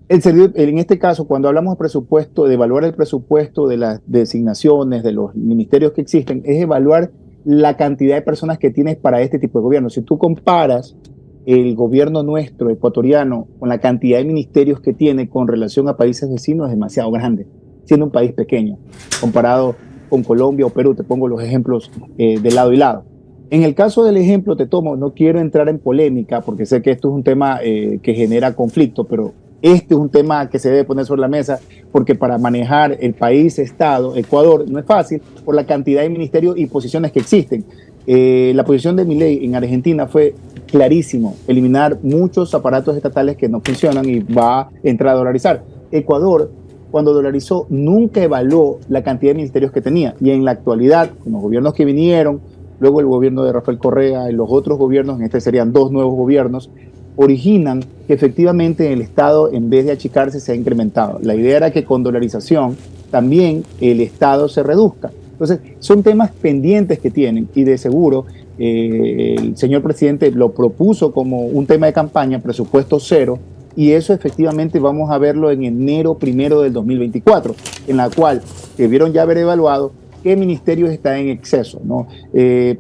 En este caso, cuando hablamos de presupuesto, de evaluar el presupuesto de las designaciones de los ministerios que existen, es evaluar la cantidad de personas que tienes para este tipo de gobierno. Si tú comparas el gobierno nuestro, ecuatoriano, con la cantidad de ministerios que tiene con relación a países vecinos, es demasiado grande, siendo un país pequeño, comparado con Colombia o Perú. Te pongo los ejemplos de lado y lado. En el caso del ejemplo, no quiero entrar en polémica, porque sé que esto es un tema que genera conflicto, pero este es un tema que se debe poner sobre la mesa, porque para manejar el país-estado, Ecuador, no es fácil por la cantidad de ministerios y posiciones que existen. La posición de Milei en Argentina fue clarísimo: eliminar muchos aparatos estatales que no funcionan y va a entrar a dolarizar. Ecuador, cuando dolarizó, nunca evaluó la cantidad de ministerios que tenía, y en la actualidad, con los gobiernos que vinieron, luego el gobierno de Rafael Correa y los otros gobiernos, en este serían 2 nuevos gobiernos, originan que efectivamente el Estado, en vez de achicarse, se ha incrementado. La idea era que con dolarización también el Estado se reduzca. Entonces, son temas pendientes que tienen, y de seguro el señor presidente lo propuso como un tema de campaña, presupuesto cero, y eso efectivamente vamos a verlo en enero 1 del 2024, en la cual debieron ya haber evaluado qué ministerios están en exceso, ¿no?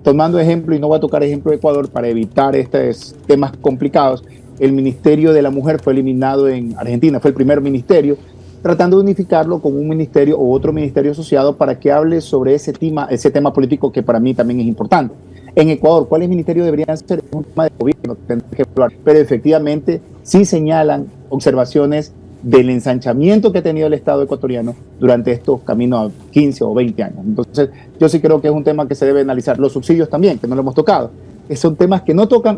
Tomando ejemplo, y no voy a tocar ejemplo de Ecuador para evitar estos temas complicados, el Ministerio de la Mujer fue eliminado en Argentina, fue el primer ministerio, tratando de unificarlo con un ministerio o otro ministerio asociado para que hable sobre ese tema político que para mí también es importante. En Ecuador, ¿cuáles ministerios deberían ser? Es un tema de gobierno que tendrán que evaluar, pero efectivamente sí señalan observaciones del ensanchamiento que ha tenido el Estado ecuatoriano durante estos caminos a 15 o 20 años. Entonces, yo sí creo que es un tema que se debe analizar. Los subsidios también, que no lo hemos tocado. Son temas que no tocan,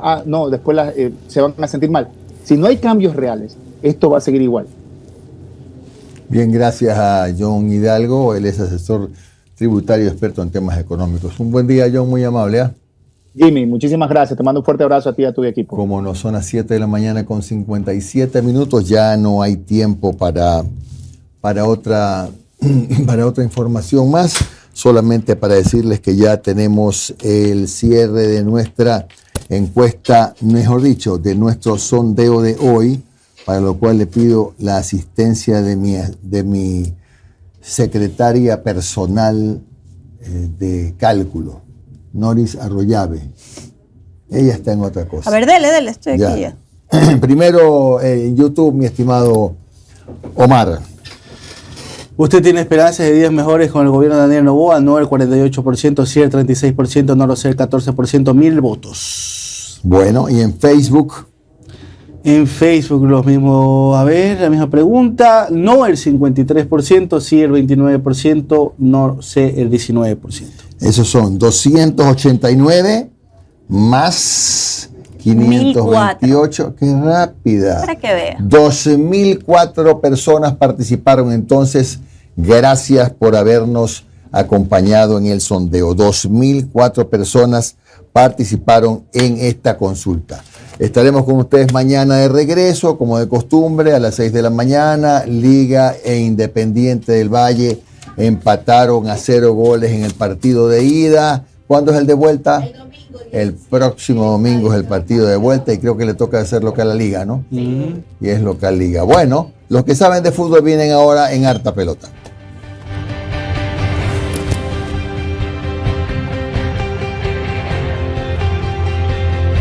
después se van a sentir mal. Si no hay cambios reales, esto va a seguir igual. Bien, gracias a John Hidalgo. Él es asesor tributario experto en temas económicos. Un buen día, John, muy amable, ¿eh? Jimmy, muchísimas gracias. Te mando un fuerte abrazo a ti y a tu equipo. Como no, son las 7 de la mañana con 57 minutos, ya no hay tiempo para otra información más, solamente para decirles que ya tenemos el cierre de nuestra encuesta, mejor dicho, de nuestro sondeo de hoy, para lo cual le pido la asistencia de mi secretaria personal de cálculo, Noris Arroyave. Ella está en otra cosa. A ver, dele, estoy aquí ya. Primero, en YouTube, mi estimado Omar. ¿Usted tiene esperanzas de días mejores con el gobierno de Daniel Noboa? No, el 48%, sí, el 36%, no lo sé, el 14%, 1000 votos. Bueno, ¿y en Facebook? En Facebook los mismos, a ver, la misma pregunta. No, el 53%, sí, el 29%, no sé, el 19%. Esos son 289 más 528. ¡Qué rápida! Para que vea. 12.004 personas participaron entonces. Gracias por habernos acompañado en el sondeo. 2.004 personas participaron en esta consulta. Estaremos con ustedes mañana de regreso, como de costumbre, a las 6 de la mañana. Liga e Independiente del Valle empataron a 0 goles en el partido de ida. ¿Cuándo es el de vuelta? El próximo domingo es el partido de vuelta y creo que le toca hacer local a Liga, ¿no? Y es local Liga. Bueno, los que saben de fútbol vienen ahora en Harta Pelota.